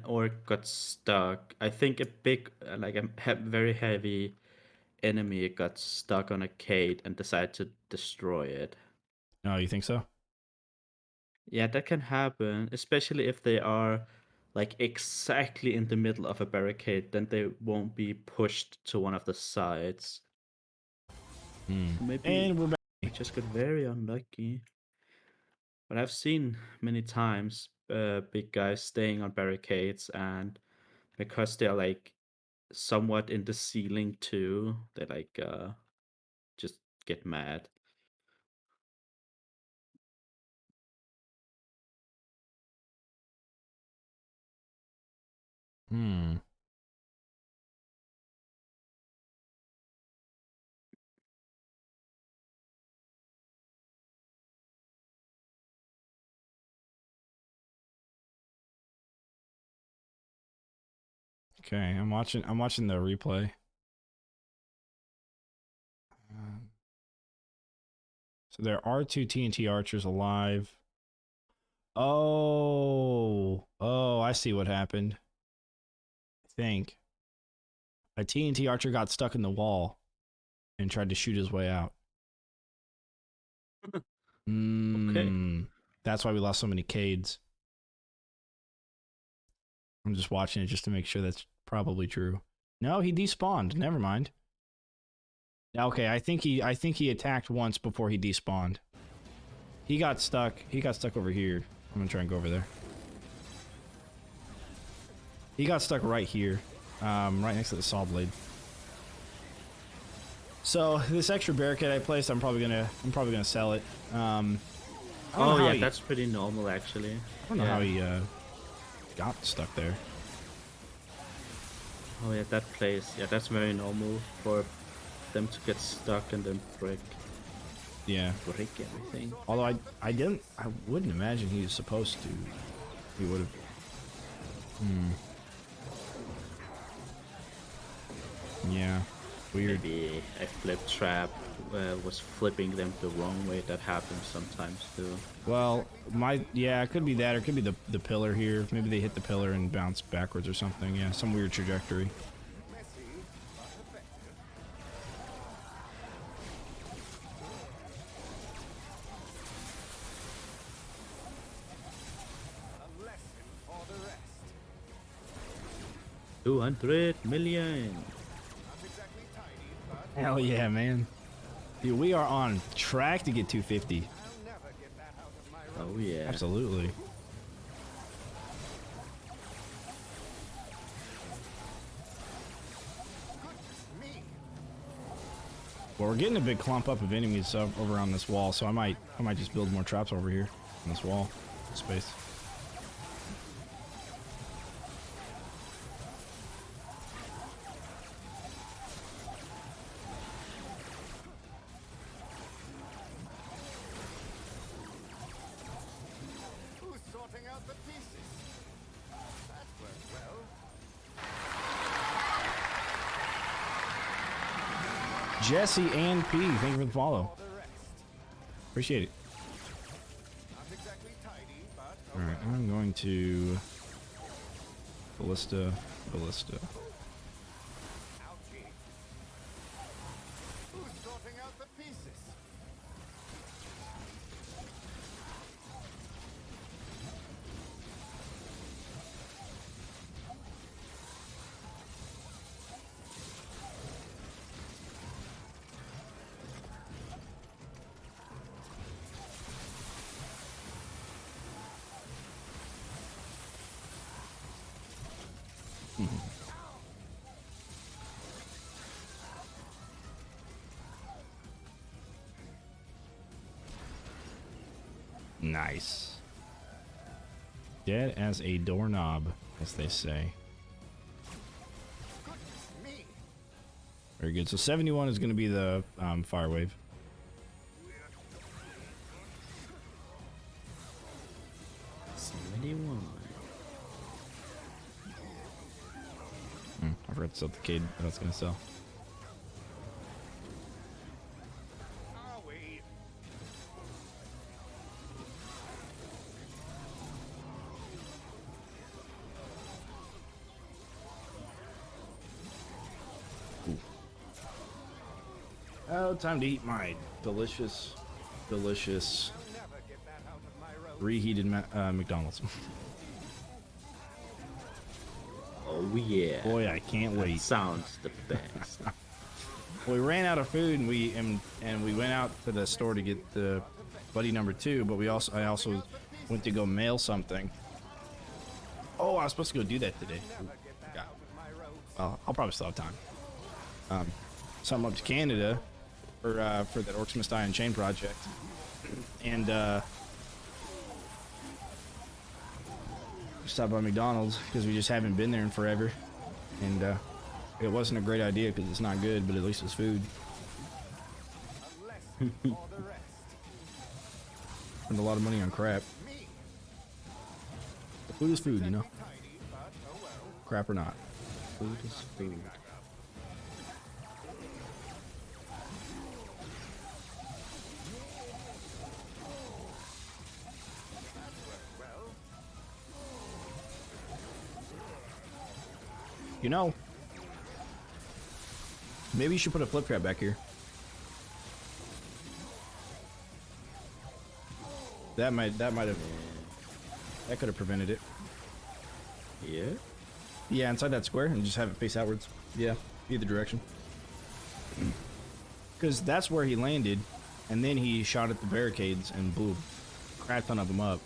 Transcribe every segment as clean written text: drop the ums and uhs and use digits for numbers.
orc got stuck. I think a big, like a very heavy enemy got stuck on a cage and decided to destroy it. Oh, you think so? Yeah, that can happen, especially if they are like exactly in the middle of a barricade, then they won't be pushed to one of the sides. Hmm. So maybe And we're back. we just got very unlucky. But I've seen many times big guys staying on barricades, and because they're like somewhat in the ceiling too, they like just get mad. Hmm. Okay, I'm watching. I'm watching the replay. So there are two TNT archers alive. Oh, I see what happened. I think a TNT archer got stuck in the wall and tried to shoot his way out. Okay. That's why we lost so many Cades. I'm just watching it just to make sure that's probably true. No, he despawned. Never mind. Okay, I think he attacked once before he despawned. He got stuck. He got stuck over here. I'm gonna try and go over there. He got stuck right here, right next to the saw blade. So this extra barricade I placed, I'm probably gonna sell it. I don't know Oh how yeah, he, that's pretty normal actually. I don't know how Yeah. he got stuck there. Oh yeah, that place. Yeah, that's very normal for them to get stuck and then Yeah. break everything. Although I wouldn't imagine he was supposed to. He would have. Yeah. Weird. Maybe a flip trap was flipping them the wrong way. That happens sometimes too. Well, yeah, it could be that, or it could be the pillar here. Maybe they hit the pillar and bounced backwards or something. Yeah, some weird trajectory. A lesson for the rest. 200 million. Not exactly tidy, but Hell yeah, man. Dude, we are on track to get 250. I'll never get that out of my room. Oh yeah. Absolutely. Goodness me. Well, we're getting a big clump up of enemies over on this wall, so I might just build more traps over here on this wall space. Who's sorting out the pieces? That worked well. Jesse and P, thank you for the follow. For the rest. Appreciate it. Not exactly tidy, but All right, I'm going to ballista. ouchie. Who's sorting out the pieces? Nice. Dead as a doorknob, as they say. Goodness me. Very good. So 71 is going to be the fire wave. 71. I forgot to sell the Cade that I was going to sell. Are we? Oh, time to eat my delicious, delicious I'll never get that out of my road. reheated McDonald's. Oh yeah. Boy, I can't wait. Sounds the best. We ran out of food and we went out to the store to get the buddy number 2, but I also went to go mail something. Oh, I was supposed to go do that today. Yeah. Well, I'll probably still have time. Something up to Canada for that Orcs Must Die Unchained project, and stopped by McDonald's because we just haven't been there in forever, and it wasn't a great idea because it's not good, but at least it's food. Spent a lot of money on crap. But food is food, you know. Crap or not. Food is food. You know, maybe you should put a flip trap back here. That could have prevented it. Yeah? Yeah, inside that square and just have it face outwards. Yeah, either direction. Because that's where he landed, and then he shot at the barricades and blew a crap ton of them up.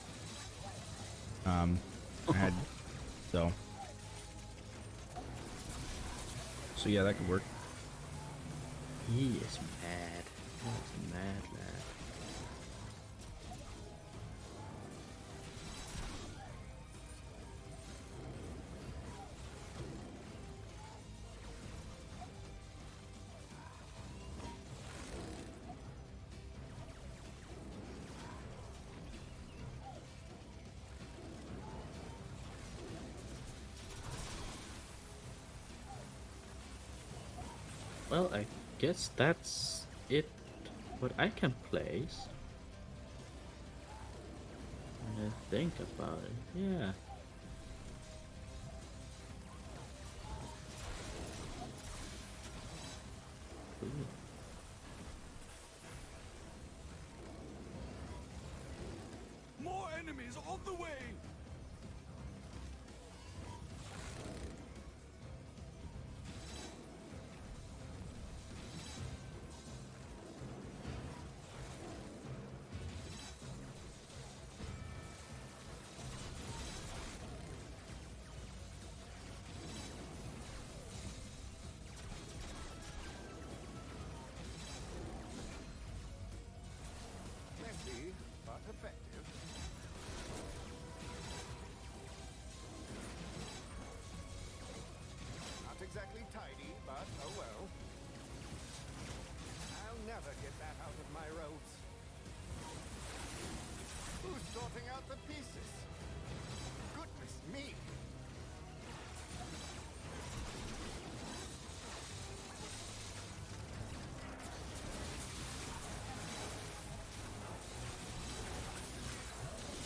So yeah, that could work. He is mad. He's mad. Well, I guess that's it. What I can place. Think about it. Yeah. Ooh. More enemies on the way. Messy, but effective. Not exactly tidy, but oh well. I'll never get that out of my roads. Who's sorting out the pieces? Goodness me!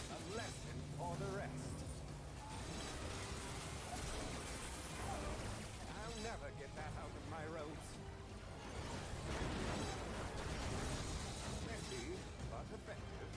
A lesson for the rest. I'll never get that out of my roads. Messy, but effective.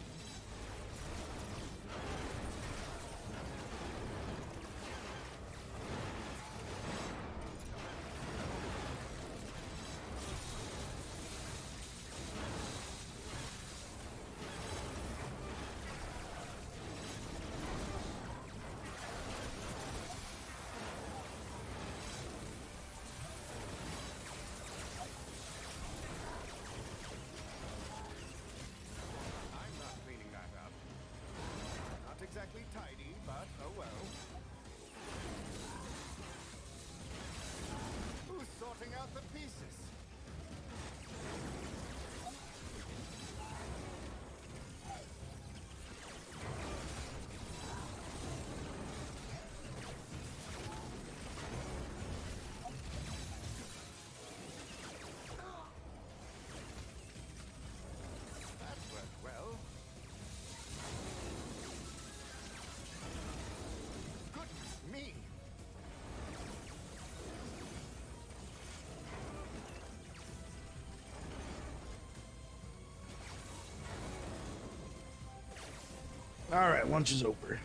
All right, lunch is over.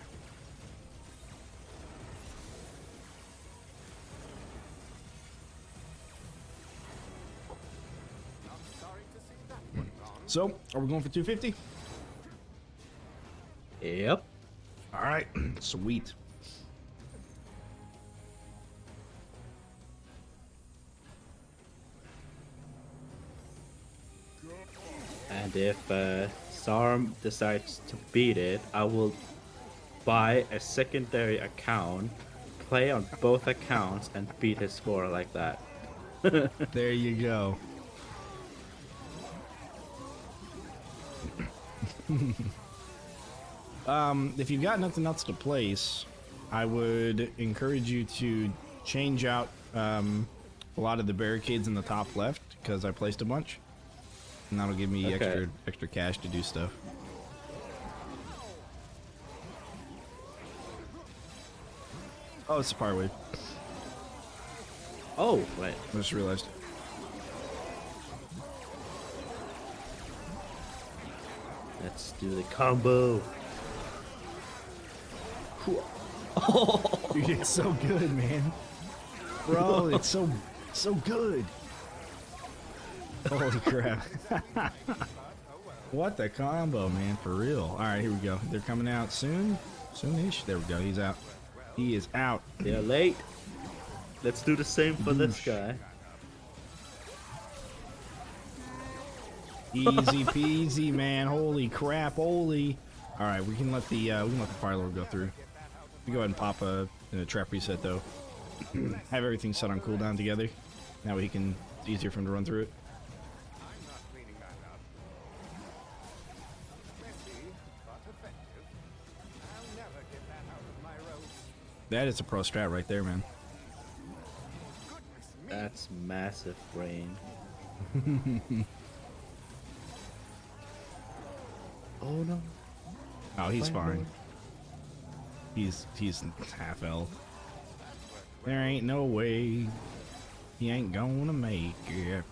Not sorry to see that one gone. So, are we going for 250? Yep. All right, sweet. And if Sarm decides to beat it, I will buy a secondary account, play on both accounts, and beat his score like that. There you go. If you've got nothing else to place, I would encourage you to change out a lot of the barricades in the top left because I placed a bunch, and that'll give me Okay. extra cash to do stuff. Oh, it's a power wave. Oh, right. I just realized. Let's do the combo. Dude, it's so good, man. Bro, it's so good. Holy crap. What the combo, man, for real. All right, here we go. They're coming out soon. Soonish. There we go. He's out. He is out. They're late. Let's do the same for this guy. Easy peasy, man. Holy crap. Holy. All right, we can let the Fire Lord go through. We go ahead and pop a trap reset though. Have everything set on cooldown together. That way it's easier for him to run through it. I'm not cleaning that up. Messy, but effective. I'll never get that out of my roads. That is a pro strat right there, man. Goodness me. That's massive brain. Oh no. Oh, he's Fire fine. Lord. He's half health. There ain't no way he ain't gonna make it.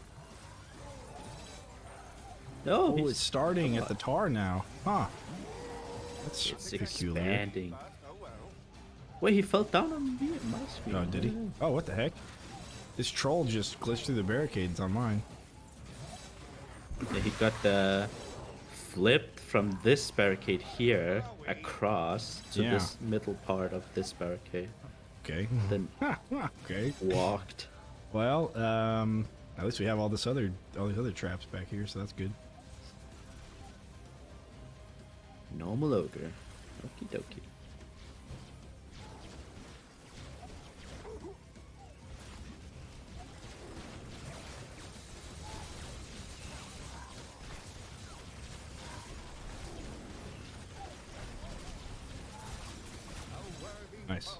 No, Oh, he's it's starting at the tar now. Huh. That's it's peculiar. expanding. Oh well. Wait, he fell down on me. Must be. Oh, did he? Oh, what the heck? This troll just glitched through the barricades on mine. Yeah, he got the flipped from this barricade here across to Yeah. this middle part of this barricade. Okay. Then Okay. walked. Well, at least we have all these other traps back here, so that's good. Normal ogre. Okie dokie. Nice.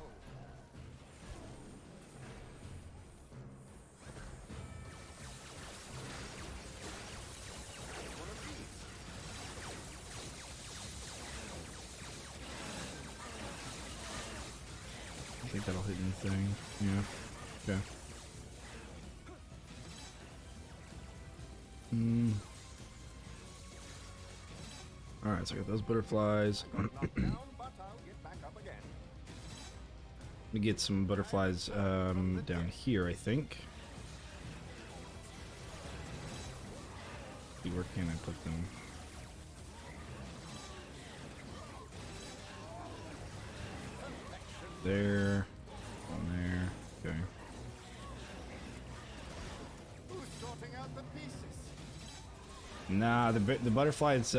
I think that'll hit anything. Yeah. Okay. Alright, so I got those butterflies. Knocked down, but I'll get back up again. Let me get some butterflies down here, I think. See, where can I put them? There. On there. Okay. Who's sorting out the pieces? Nah, the butterflies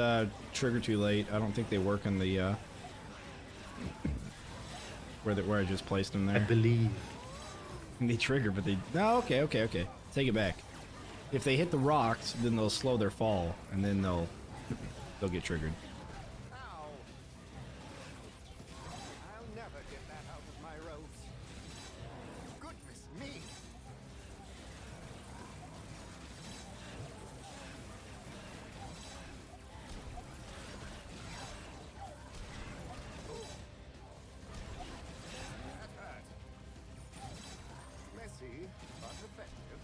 trigger too late. I don't think they work on the where I just placed them I there. believe. They trigger, but they no. Okay. Take it back. If they hit the rocks, then they'll slow their fall, and then they'll get triggered. Ow. I'll never get that out of my roads. Goodness me. That hurt. Messy, but effective.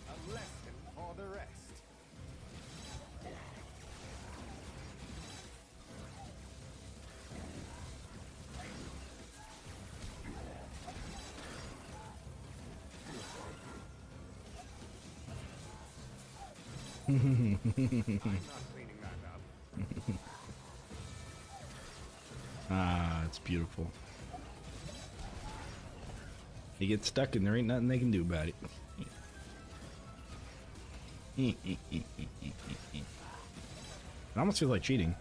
A lesson for the rest. I'm not cleaning that up. Ah, it's beautiful. They get stuck and there ain't nothing they can do about it. I almost feel like cheating.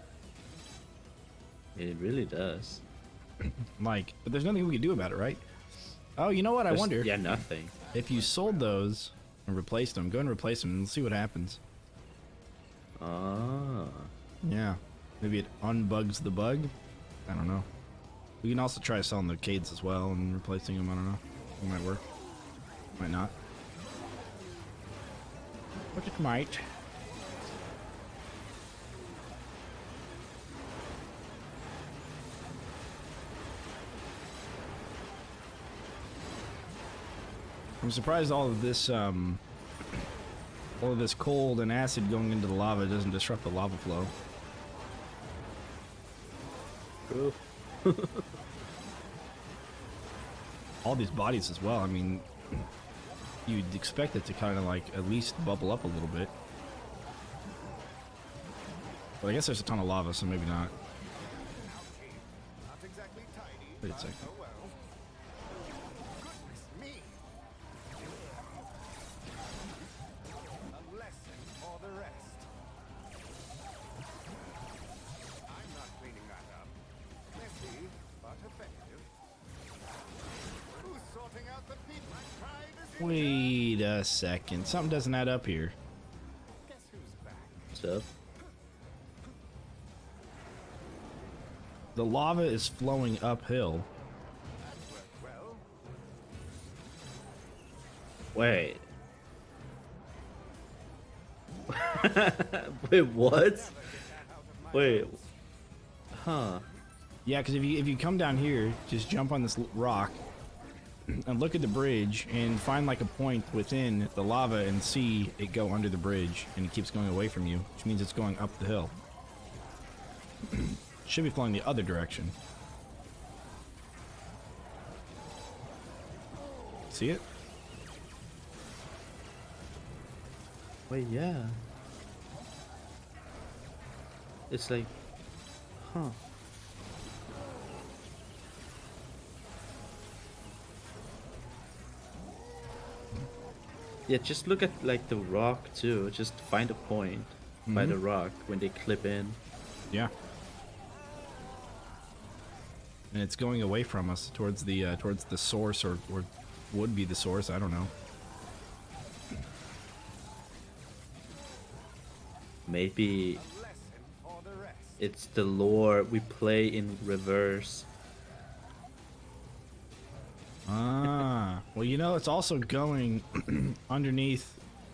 It really does. Like, but there's nothing we can do about it, right? Oh, you know what? I wonder Yeah, nothing. if you sold those and replaced them. Go and replace them and see what happens. Ah. Yeah. Maybe it unbugs the bug. I don't know. We can also try selling the Cades as well and replacing them. I don't know. It might work. Might not. But it might. I'm surprised all of this cold and acid going into the lava doesn't disrupt the lava flow. True. All these bodies as well. I mean, you'd expect it to kind of like at least bubble up a little bit. But I guess there's a ton of lava, so maybe not. Not exactly tidy. Wait a but second. oh well. Goodness me. A lesson for the rest. I'm not cleaning that up. Messy, but effective. Who's sorting out the people? My pride is in Wait a second. Something doesn't add up here. Guess who's back? What's up? The lava is flowing uphill. That worked well. Wait. Wait, what? Wait. Huh. Yeah, because if you come down here, just jump on this rock and look at the bridge and find like a point within the lava and see it go under the bridge and it keeps going away from you, which means it's going up the hill. Should be flowing the other direction. See it? Wait, yeah. It's like, huh. Yeah, just look at like the rock too. Just find a point by the rock when they clip in. Yeah. And it's going away from us towards the source, or would be the source. I don't know. Maybe Lesson for the rest. it's the lore we play in reverse. Ah, well, you know, it's also going underneath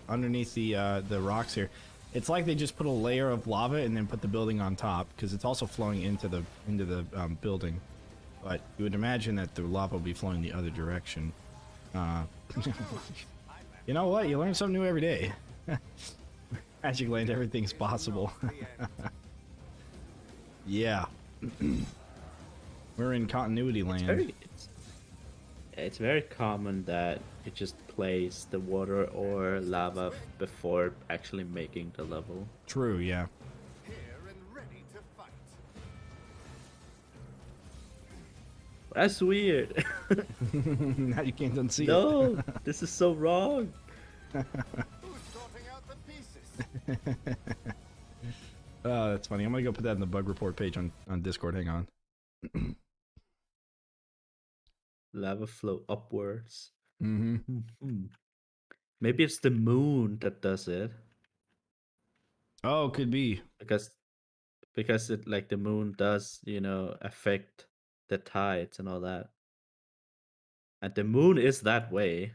the rocks here. It's like they just put a layer of lava and then put the building on top, because it's also flowing into the building. But you would imagine that the lava will be flowing the other direction. You know what? You learn something new every day. Magic Land, everything's possible. Yeah. We're in continuity land. It's very common that it just plays the water or lava before actually making the level. True, yeah. Here and ready to fight. That's weird. Now you can't unsee it. No, this is so wrong. Who's sorting out the pieces? Oh, that's funny. I'm gonna go put that in the bug report page on Discord. Hang on. Lava flow upwards. Mm-hmm. Hmm. Maybe it's the moon that does it. Oh, could be. Because it like the moon does, affect the tides and all that. And the moon is that way.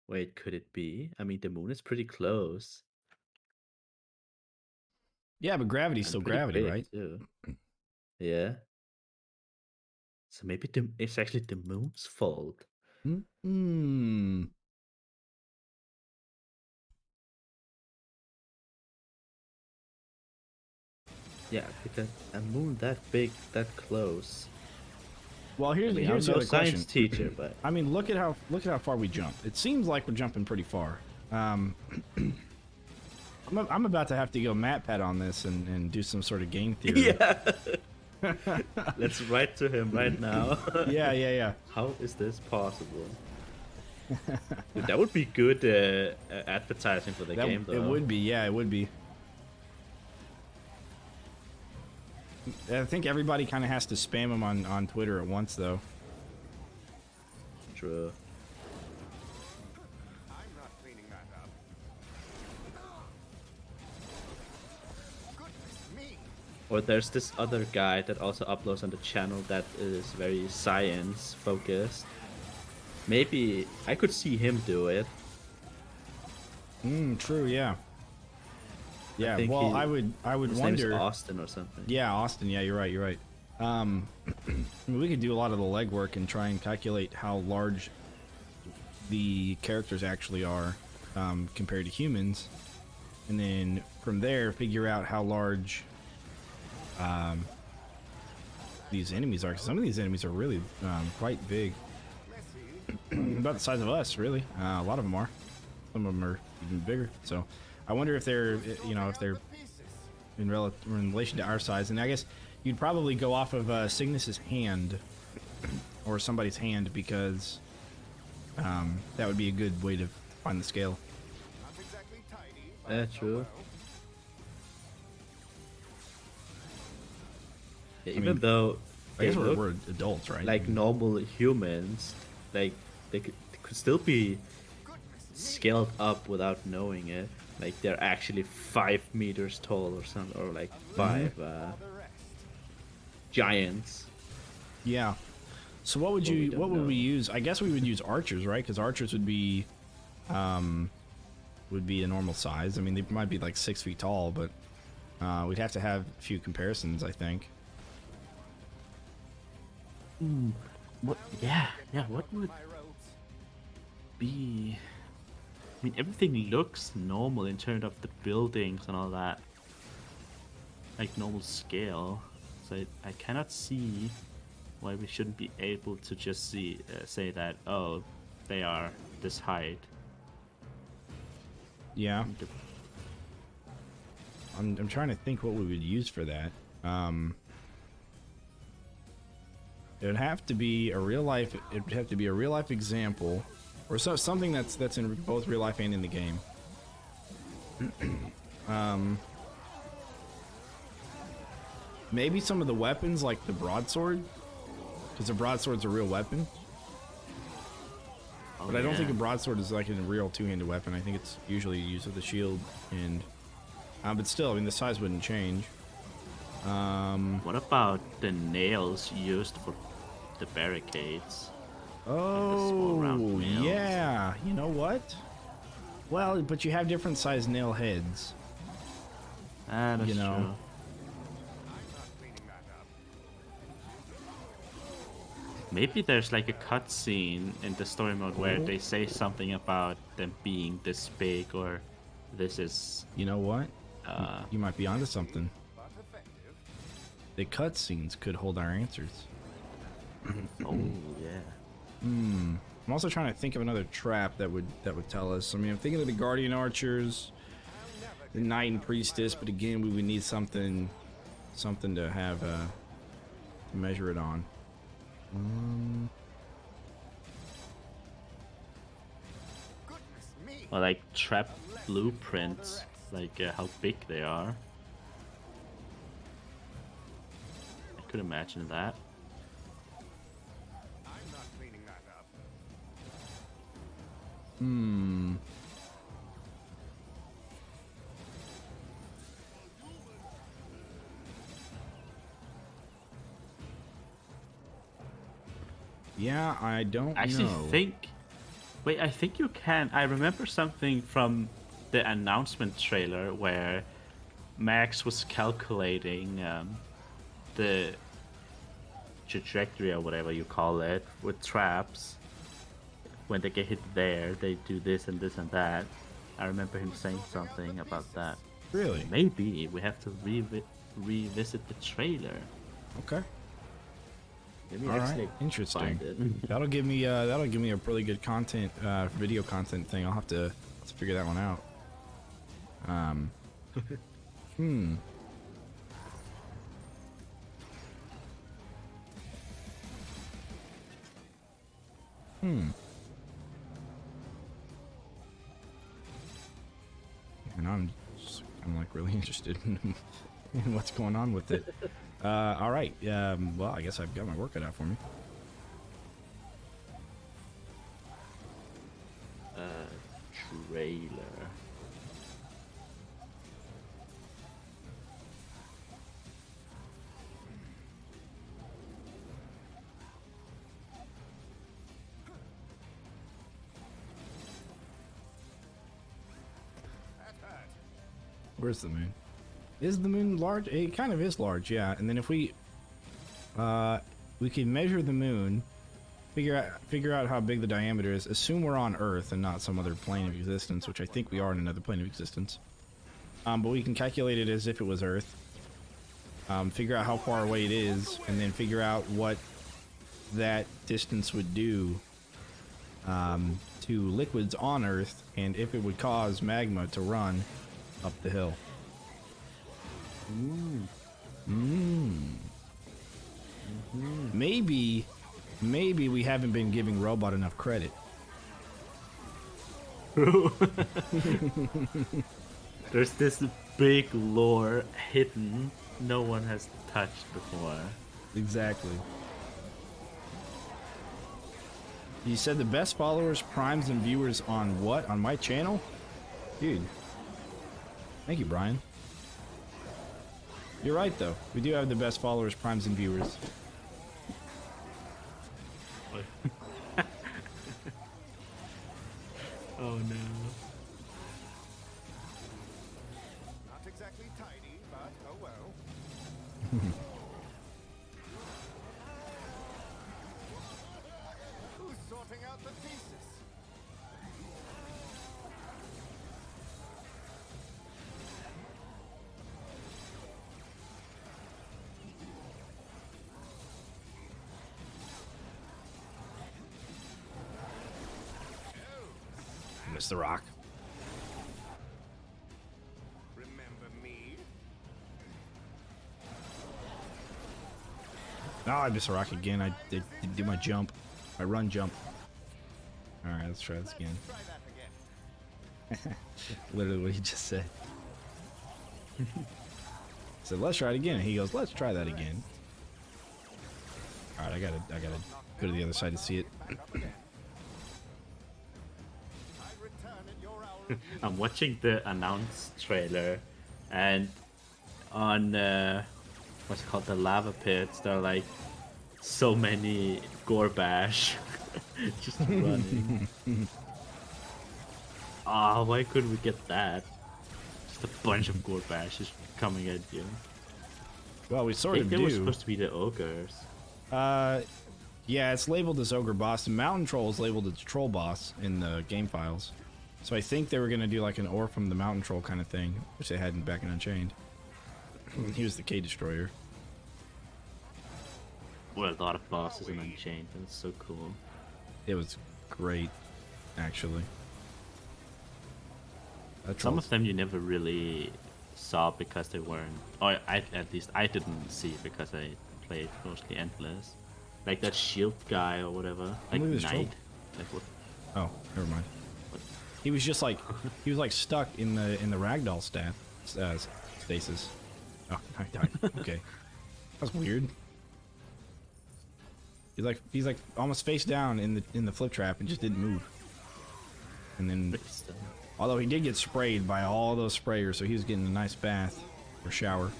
Wait, could it be? I mean, the moon is pretty close. Yeah, but gravity's And still pretty gravity, big, right? too. Yeah. So maybe it's actually the moon's fault. Hmm. Yeah, because a moon that big, that close. Well, I mean, here's I'm the no other science question. teacher, but I mean, look at how far we jump. It seems like we're jumping pretty far. I'm about to have to go map pad on this and do some sort of game theory. yeah. Let's write to him right now. Yeah. How is this possible? Dude, that would be good advertising for the game, though. It would be, yeah, it would be. I think everybody kind of has to spam him on Twitter at once, though. True. I'm not cleaning that up. Goodness me! Or there's this other guy that also uploads on the channel that is very science focused. Maybe I could see him do it. True, yeah. Yeah, think well, I would His name is wonder. Austin or something. Yeah, Austin. Yeah, you're right. I mean, we could do a lot of the legwork and try and calculate how large the characters actually are compared to humans, and then from there figure out how large these enemies are. 'Cause some of these enemies are really quite big, about the size of us, really. A lot of them are. Some of them are even bigger. So, I wonder if they're, if they're in relation to our size. And I guess you'd probably go off of Cygnus's hand or somebody's hand, because that would be a good way to find the scale. Not exactly tidy, but Yeah, true. Yeah, even mean, though I guess they we're look adults, right? like normal humans, like they could still be scaled up without knowing it. Like they're actually 5 meters tall or something, or like 5 the rest. giants. Yeah. So what would But we you? don't What would know. we use? I guess we would use archers, right? Because archers would be a normal size. I mean, they might be like 6 feet tall, but we'd have to have a few comparisons, I think. What? Yeah. What would My robes. be? I mean, everything looks normal in terms of the buildings and all that, like normal scale. So I cannot see why we shouldn't be able to just say that, oh, they are this height. Yeah. I'm trying to think what we would use for that. It would have to be a real life. It would have to be a real life example, or something that's in both real life and in the game. Maybe some of the weapons, like the broadsword, because the broadsword's a real weapon. Oh, But I don't think a yeah. broadsword is like a real two-handed weapon. I think it's usually used with a shield, and but still, I mean, the size wouldn't change. What about the nails used for the barricades? small round Oh, nails. yeah. You know what? Well, but you have different size nail heads. Ah, that's You know. true. I'm not cleaning that up. Maybe there's like a cutscene in the story mode where they say something about them being this big, or this is You know what? uh You might be onto something. But effective. The cutscenes could hold our answers. oh yeah. I'm also trying to think of another trap that would tell us. I mean, I'm thinking of the Guardian Archers, the Knight and Priestess, but again, we would need something to have to measure it on. Goodness me. Or like trap blueprints, like how big they are. I could imagine that. I'm not cleaning that up. Yeah, I don't I actually know. think. Wait, I think you can. I remember something from the announcement trailer where Max was calculating the trajectory or whatever you call it with traps. When they get hit there, they do this and this and that. I remember him saying something about that. Really? Maybe we have to revisit the trailer. Okay. Let me All right, actually interesting. find it. That'll give me a really good content, video content thing. I'll have to figure that one out. Hmm. Hmm. And I'm like really interested in what's going on with it. All right. Well, I guess I've got my work cut out for me. Trailer. That hurt. Where's the moon? Is the moon large? It kind of is large, yeah. And then if we can measure the moon, figure out how big the diameter is. Assume we're on Earth and not some other plane of existence, which I think we are in another plane of existence. But we can calculate it as if it was Earth. Figure out how far away it is, and then figure out what that distance would do to liquids on Earth, and if it would cause magma to run up the hill. Maybe we haven't been giving Robot enough credit. There's this big lore hidden no one has touched before. Exactly. You said the best followers, primes, and viewers on what? On my channel? Dude. Thank you, Brian. You're right, though. We do have the best followers, primes, and viewers. Oh no. Not exactly tidy, but oh well. Who's sorting out the pieces? Mr. Rock. Remember me? Oh, I missed a rock again. I did do my jump. My run jump. Alright, let's try this again. Try that again. Literally what he just said. I said, let's try it again. And he goes, let's try that again. Alright, I gotta go to the other side to see it. Back up again. I return at your hour of need. I'm watching the announced trailer, and on what's it called, the lava pits, there are like so many gore bash just running. Ah, why couldn't we get that? Just a bunch of gore bashes coming at you. Well, we I sort think of they were do. supposed to be the ogres. Yeah, it's labeled as Ogre Boss. The Mountain Troll is labeled as Troll Boss in the game files. So I think they were going to do like an Ore from the Mountain Troll kind of thing, which they hadn't back in Unchained. He was the K-Destroyer. Well, a lot of bosses in Unchained. That's so cool. It was great, actually. That Some troll's- of them you never really saw because they weren't, or at least I didn't see because I played mostly Endless. Like that shield guy or whatever. Like Look at this Knight. troll. Like what? Oh, never mind. He was just like he was like stuck in the ragdoll stasis. Oh, I died. Okay, that's weird. He's like almost face down in the flip trap and just didn't move. And then, although he did get sprayed by all those sprayers, so he was getting a nice bath or shower.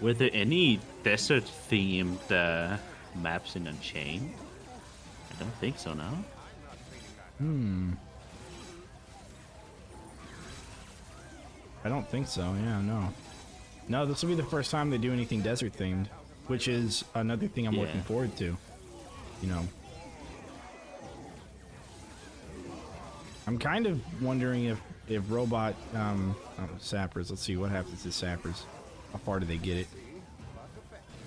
Were there any desert themed maps in Unchained? I don't think so now. I don't think so. Yeah, no. No, this will be the first time they do anything desert themed, which is another thing I'm looking Yeah. forward to. You know, I'm kind of wondering if if robot sappers. Let's see what happens to sappers. How far do they get it?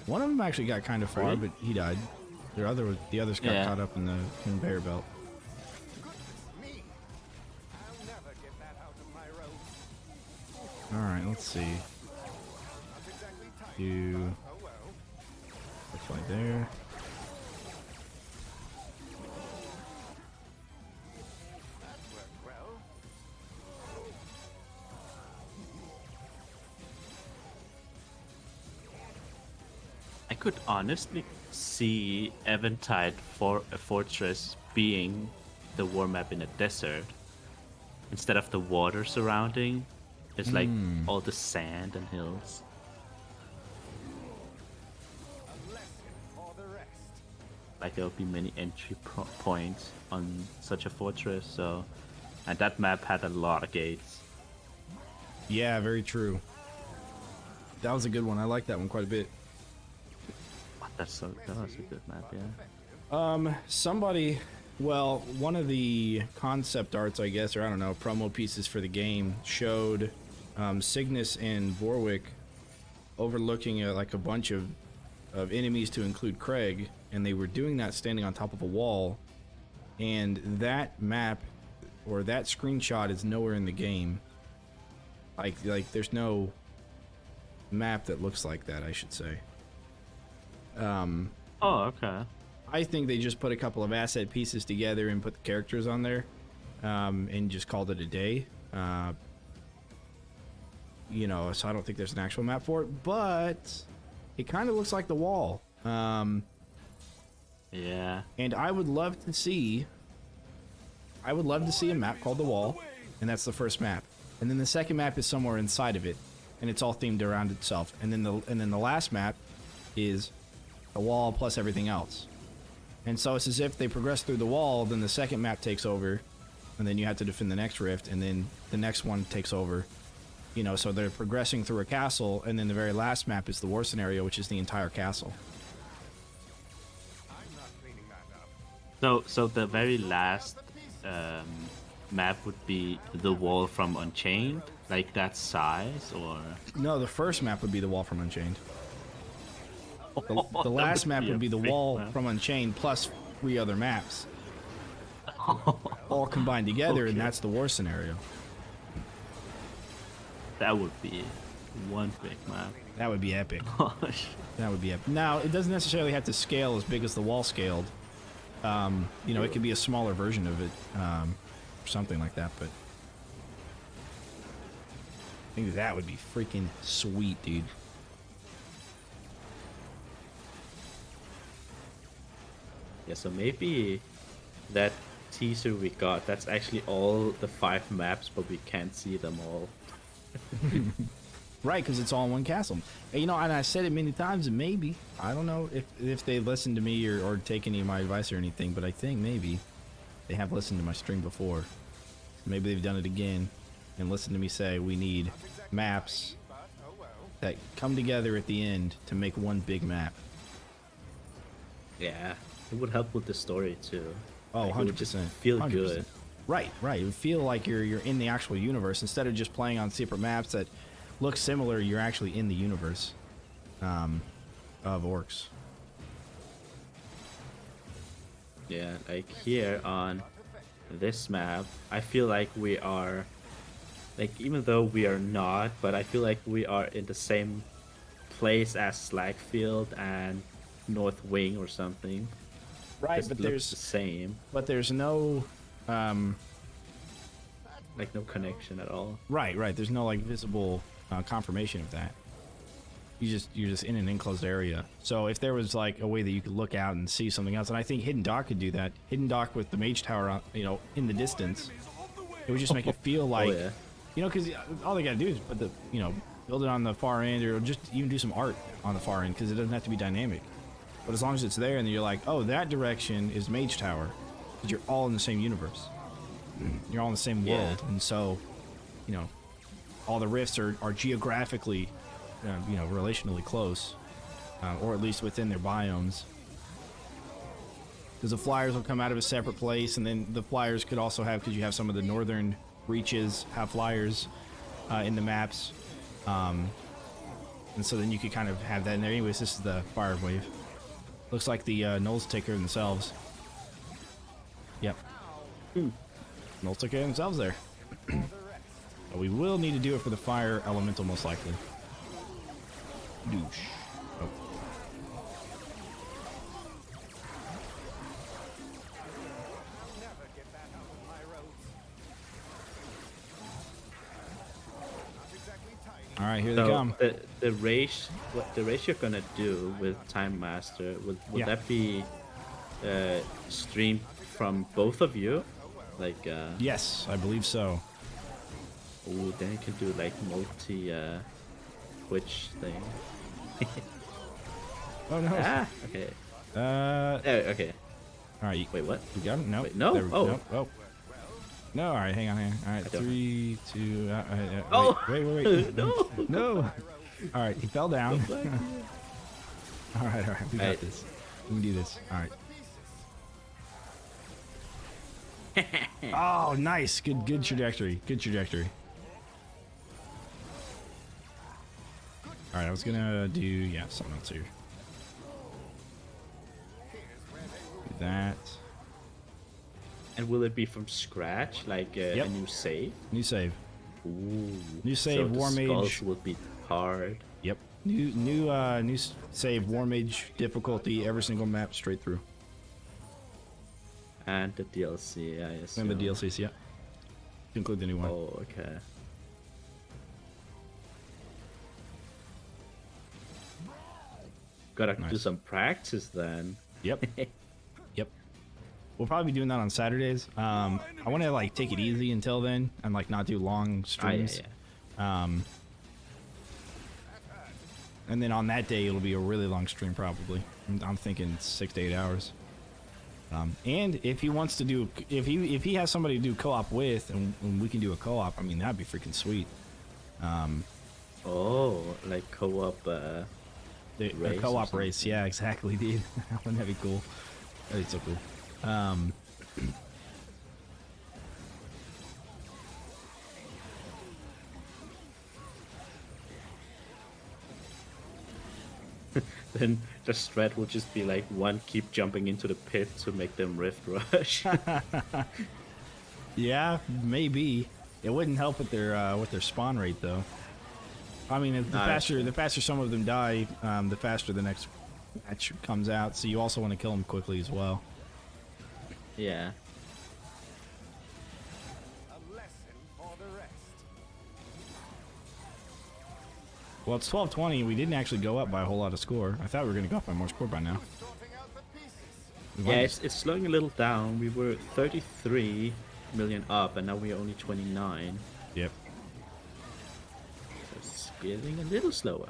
One of them actually got kind of far, Really? but he died. The others got Yeah. caught up in the conveyor belt. Me. I'll never get that out of my road. All right, let's see. Not exactly tight. Do Oh well. looks like there. That worked well. I could honestly see Eventide for a fortress being the war map in a desert. Instead of the water surrounding, it's like all the sand and hills. A lesson for the rest. Like there will be many entry points on such a fortress. So, and that map had a lot of gates. Yeah, very true. That was a good one. I like that one quite a bit. That was a good map, yeah. Somebody, well, one of the concept arts, I guess, or I don't know, promo pieces for the game showed Cygnus and Vorwick overlooking like a bunch of enemies to include Craig, and they were doing that standing on top of a wall, and that map or that screenshot is nowhere in the game. Like there's no map that looks like that, I should say. Oh, okay. I think they just put a couple of asset pieces together and put the characters on there, and just called it a day. You know, so I don't think there's an actual map for it, but it kind of looks like the wall. Yeah. And I would love to see a map called the wall, and that's the first map. And then the second map is somewhere inside of it, and it's all themed around itself. And then the last map is the wall plus everything else. And so it's as if they progress through the wall, then the second map takes over, and then you have to defend the next rift, and then the next one takes over. You know, so they're progressing through a castle, and then the very last map is the war scenario, which is the entire castle. I'm not cleaning that up. So the very last map would be the wall from Unchained, like that size, or No, the first map would be the wall from Unchained. The That last map a would be the big wall map. from Unchained plus 3 other maps, all combined together, and Okay. that's the war scenario. That would be one big map. That would be epic. Gosh. That would be epic. Now, it doesn't necessarily have to scale as big as the wall scaled. You know, it could be a smaller version of it, or something like that, but I think that would be freaking sweet, dude. Yeah, so maybe that teaser we got, that's actually all the 5 maps, but we can't see them all. Right, because it's all in one castle. And, you know, and I said it many times, and maybe, I don't know if they listened to me or take any of my advice or anything, but I think maybe they have listened to my stream before. Maybe they've done it again and listened to me say we need maps But oh well. that come together at the end to make one big map. Yeah, it would help with the story too. Oh, Like, it would just 100%. feel 100%. good. Right. It would feel like you're in the actual universe instead of just playing on separate maps that look similar. You're actually in the universe of Orcs. Yeah, like here on this map, I feel like we are, like, even though we are not, but I feel like we are in the same place as Slagfield and North Wing or something. Right, Just but looks the same, there's no like no connection at all. right. There's no like visible confirmation of that. You're just in an enclosed area. So if there was like a way that you could look out and see something else, and I think Hidden Dock could do that. Hidden Dock with the Mage Tower, you know, in the distance, it would just make it feel like, yeah. you know, because all they gotta do is put the, you know, build it on the far end, or just even do some art on the far end, because it doesn't have to be dynamic. But as long as it's there, and you're like, oh, that direction is Mage Tower, because you're all in the same universe. You're all in the same Yeah. world, and so, you know, all the rifts are geographically, you know, relationally close, or at least within their biomes. Because the flyers will come out of a separate place, and then the flyers could also have, because you have some of the northern breaches have flyers in the maps. And so then you could kind of have that in there. Anyways, this is the fire wave. Looks like the gnolls take care of themselves. Yep. Gnolls took care of themselves there. But we will need to do it for the fire elemental most likely. Douche. Oh. Never get that out of my roads. Not exactly tidy. All right, here they So come. the race, what the race you're gonna do with Time Master, would Yeah. that be streamed from both of you? Like, Yes, I believe so. ooh, then you can do like multi Twitch thing. Oh no. Ah, okay. Okay. All right. Wait, what? You got him? Nope. Wait, no. There we- Oh. Nope. Oh. No. All right. Hang on. All right. I don't- 3, 2. Oh. Wait. No. No. All right. He fell down. Fuck you. All right. We got Alright. this. We can do this. All right. Oh, nice. Good trajectory. Good trajectory. All right. I was gonna do something else here. Do that. And will it be from scratch, like Yep. a new save? New save. Ooh. New save, So War the Mage. skulls will be hard. Yep. New save, War Mage difficulty, every single map straight through. And the DLC, I assume. And the DLCs, yeah. Include the new one. Oh, okay. Gotta do Nice. some practice then. Yep. Yep. We'll probably be doing that on Saturdays. I want to like take it easy until then and like not do long streams. Yeah. And then on that day it'll be a really long stream probably. I'm thinking 6 to 8 hours. And if he wants to do, if he has somebody to do co-op with, and we can do a co-op, I mean that'd be freaking sweet. Oh, like co-op. The Race or co-op something. race, yeah, exactly, dude. Wouldn't that be cool? That'd be so cool. Then the strat will just be like one keep jumping into the pit to make them rift rush. Yeah, maybe. It wouldn't help with their spawn rate though. I mean, the faster some of them die, the faster the next match comes out. So you also want to kill them quickly as well. Yeah. A lesson for the rest. Well, it's 12:20. We didn't actually go up by a whole lot of score. I thought we were going to go up by more score by now. Sorting out the pieces. We Yeah, might- it's slowing a little down. We were 33 million up, and now we're only 29. Yep. So it's getting a little slower.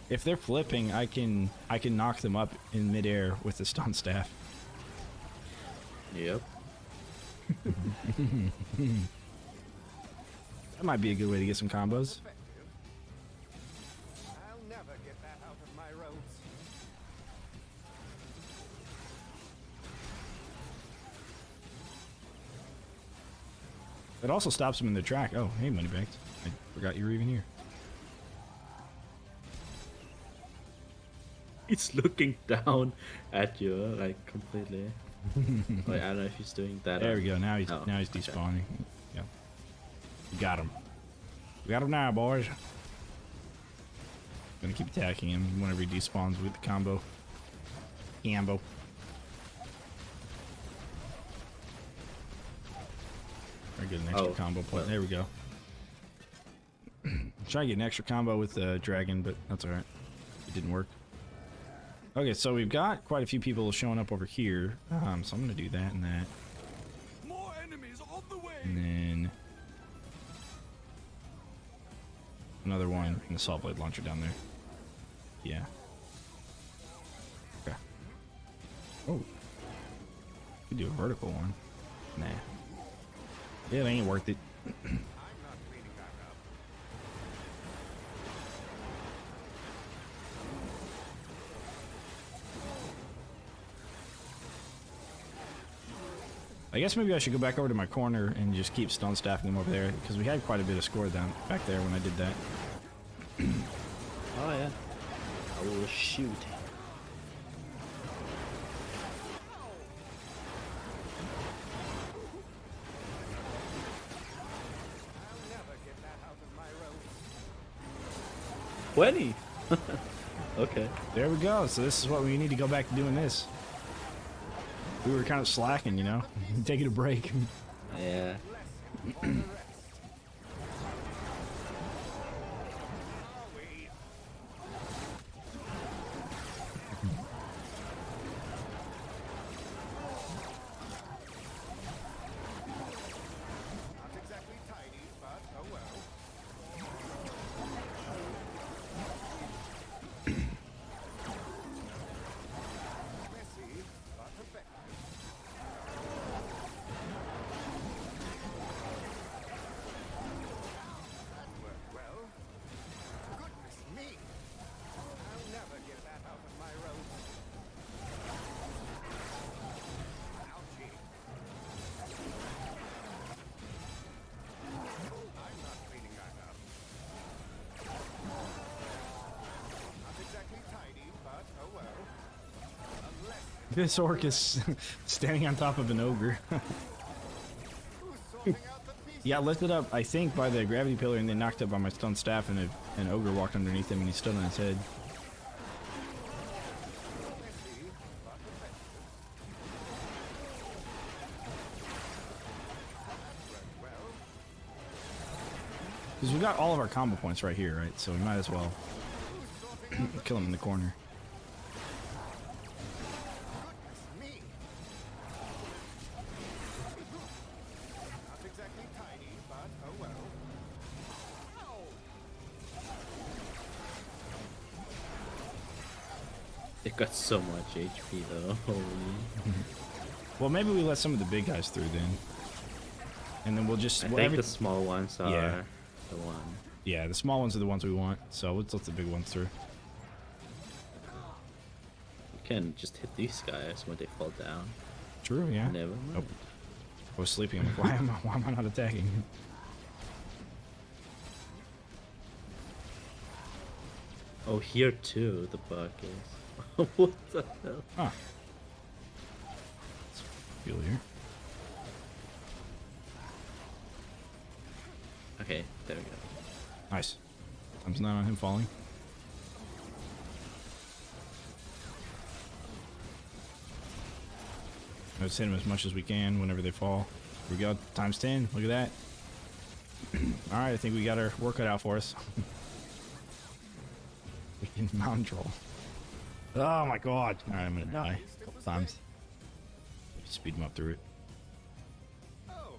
If they're flipping, I can knock them up in midair with the stun staff. Yep. That might be a good way to get some combos. I'll never get that out of my roads. It also stops them in their track. Oh, hey, Moneybags. I forgot you were even here. He's looking down at you, like completely. Like, I don't know if he's doing that. There or- we go. Now he's Oh, okay. despawning. Yeah. We got him. We got him now, boys. Gonna keep attacking him whenever he despawns with the combo. Ambo. Try to get an extra Oh, combo point. well. There we go. Try to get an extra combo with the dragon, but that's alright. It didn't work. Okay, so we've got quite a few people showing up over here. So I'm gonna do that and that. More enemies on the way. And then another one in the saw blade launcher down there. Yeah. Okay. Oh. Could do a vertical one. Nah. Yeah, it ain't worth it. I'm not cleaning that up. I guess maybe I should go back over to my corner and just keep stone staffing them over there, because we had quite a bit of score down back there when I did that. Oh yeah. I will shoot. I'll never get that out of my road. 20. Okay. There we go. So this is what we need to go back to doing this. We were kind of slacking, you know, taking a break. Yeah. Blessing for the rest. Are we? Not exactly tidy, but oh well. Messy, but effective. That worked well. Goodness me! I'll never get that out of my road. Ouchie. I'm not cleaning that up. Not exactly tidy, but oh well. Unless This orc is standing on top of an ogre. who's sorting out the pieces? Yeah, lifted up, I think, by the gravity pillar and then knocked up by my stone staff, and an ogre walked underneath him and he stood on his head. Messy, but effective. That worked well. Because we got all of our combo points right here, right? So we might as well Who's sorting out the kill him in the corner. goodness me? Not exactly tidy, but oh well. Ow! It got so much HP though. Holy. Well, maybe we let some of the big guys through then. And then we'll just... I well, think every- the small ones are Yeah. the one. yeah, the small ones are the ones we want. So let's let the big ones through. You can just hit these guys when they fall down. True, yeah. Never mind. Nope. I was sleeping. I'm like, why am I not attacking? Oh, here too, the bug is. What the hell? Huh. Let's feel here. Okay, there we go. Nice. Time's 9 on him falling. Let's hit him as much as we can whenever they fall. Here we go. Times 10. Look at that. Alright, I think we got our work cut out for us. Freaking mountain troll. Oh my god. Alright, I'm gonna die a couple times. Speed him up through it. Oh,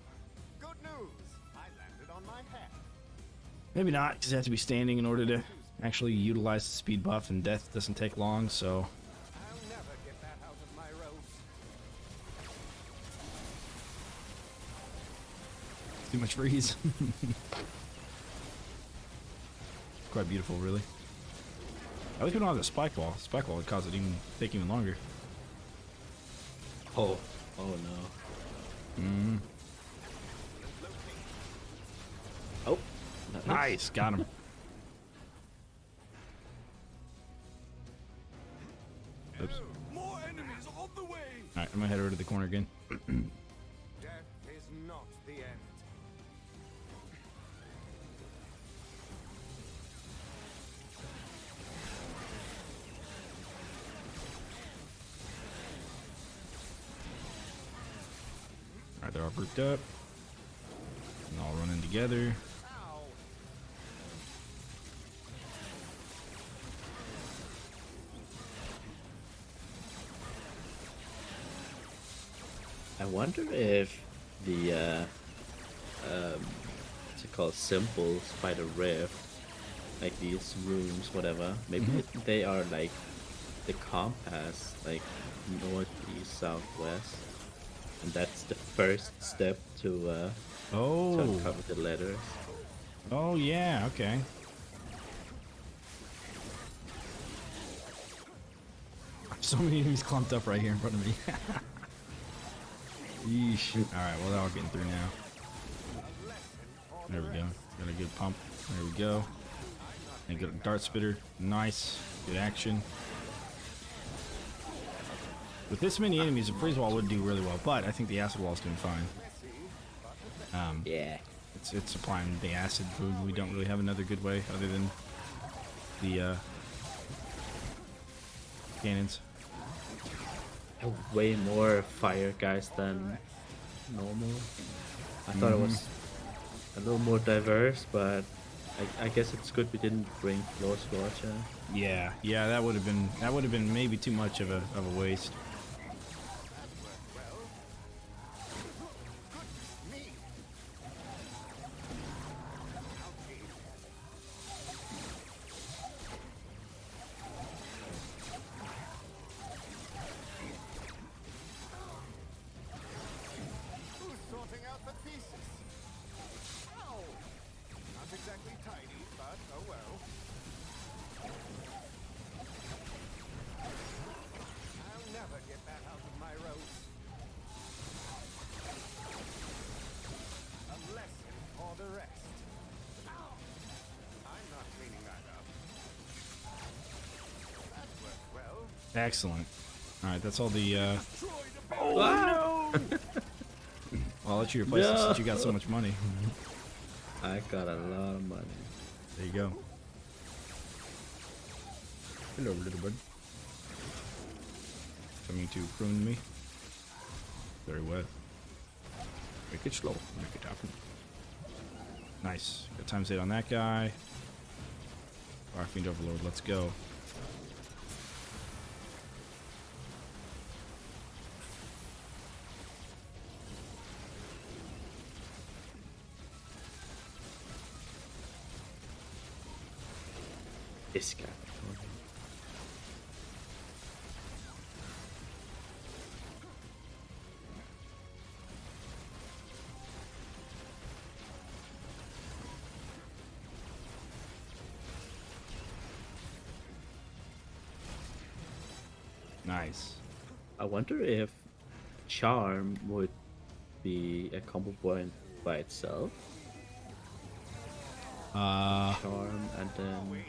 good news! I landed on my head. Maybe not, because you have to be standing in order to actually utilize the speed buff, and death doesn't take long, so... I'll never get that out of my road. Too much freeze. Quite beautiful, really. At least we don't have the spike wall. Spike wall would cause it take even longer. Oh, oh no. Oh, Nice, got him. Oops. More enemies on the way! Alright, I'm gonna head over to the corner again. Death is not the end. Alright, they're all grouped up. And all running together. Ow! I wonder if the what's it called, symbols by the rift, like these runes, whatever. Maybe they are like the compass, like north, east, southwest, and that's the first step to Oh. uncover the letters. Oh, yeah, okay. So many enemies clumped up right here in front of me. Yeesh. Alright, well, they're all getting through now. There we go. Got a good pump. There we go. And got a dart spitter. Nice. Good action. With this many enemies, a freeze wall would do really well, but I think the acid wall is doing fine. Yeah. It's supplying the acid food. We don't really have another good way other than the cannons. Have way more fire guys than normal. I thought it was a little more diverse, but I guess it's good we didn't bring floor scorcher. Yeah, that would have been maybe too much of a waste. Who's sorting out the pieces? Ow! Not exactly tidy, but oh well. I'll never get that out of my road. A lesson for the rest. Ow! I'm not cleaning that up. That worked well. Excellent. All right, that's all the. Oh no! Well, I'll let you replace this No. since you got so much money. I got a lot of money. There you go. Hello, little bud. Coming to prune me. Very well. Make it slow. Make it happen. Nice. Got times 8 on that guy. Fiend Overlord, let's go. This guy. Nice. I wonder if charm would be a combo point by itself. Charm and then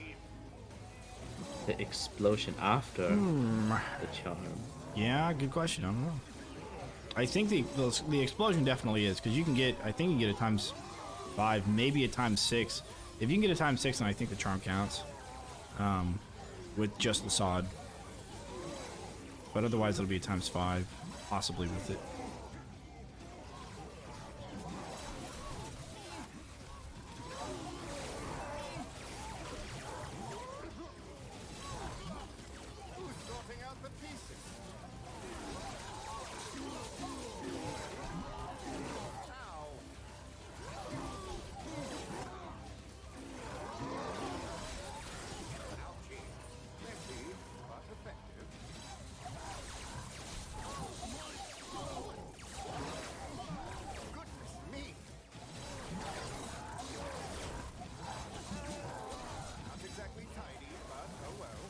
the explosion after the charm. Yeah, good question. I don't know. I think the explosion definitely is because you can get. I think you can get a times 5, maybe a times 6. If you can get a times 6, then I think the charm counts. With just the sod. But otherwise, it'll be a times 5, possibly with it. Who's sorting out the pieces? Ow! Ouchie. Messy, but effective. Goodness me! Not exactly tidy, but oh well.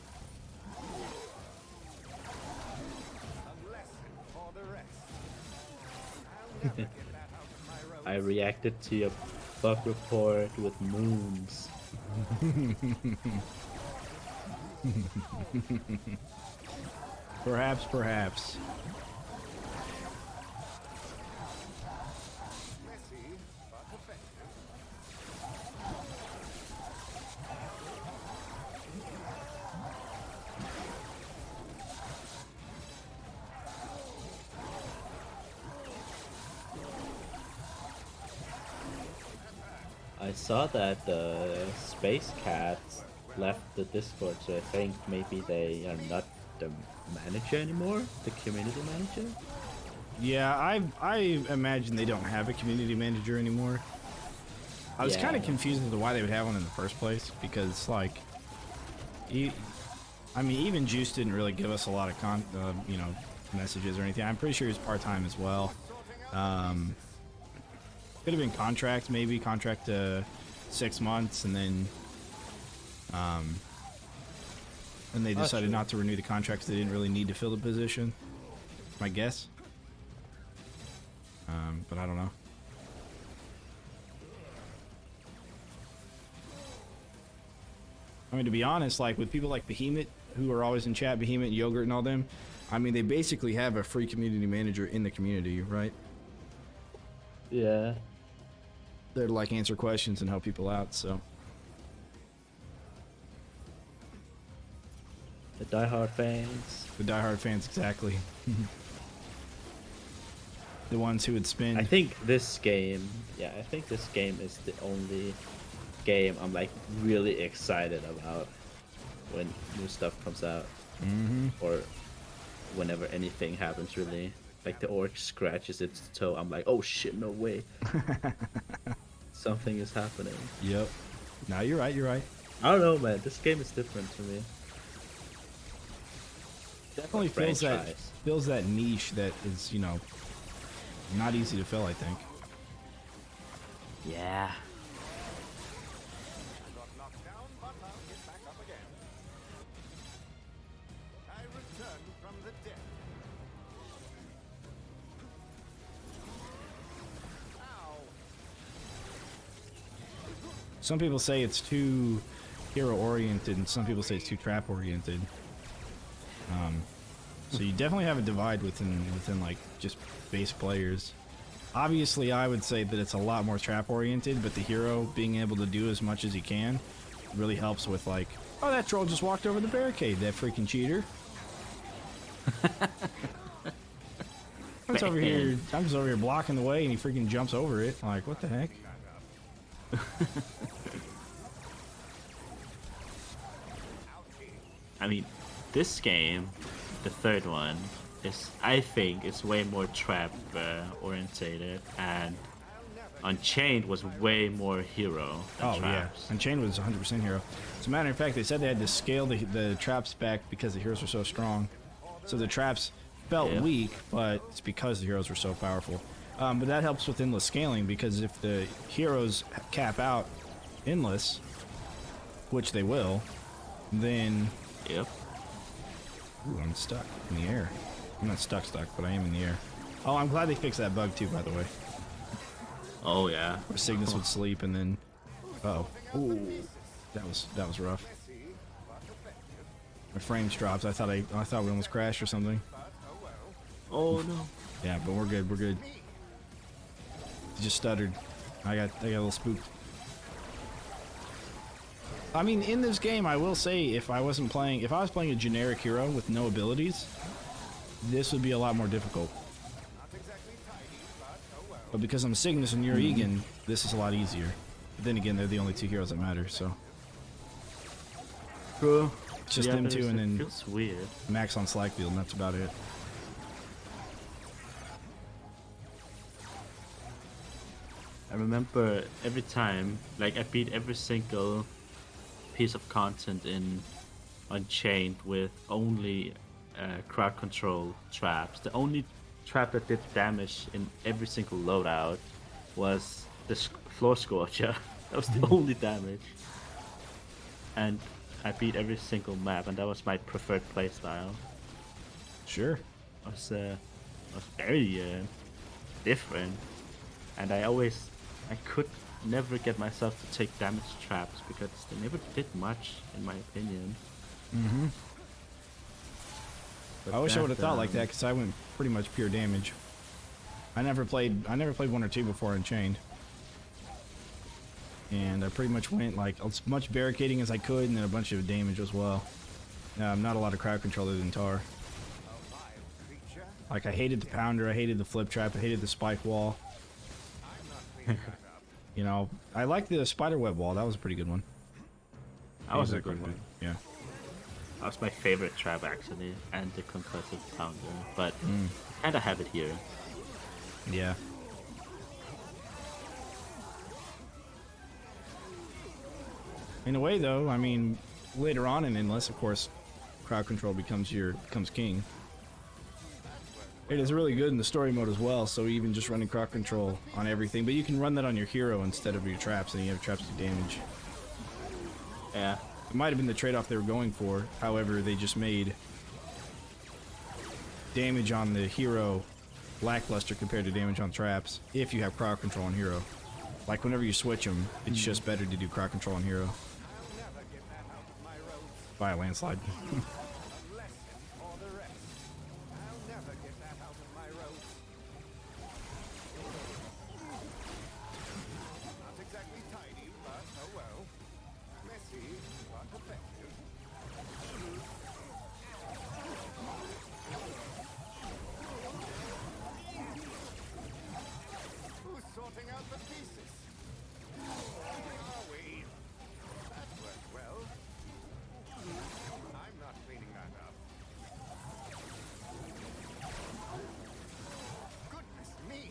A lesson for the rest. I'll never get that out of my road. I reacted to your bug report with moons. Perhaps, perhaps. Messy, but effective. I saw that the Space Cats left the Discord, so I think maybe they are not the manager anymore, the community manager. Yeah, I imagine they don't have a community manager anymore. I was kind of Yeah. confused as to why they would have one in the first place because, like, I mean, even Juice didn't really give us a lot of messages or anything. I'm pretty sure he was part-time as well. Could have been contract, maybe contract to 6 months, and then they decided true. not to renew the contract because they didn't really need to fill the position. My guess. But I don't know. I mean, to be honest, like with people like Behemoth, who are always in chat, Behemoth, Yogurt, and all them, I mean, they basically have a free community manager in the community, right? Yeah. They're to like answer questions and help people out, so. The diehard fans. The diehard fans, exactly. The ones who would spend. I think this game is the only game I'm like really excited about when new stuff comes out. Or whenever anything happens, really. Like the orc scratches its toe, I'm like, oh shit, no way. Something is happening. Yep. No, you're right, you're right. I don't know, man. This game is different to me. Definitely fills that niche that is, you know, not easy to fill, I think. Yeah. I got knocked down, but I'll get back up again. I return from the dead. Ow! Some people say it's too hero-oriented, and some people say it's too trap-oriented. So you definitely have a divide within like just base players. Obviously, I would say that it's a lot more trap-oriented, but the hero being able to do as much as he can really helps with like, oh, that troll just walked over the barricade, that freaking cheater. I'm just over here blocking the way, and he freaking jumps over it. I'm like, what the heck? I mean, this game, the third one, I think it's way more trap orientated, and Unchained was way more hero than traps. Yeah, Unchained was 100% hero. As a matter of fact, they said they had to scale the traps back because the heroes were so strong. So the traps felt weak, but it's because the heroes were so powerful. But that helps with endless scaling, because if the heroes cap out endless, which they will, then... Yep. Ooh, I'm stuck in the air. I'm not stuck, but I am in the air. Oh, I'm glad they fixed that bug too, by the way. Oh yeah. Where Cygnus would sleep and then... Uh-oh. Ooh. That was rough. My frames dropped. I thought we almost crashed or something. Oh no. Yeah, but we're good. We're good. It just stuttered. I got a little spooked. I mean, in this game, I will say, if I was playing a generic hero with no abilities, this would be a lot more difficult. But because I'm Cygnus and you're Egan, this is a lot easier. But then again, they're the only two heroes that matter, so. Bro. It's just them two, and then feels weird. Max on Slackfield, and that's about it. I remember every time, like I beat every single piece of content in Unchained with only crowd control traps. The only trap that did damage in every single loadout was the floor scorcher. That was the only damage. And I beat every single map, and that was my preferred playstyle. Sure. It was very different, and I could never get myself to take damage traps because they never did much, in my opinion. Mm-hmm. But I wish I would have thought like that, because I went pretty much pure damage. I never played 1 or 2 before Unchained. And I pretty much went like as much barricading as I could, and then a bunch of damage as well. Not a lot of crowd control other than Tar. Like, I hated the pounder, I hated the flip trap, I hated the spike wall. You know, I liked the spider web wall. That was a pretty good one. That was a good one. Yeah. That was my favorite trap, actually, and the concussive pounder. But I kind of have it here. Yeah. In a way, though, I mean, later on in Endless, of course, crowd control becomes king. It is really good in the story mode as well, so even just running crowd control on everything, but you can run that on your hero instead of your traps, and you have traps do damage. Yeah. It might have been the trade-off they were going for, however, they just made damage on the hero lackluster compared to damage on traps if you have crowd control on hero. Like whenever you switch them, it's just better to do crowd control on hero. I'll never get that out of my roads. By a landslide. A lesson for the rest. I'll never get that out of my roads. Not exactly tidy, but oh well. Messy, but effective. Who's sorting out the pieces? Are we? That worked well. I'm not cleaning that up. Goodness me!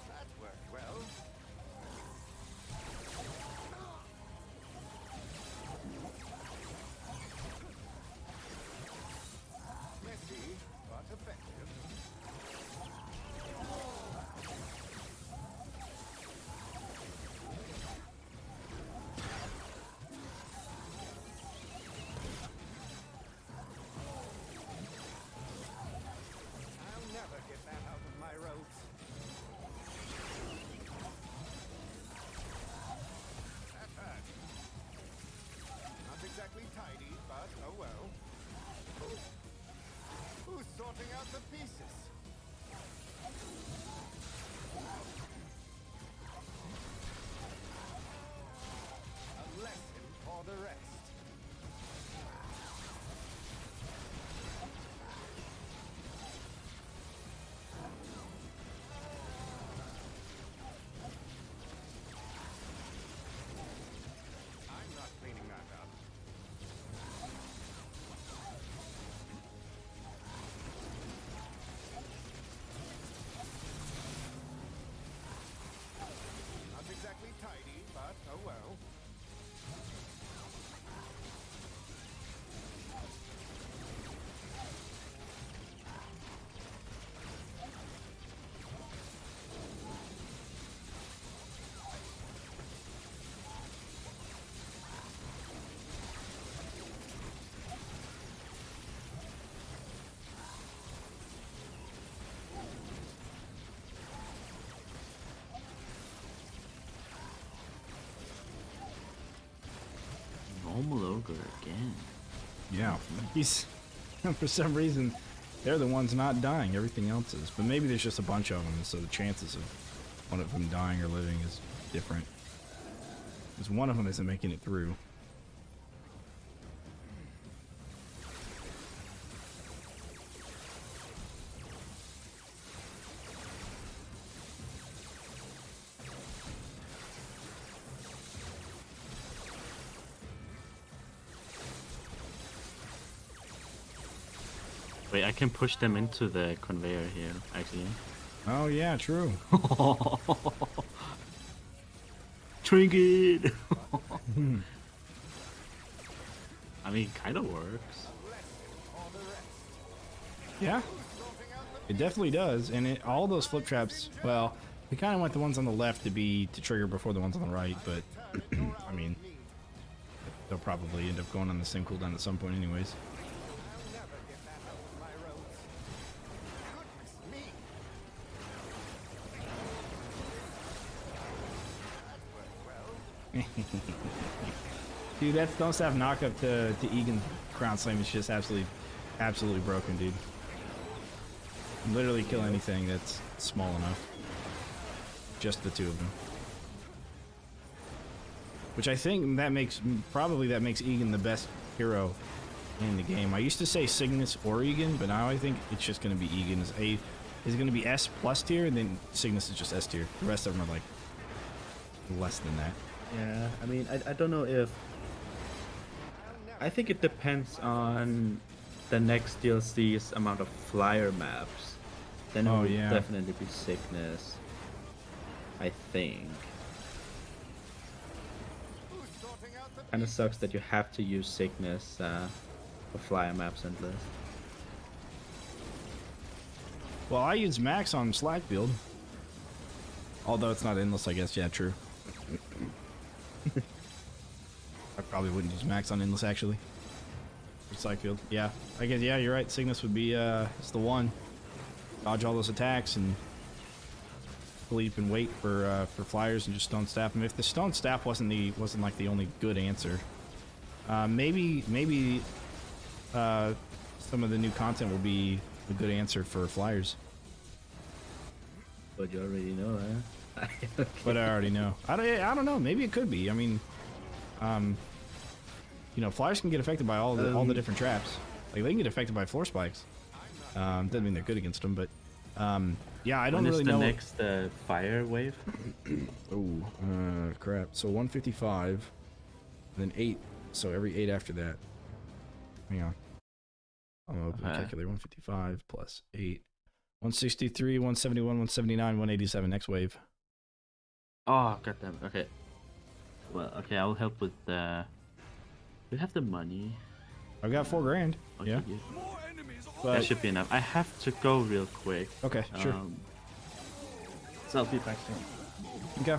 That worked well. Messy, but effective. I'll never get that out of my roads. That hurt. Not exactly tidy, but oh well. Who's sorting out the pieces? A lesson for the rest. I'm not cleaning that up. Not exactly tidy, but oh well. Normal ogre again. Yeah. He's for some reason they're the ones not dying. Everything else is. But maybe there's just a bunch of them, so the chances of one of them dying or living is different. Because one of them isn't making it through. Wait, I can push them into the conveyor here, actually. Oh yeah, true. Trinket! I mean, kind of works. Yeah. It definitely does, and all those flip traps. Well, we kind of want the ones on the left to trigger before the ones on the right, but I mean, they'll probably end up going on the same cooldown at some point, anyways. I'll never get that out of my roads. Goodness me! That worked well. Dude, that's don't stop knockup to Egan Crown Slam is just absolutely broken, dude. Literally kill anything that's small enough. Just the two of them. Which I think that makes Egan the best hero in the game. I used to say Cygnus or Egan, but now I think it's just gonna be Egan is gonna be S plus tier, and then Cygnus is just S tier. The rest of them are like less than that. Yeah, I mean, I don't know if... I think it depends on the next DLC's amount of flyer maps. Then it Oh, would yeah. definitely be Sickness. I think. Who's sorting out the Kinda sucks that you have to use Sickness for flyer maps and list. Well, I use Max on Slack build. Although it's not endless, I guess. Yeah, true. I probably wouldn't use Max on endless, actually. Recycle field. Yeah, I guess. Yeah, you're right. Cygnus would be it's the one. Dodge all those attacks and sleep and wait for flyers and just stone staff them. If the stone staff wasn't like the only good answer, maybe some of the new content will be a good answer for flyers. But you already know, huh? Okay. But I already know. I don't know. Maybe it could be. I mean, you know, flyers can get affected by all the different traps. Like they can get affected by floor spikes. Doesn't mean they're good against them, but yeah, I don't When is really the know. next fire wave? Oh, crap. So 155, then 8. So every 8 after that. Hang on. I'm gonna open the calculator. 155 plus 8. 163, 171, 179, 187. Next wave. Oh, goddamn. Okay. Well, okay, I'll help with the. We have the money. I've got 4 grand. Okay, Yeah. good. More enemies on But, That should be enough. I have to go real quick. okay, sure. So I'll be back soon. Okay.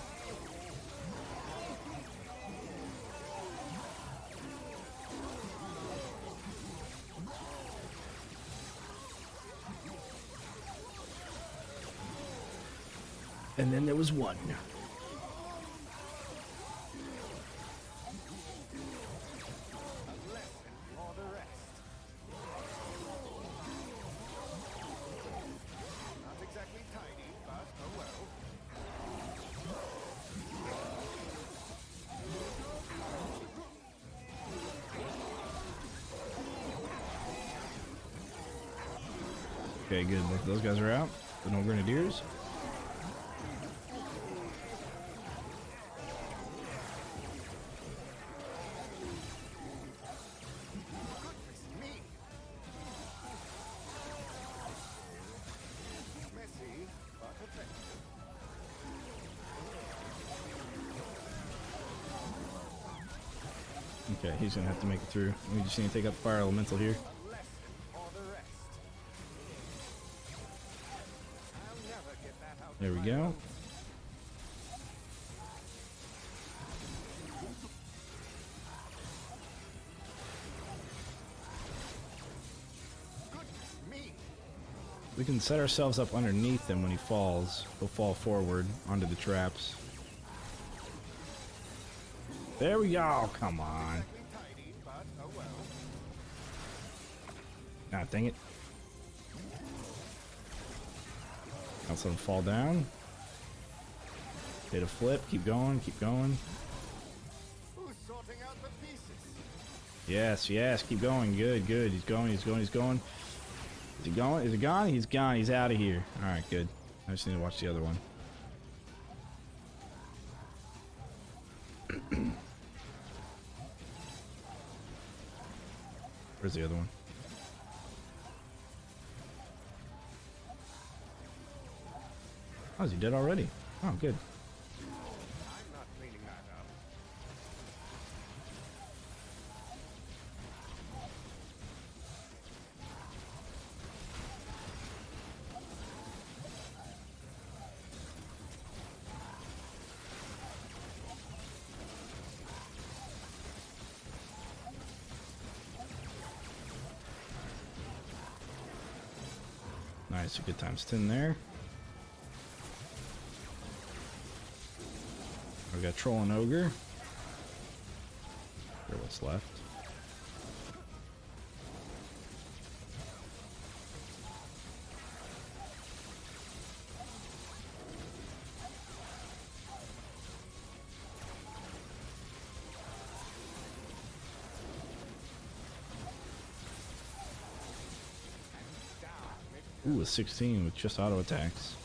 And then there was one. a lesson for the rest. Not exactly tidy, but oh well. Okay, good. Those guys are out. The no grenadiers. Me. Messy, but effective. Okay, he's gonna have to make it through. We just need to take out the fire elemental here. A lesson for the rest. I'll never get that out. There we go. Goodness me. We can set ourselves up underneath him when he falls. He'll fall forward onto the traps. There we go. Come on. Exactly tidy, but oh well. Ah, dang it. Let him fall down. Hit a flip. Keep going. Keep going. Who's sorting out the pieces? Yes, yes. Keep going. Good, good. He's going. He's going. He's going. Is he going? Is it gone? He's gone. He's out of here. All right, good. I just need to watch the other one. Where's the other one? Oh, is he dead already? Oh, good. I'm not cleaning that up. Nice, a good times 10 there. We got Troll and Ogre. Here's what's left. Ooh, a 16 with just auto attacks.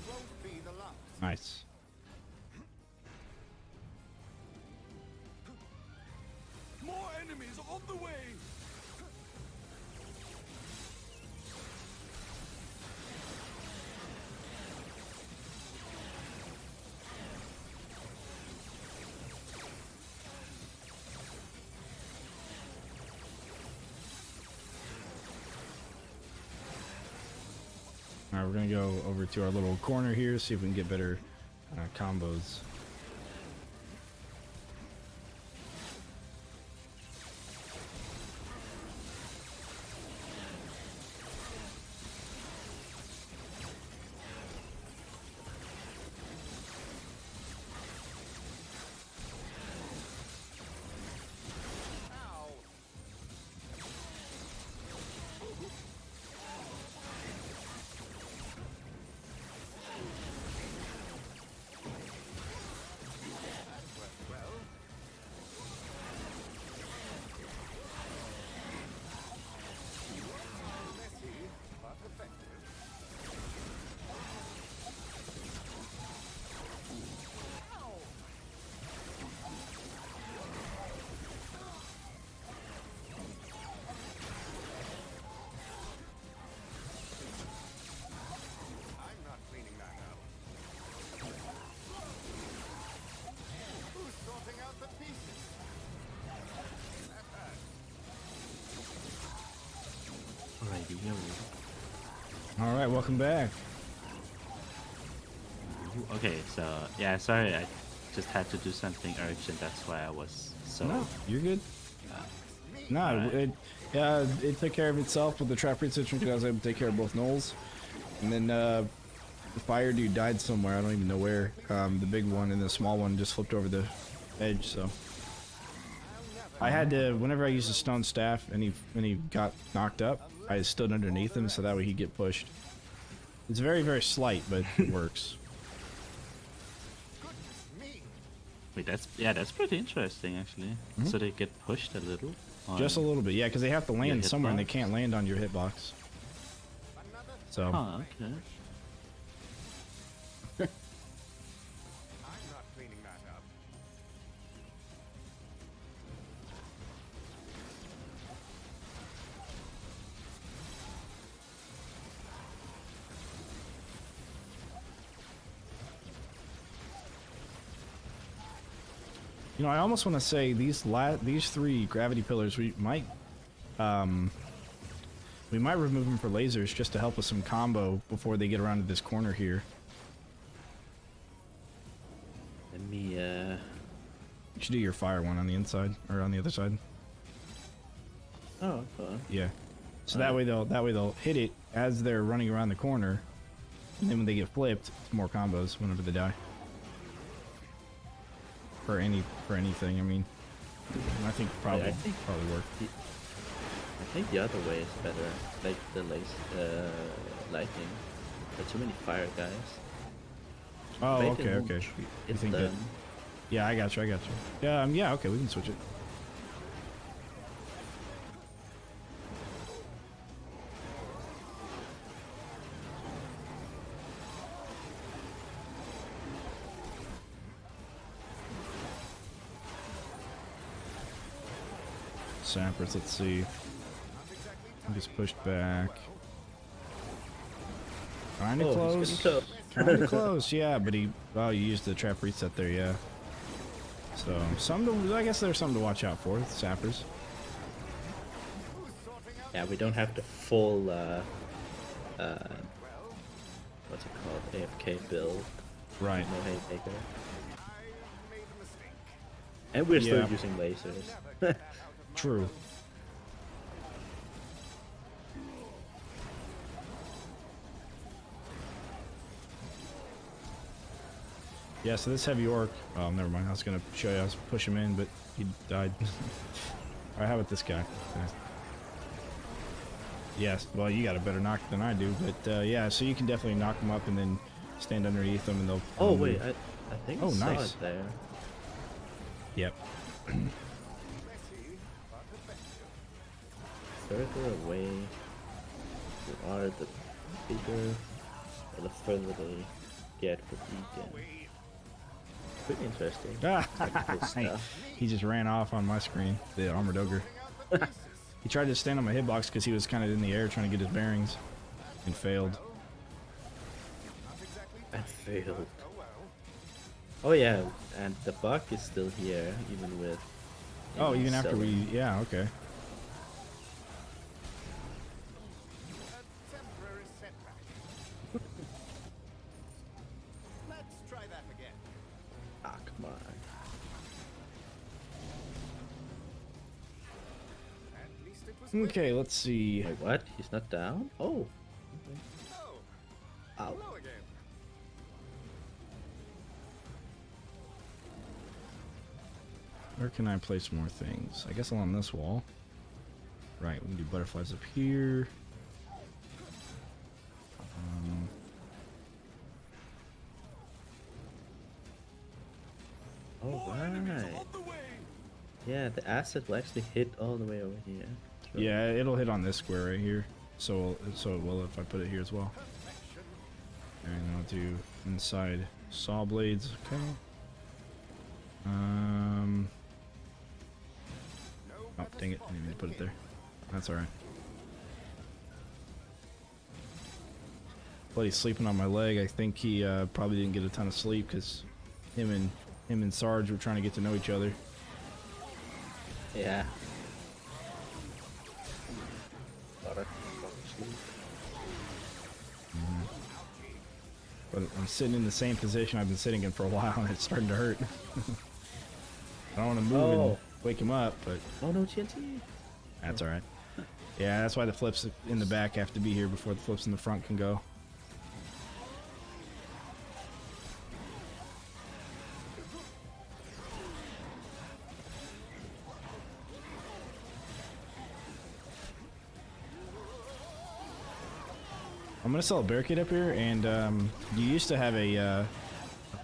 Won't be the last. Nice. More enemies on the way. All right, we're gonna go over to our little corner here, see if we can get better combos. Alrighty, All right, welcome back. okay, so yeah, sorry, I just had to do something urgent. That's why I was so. No, you're good. No, Alright. it took care of itself with the trap research because I was able to take care of both gnolls. And then the fire dude died somewhere. I don't even know where. The big one and the small one just flipped over the edge. So I had to, whenever I used a stone staff and he got knocked up, I stood underneath him so that way he'd get pushed. It's very, very slight, but it works. Wait, that's pretty interesting actually. So they get pushed a little. Just a little bit, yeah, because they have to land hitbox? somewhere and they can't land on your hitbox. So. Oh, okay. I'm not cleaning that up. You know, I almost want to say these three gravity pillars we might remove them for lasers just to help with some combo before they get around to this corner here. Let me You should do your fire one on the inside or on the other side. Oh, okay. Yeah. So that way they'll hit it as they're running around the corner, and then when they get flipped, it's more combos whenever they die. For anything, I mean, I think probably work. I think the other way is better, like the lightning. There are too many fire guys. Oh, They okay, can okay. You It's think that? them. Yeah, I got you. Yeah, okay, we can switch it. Sampers, let's see. I'm just pushed back. Kinda Oh, close. he's getting close. Kinda close, yeah, but you used the trap reset there, yeah. So, I guess there's something to watch out for, sappers. Yeah, we don't have the full what's it called, AFK build. Right. No haymaker. I made a mistake. And we're still Yeah. using lasers. True. Yeah, so this heavy orc. Oh, never mind. I was gonna show you. I was push him in, but he died. All right, how about this guy? Okay. Yes. Well, you got a better knock than I do, but yeah. So you can definitely knock them up and then stand underneath them, and they'll. Oh wait, I think I Oh, saw nice. it there. Yep. Messy, but effective. Further away you are, the bigger or the further they get for beacon. Pretty interesting. Technical stuff. He just ran off on my screen. The armored ogre. He tried to stand on my hitbox because he was kind of in the air trying to get his bearings, and failed. I failed. Oh yeah, and the bug is still here, even with. Oh, even after we, selling. yeah, okay. A temporary setback. Come on. At least it was Okay, let's see. Wait, what? He's not down? Oh. Oh, Ow. hello again. Where can I place more things? I guess along this wall. Right, we can do butterflies up here. Alright. Yeah, the acid will actually hit all the way over here. So- Yeah, it'll hit on this square right here. So it will if I put it here as well. And I'll do inside saw blades. Okay. Oh, dang it! I didn't mean to put it there. That's all right. Buddy's sleeping on my leg. I think he probably didn't get a ton of sleep because him and Sarge were trying to get to know each other. Yeah. But I'm sitting in the same position I've been sitting in for a while, and it's starting to hurt. I don't want to move and Oh. wake him up, but Oh no, TNT. that's all right. Yeah, that's why the flips in the back have to be here before the flips in the front can go. I'm gonna sell a barricade up here, and you used to have a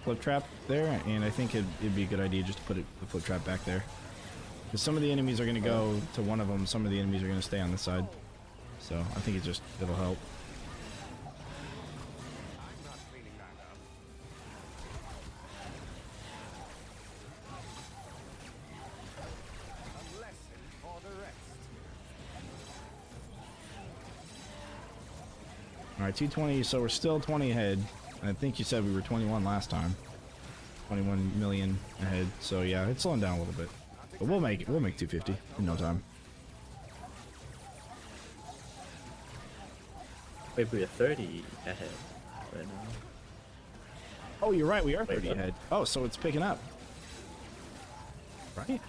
flip trap there, and I think it'd be a good idea just to put the flip trap back there. Because some of the enemies are gonna go to one of them, some of the enemies are gonna stay on this side. So I think it'll help. I'm not cleaning that up. A lesson for the rest. All right, 220. So we're still 20 ahead. I think you said we were 21 last time. 21 million ahead. So yeah, it's slowing down a little bit, but we'll make it. We'll make 250 in no time. Wait, we're 30 ahead right now. Oh, you're right. We are Wait, 30 what? ahead. Oh, so it's picking up, right?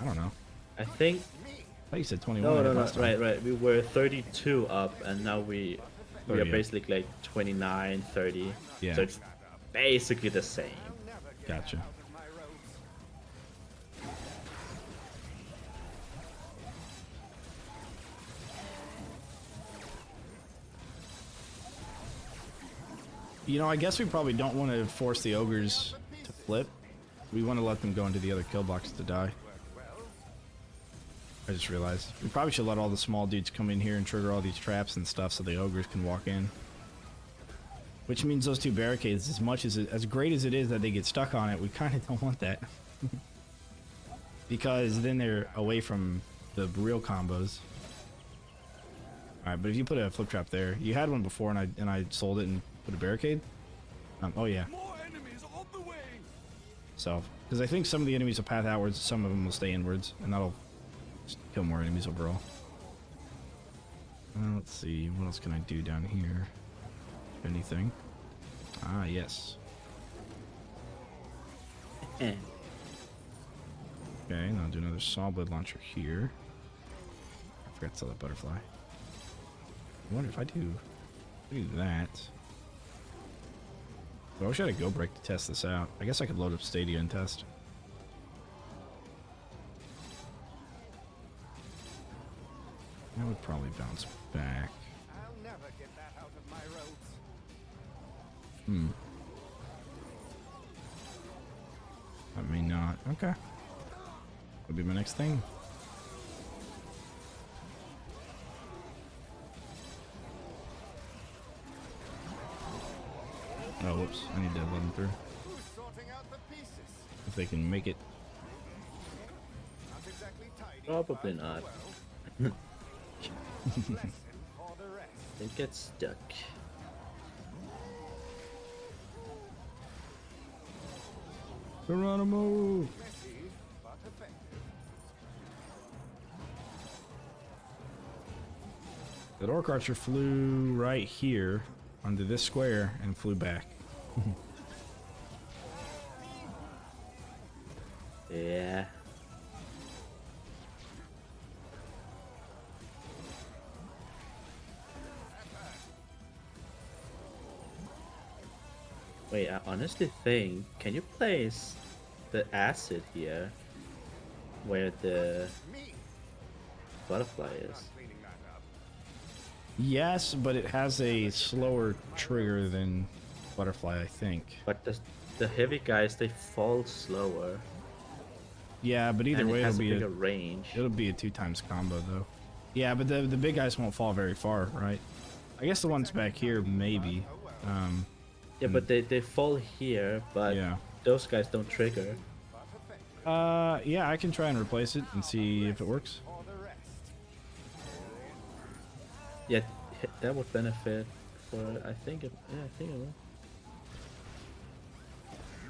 I don't know. I think. I thought you said 21 No, ahead no, no. last time. Right. We were 32 up, and now we are 30 up. basically like 29, 30. Yeah. So it's basically the same. Never get Gotcha. out of my ropes. You know, I guess we probably don't want to force the ogres to flip. We want to let them go into the other kill box to die. I just realized we probably should let all the small dudes come in here and trigger all these traps and stuff so the ogres can walk in. Which means those two barricades, as great as it is that they get stuck on it, we kind of don't want that. Because then they're away from the real combos. Alright, but if you put a flip trap there, you had one before and I sold it and put a barricade. Oh yeah. More enemies on the way. So, because I think some of the enemies will path outwards, some of them will stay inwards, and that'll just kill more enemies overall. Let's see, what else can I do down here? Anything? Ah, yes. Eh. Okay, now I'll do another saw blade launcher here. I forgot to sell that butterfly. I wonder if I do that. I wish I had a go break to test this out. I guess I could load up Stadia and test. That would probably bounce back. I'll never get that out of my ropes. That may not. Okay. Would be my next thing. Oh, whoops. I need to let them through. Who's sorting out the pieces? If they can make it. Not exactly tidy. Probably but not. well. Lesson for the rest. It gets stuck. Geronimo! Messy, but effective. That orc archer flew right here onto this square and flew back. Yeah. Wait, I honestly think, can you place the acid here where the Me. butterfly Not is? cleaning that up. Yes, but it has a slower trigger than butterfly, I think. But the heavy guys, they fall slower Yeah, but either and it way, has a bigger range. it'll be a 2x combo though. Yeah, but the big guys won't fall very far, right? I guess the ones back here maybe. Yeah, but they fall here, but Yeah. those guys don't trigger. Yeah, I can try and replace it and see if it works. For the rest. Yeah, that would benefit for, I think it, yeah, I think it will.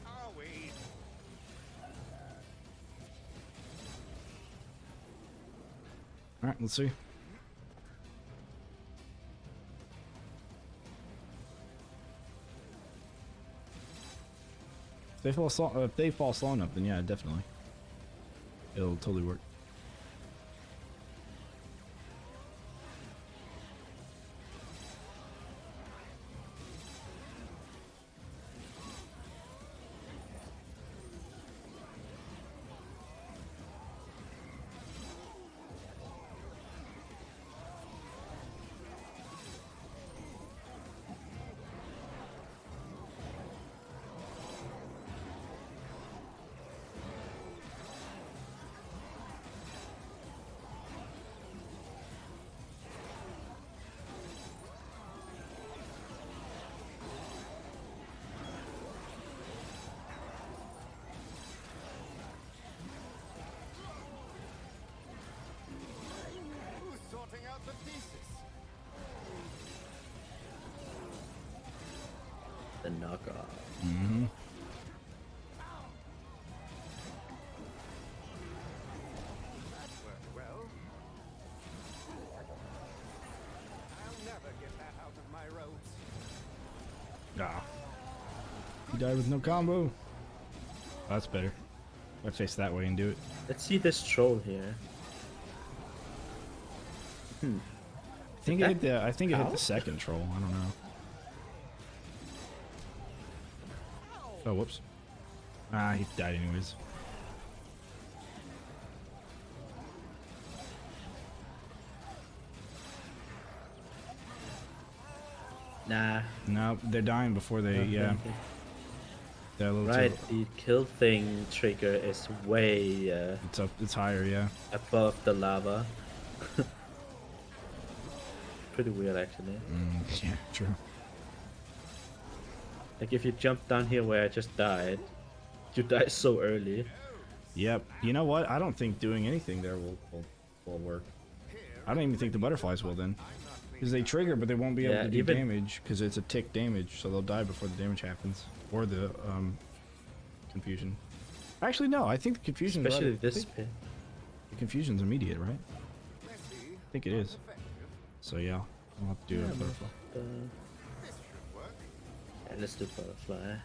Are we? All right, let's see. If they fall slow enough, then yeah, definitely. It'll totally work. Who's sorting out the pieces? The knockoff. Mm-hmm. That worked well. I'll never get that out of my ropes. Ah. He died with no combo. That's better. I face that way and do it. Let's see this troll here. I think it hit the. I think it hit the second troll. I don't know. Oh, whoops. Ah, he died anyways. Nah. No, they're dying before they. Yeah, they're a little Right, too. the kill thing trigger is way It's up. It's higher. Yeah. above the lava. Pretty weird, actually. Yeah. True. Like if you jump down here where I just died, you die so early. Yep. You know what? I don't think doing anything there will work. I don't even think the butterflies will then. Because they trigger, but they won't be able Yeah, to do even- damage because it's a tick damage, so they'll die before the damage happens. Or the confusion. Actually, no. I think the confusion. Especially this pit. The confusion's immediate, right? Messy, I think it is. effective. So yeah, I'll have to do it. Butterfly. This should work. Yeah, let's do butterfly.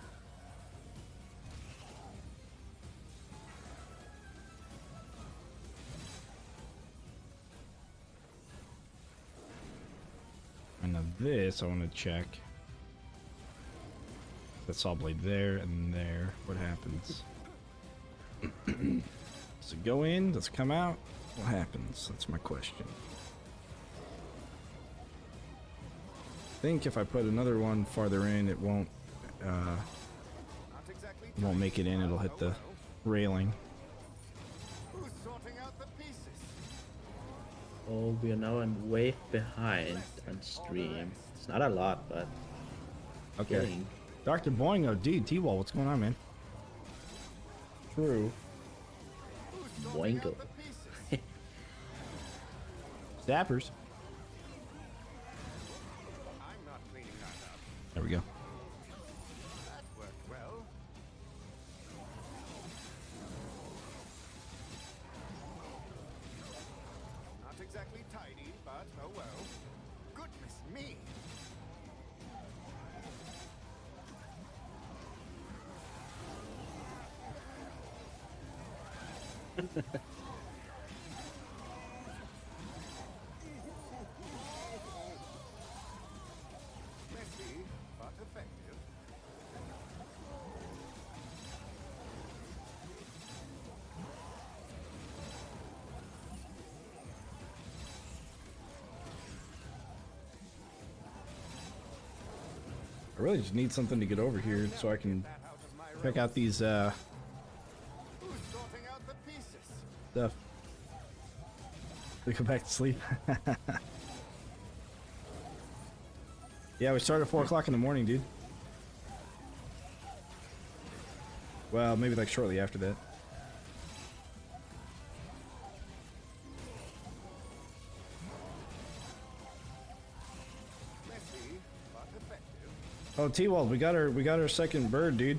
And now this, I want to check. That saw blade there and there. What happens? Does it go in? Does it come out? What happens? That's my question. I think if I put another one farther in, it won't. Not exactly It won't make it in. It'll hit the railing. Who's sorting out the pieces? Oh, we are now in wave behind on stream. It's not a lot, but Okay. getting. Dr. Boingo, dude, T-Wall, what's going on, man? True. Who's sorting Boingo. out the pieces? Zappers. I'm not cleaning that up. There we go. That worked well. Not exactly tidy, but oh well. Goodness me! Messy, but effective. I really just need something to get over here so I can That out of my check road. out these Who's sorting out the pieces? stuff. We go back to sleep. Yeah, we start at 4 o'clock in the morning, dude. Well, maybe like shortly after that. Messy, but effective. Oh, T-Wald, we got our second bird, dude.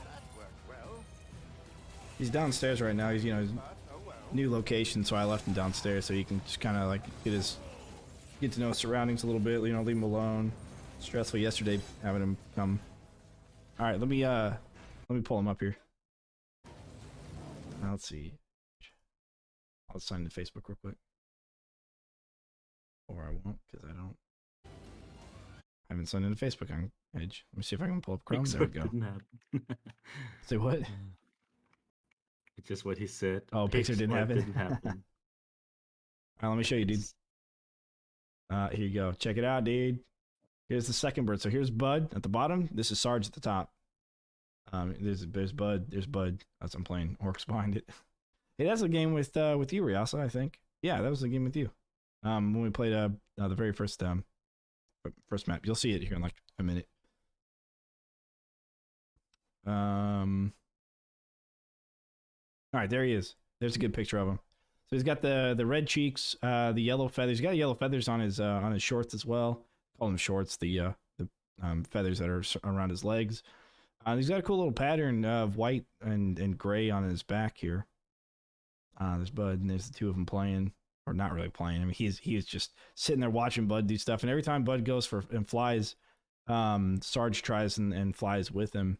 That worked well, He's downstairs right now. He's, you know, his but oh well. new location, so I left him downstairs so he can just kind of like get to know his surroundings a little bit. You know, leave him alone. Stressful yesterday having him come. All right, let me pull him up here. Let's see. I'll sign into Facebook real quick. Or I won't, because I haven't signed into Facebook on Edge. Let me see if I can pull up Chrome. There we go. Didn't happen. Say what? It's just what he said. Oh, Pixar didn't happen? Didn't happen. All right, let me show you, dude. Here you go. Check it out, dude. Here's the second bird. So here's Bud at the bottom. This is Sarge at the top. There's Bud. There's Bud. That's I'm playing Orcs behind it. Hey, that's a game with you, Riasa, I think. Yeah, that was a game with you. When we played the very first map. You'll see it here in like a minute. All right, there he is. There's a good picture of him. So he's got the red cheeks, the yellow feathers. He's got yellow feathers on his shorts as well. Call them shorts. The feathers that are around his legs. He's got a cool little pattern of white and gray on his back here. There's Bud, and there's the two of them playing, or not really playing. I mean, he's just sitting there watching Bud do stuff. And every time Bud goes and flies, Sarge tries and flies with him,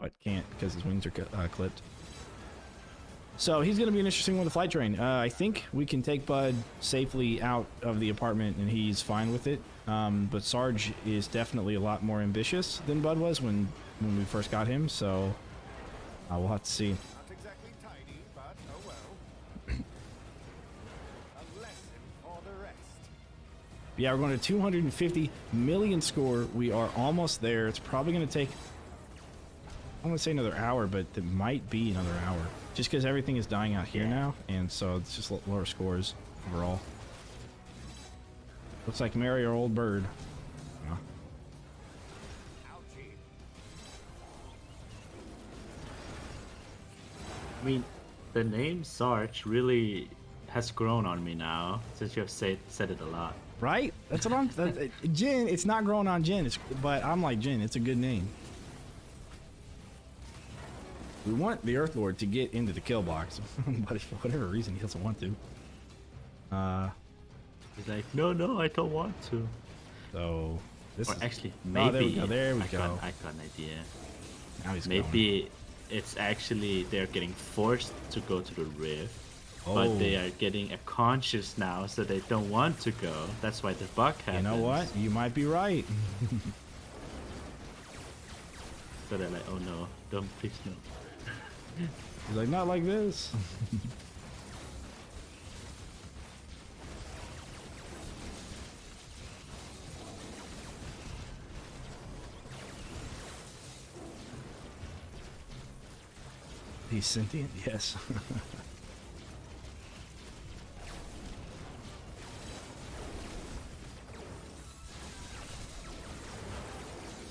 but can't because his wings are clipped. So he's going to be an interesting one to flight train. I think we can take Bud safely out of the apartment, and he's fine with it. But Sarge is definitely a lot more ambitious than Bud was when we first got him. So we'll have to see. Not exactly tidy, but oh well. A lesson for the rest. Yeah, we're going to 250 million score. We are almost there. It's probably going to take, I want to say another hour, but it might be another hour. Just because everything is dying out here now, and so it's just lower scores overall. Looks like marry our old bird. Ouchie. I mean, the name Sarge really has grown on me now since you have said it a lot. Right? That's what I'm. Jin, it's not growing on Jin, but I'm like Jin. It's a good name. We want the Earth Lord to get into the kill box, but for whatever reason he doesn't want to. He's like, no, I don't want to. So this Or is actually, Oh, maybe. there we I go. got an idea. Now he's going. Maybe it's actually they're getting forced to go to the rift, Oh. but they are getting a conscious now, so they don't want to go. That's why the bug You happens. know what? You might be right. So they're like, oh no, don't please no. He's like, not like this. He's sentient, yes.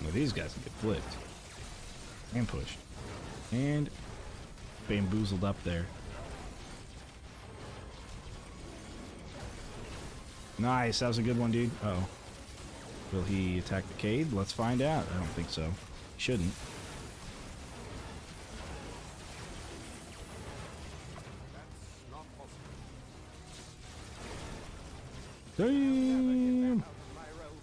Well, these guys can get flipped and pushed and bamboozled up there. Nice, that was a good one, dude. Uh-oh. Will he attack the Cade? Let's find out. I don't think so. Shouldn't. That's not possible. Damn! Out of my road.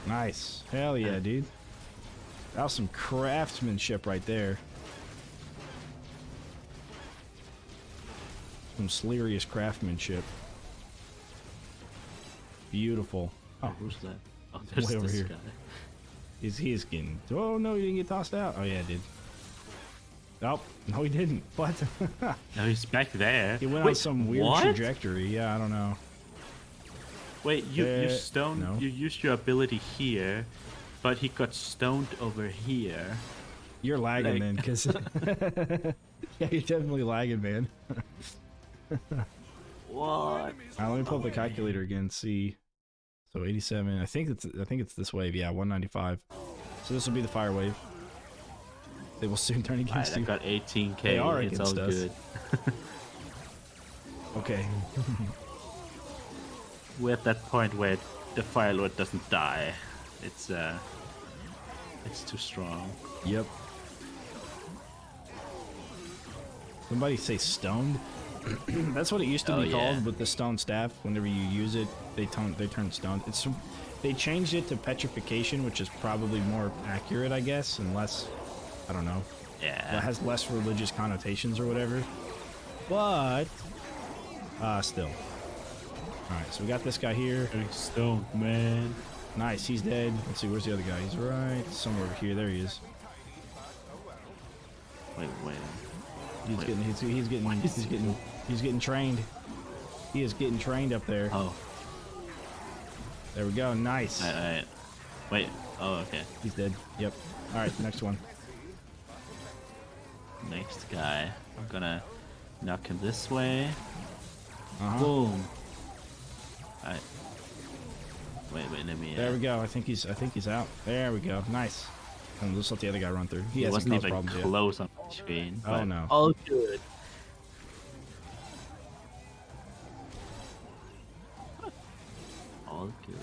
Nice. Hell yeah, dude. That was some craftsmanship right there. Some serious craftsmanship. Beautiful. Oh, Who's that? Oh, He's there's way over this here. guy. he is getting... Oh, no, he didn't get tossed out. Oh, yeah, I did. Oh, no, he didn't. What? No, he's back there. He went on some weird trajectory. Yeah, I don't know. Wait, you stoned. no. You used your ability here, but he got stoned over here. You're lagging Like- then, because... yeah, you're definitely lagging, man. What? Alright, let me pull up the calculator again, see. So 87. I think it's this wave. Yeah, 195. So this will be the fire wave. They will soon turn Alright, against I you. got 18k. They are it's all against us. good. Okay. We're at that point where the Fire Lord doesn't die. It's too strong. Yep. Somebody say stoned. That's what it used to be called with the stone staff. Whenever you use it, they turn stoned. They changed it to petrification, which is probably more accurate, I guess, and less. I don't know. Yeah. It has less religious connotations or whatever. But still. All right, so we got this guy here. Stoned, man. Nice, he's dead. Let's see, where's the other guy? He's right somewhere over here. There he is. Wait. He's getting trained. He is getting trained up there. Oh. There we go. Nice. Alright. Wait. Oh, okay. He's dead. Yep. All right, next one. Next guy. I'm gonna knock him this way. Uh-huh. Boom. Alright. Wait, let me. There we go. I think he's out. There we go. Nice. And let's let the other guy run through. He It hasn't wasn't caused even problems yet. close on the screen. Oh, but no. All good. All good.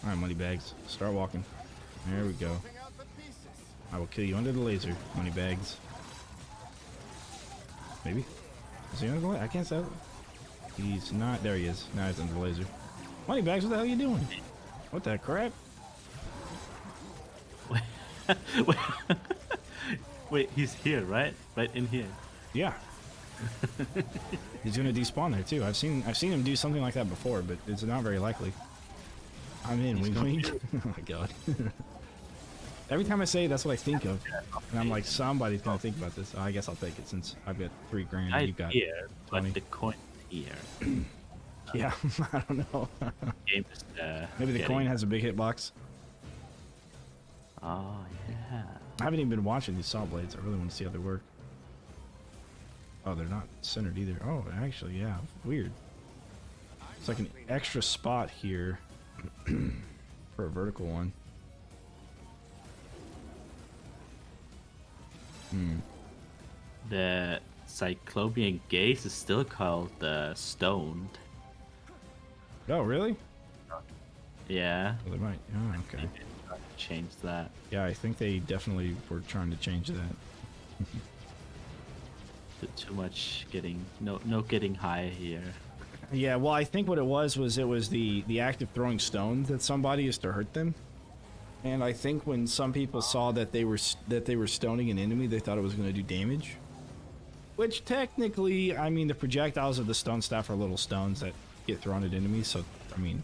All right, money bags. Start walking. There we go. Sorting out the pieces. I will kill you under the laser, money bags. Maybe. Is he under the laser? I can't tell. He's not. There he is. Now he's under the laser. Money bags, what the hell are you doing? What the crap? Wait, wait, he's here, right? Right in here. Yeah. He's gonna despawn there too. I've seen him do something like that before, but it's not very likely. I'm in. Wink, wink. Oh my god. Every time I say it, that's what I think of, and I'm like, somebody's gonna think about this. Oh, I guess I'll take it since I've got $3 grand. And you got here, but 20. the coin here. Yeah. I don't know. Game is, Maybe the getting- coin has a big hitbox. Oh yeah. I haven't even been watching these saw blades. I really want to see how they work. Oh, they're not centered either. Oh, actually, yeah. Weird. It's like an extra spot here for a vertical one. The Cyclopean gaze is still called stoned. Oh, really? Yeah. Well, they might. Oh, okay. Change that. Yeah, I think they definitely were trying to change that. Too much getting no getting high here. Yeah, well, I think what it was the act of throwing stones at somebody is to hurt them. And I think when some people saw that they were stoning an enemy, they thought it was going to do damage. Which technically, I mean, the projectiles of the stone staff are little stones that get thrown at enemies. So, I mean,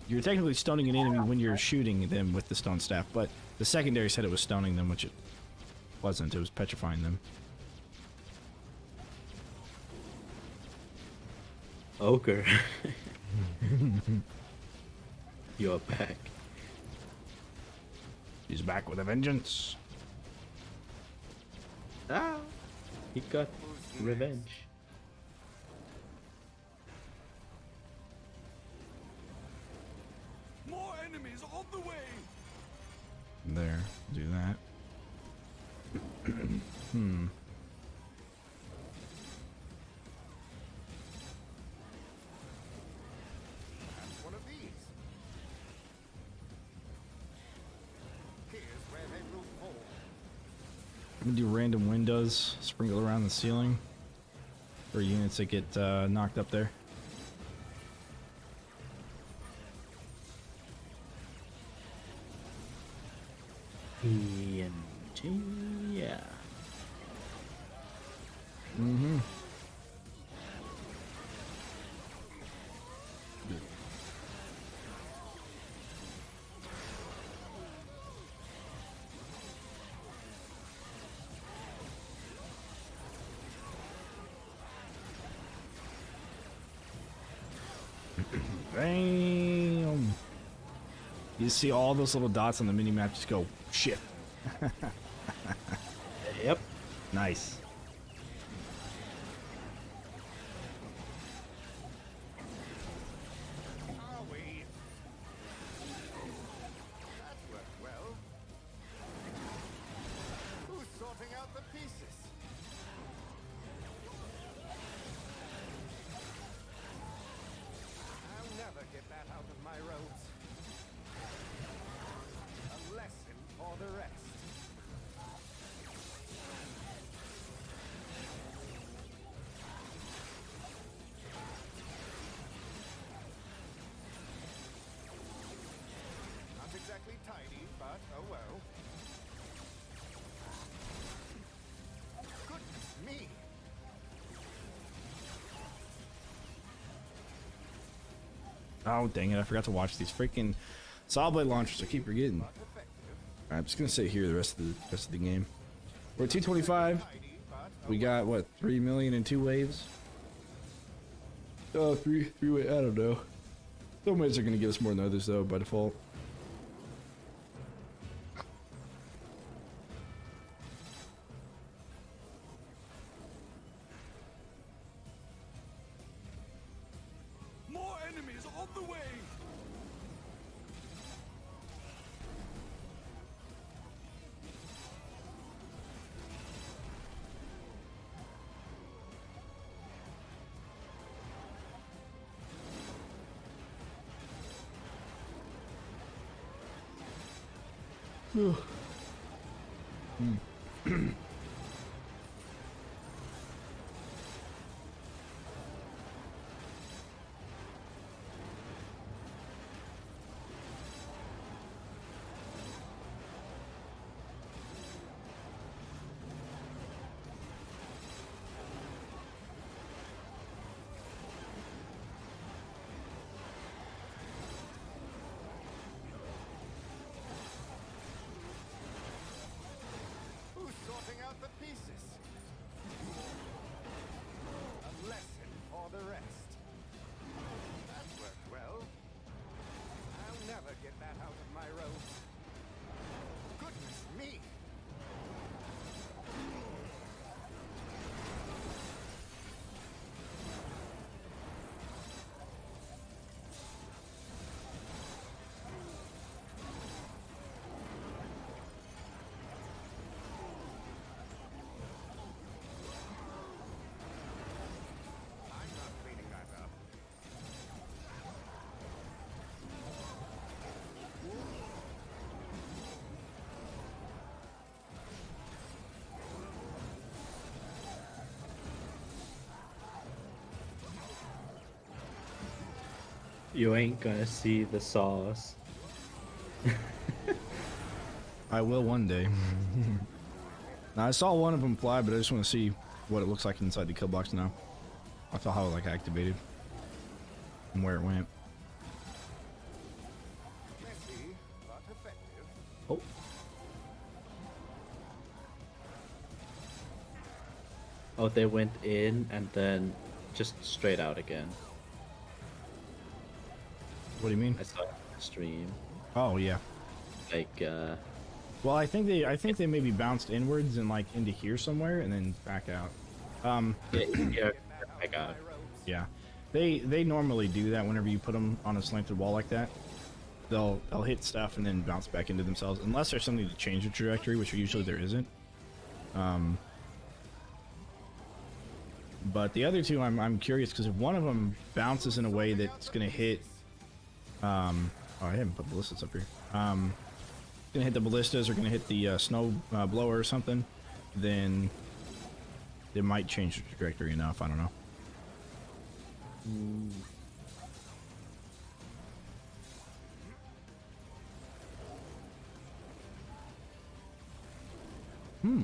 you're technically stoning an enemy when you're shooting them with the stone staff. But the secondary said it was stoning them, which it wasn't. It was petrifying them. Ogre. You're back. He's back with a vengeance. Ah, he got revenge. More enemies on the way. There, do that. That's one of these. Here's where they will fall. I'm gonna do random windows, sprinkle around the ceiling for units that get knocked up there. EMG, yeah. Mm-hmm. Bam! You see all those little dots on the mini map just go shift. Yep. Nice. Are we? That worked well. Who's sorting out the pieces? I'll never get that out of my robes. A lesson for the rest. Not exactly tidy, but oh well. Goodness me! Oh, dang it. I forgot to watch these freaking saw blade launchers. I keep forgetting. But effective. Alright, I'm just going to sit here the rest of the game. We're at 225. Tidy, but oh We got, what, 3 million in 2 waves? Oh, three waves. I don't know. Some waves are going to get us more than others, though, by default. More enemies on the way! Who's sorting out the pieces? A lesson for the rest. That worked well. I'll never get that out of my robes. Goodness me! I'm not cleaning that up. You ain't gonna see the sauce. I will one day. Now, I saw one of them fly, but I just want to see what it looks like inside the kill box now. I saw how it like activated and where it went. Messy, but effective. Oh. Oh, they went in and then just straight out again. What do you mean? I saw it on the stream. Oh yeah. Like, Well, I think they maybe bounced inwards and like into here somewhere and then back out. yeah, I got it. Yeah. They normally do that whenever you put them on a slanted wall like that. They'll hit stuff and then bounce back into themselves unless there's something to change the trajectory, which usually there isn't. But the other two, I'm curious because if one of them bounces in a way that's gonna hit, oh, I haven't put ballistas up here. Gonna hit the ballistas or gonna hit the snow blower or something, then it might change the trajectory enough. I don't know.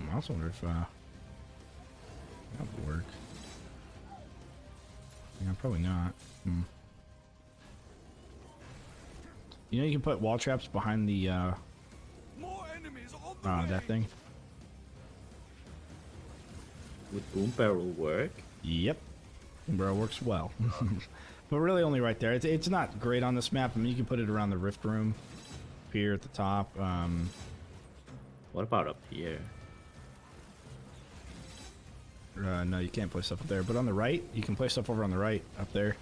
I also wonder if that would work. work? Yeah, probably not. You know, you can put wall traps behind the More enemies on the way. that thing. Would boom barrel work? Yep, bro, works well. But really only right there. It's not great on this map. I mean, you can put it around the rift room, up here at the top. What about up here? No, you can't place stuff up there. But on the right, you can place stuff over on the right, up there.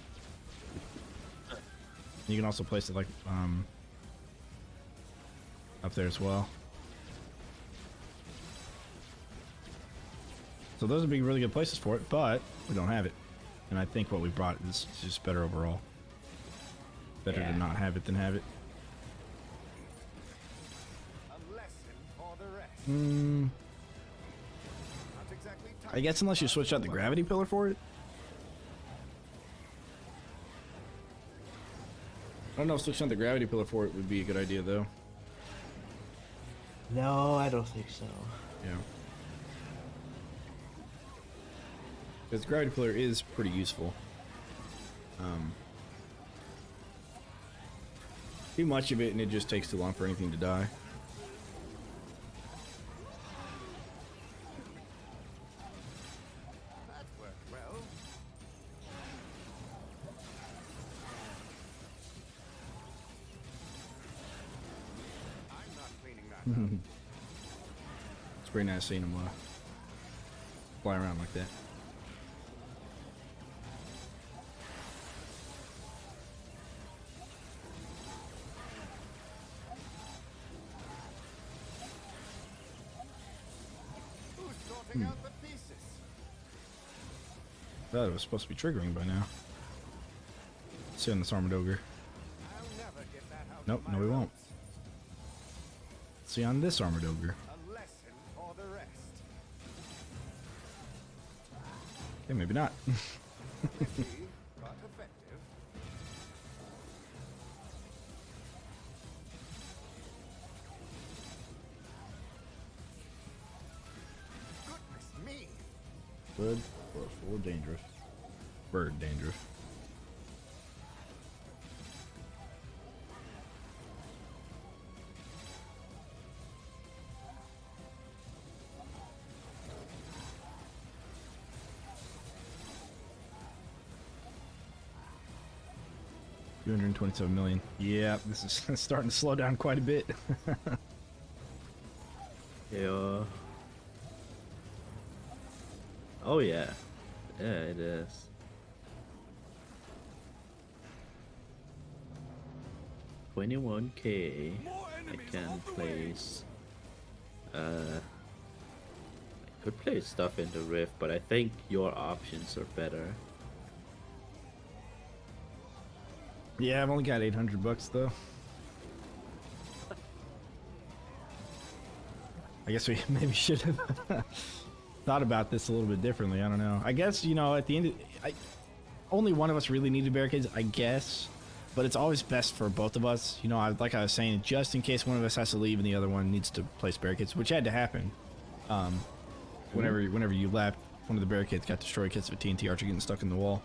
You can also place it like up there as well. So those would be really good places for it, but we don't have it. And I think what we brought is just better overall. Better Yeah. to not have it than have it. A lesson for the rest. Hmm. Not exactly I guess unless you switch out the gravity pillar for it. I don't know if switching out the gravity pillar for it would be a good idea though. No, I don't think so. Yeah. Because the gravity pillar is pretty useful. Too much of it and it just takes too long for anything to die. That worked well. I'm not cleaning that up. It's pretty nice seeing them fly around like that. Who's sorting out the pieces? Thought it was supposed to be triggering by now. See on this armored ogre. I'll never get that out Nope, of no my we won't. ropes. See on this armored ogre. A lesson for the rest. Okay, maybe not. Risky, but effective. Goodness me! Good or dangerous. Bird dangerous. $227 million. Yeah, this is starting to slow down quite a bit. Yeah. Oh yeah. Yeah, it is. $21K. More I enemies can on the way. place. I could place stuff in the rift, but I think your options are better. Yeah, I've only got $800 though. I guess we maybe should have thought about this a little bit differently. I don't know. I guess, you know, at the end, only one of us really needed barricades, I guess. But it's always best for both of us. You know, like I was saying, just in case one of us has to leave and the other one needs to place barricades, which had to happen. Whenever you left, one of the barricades got destroyed because of a TNT archer getting stuck in the wall.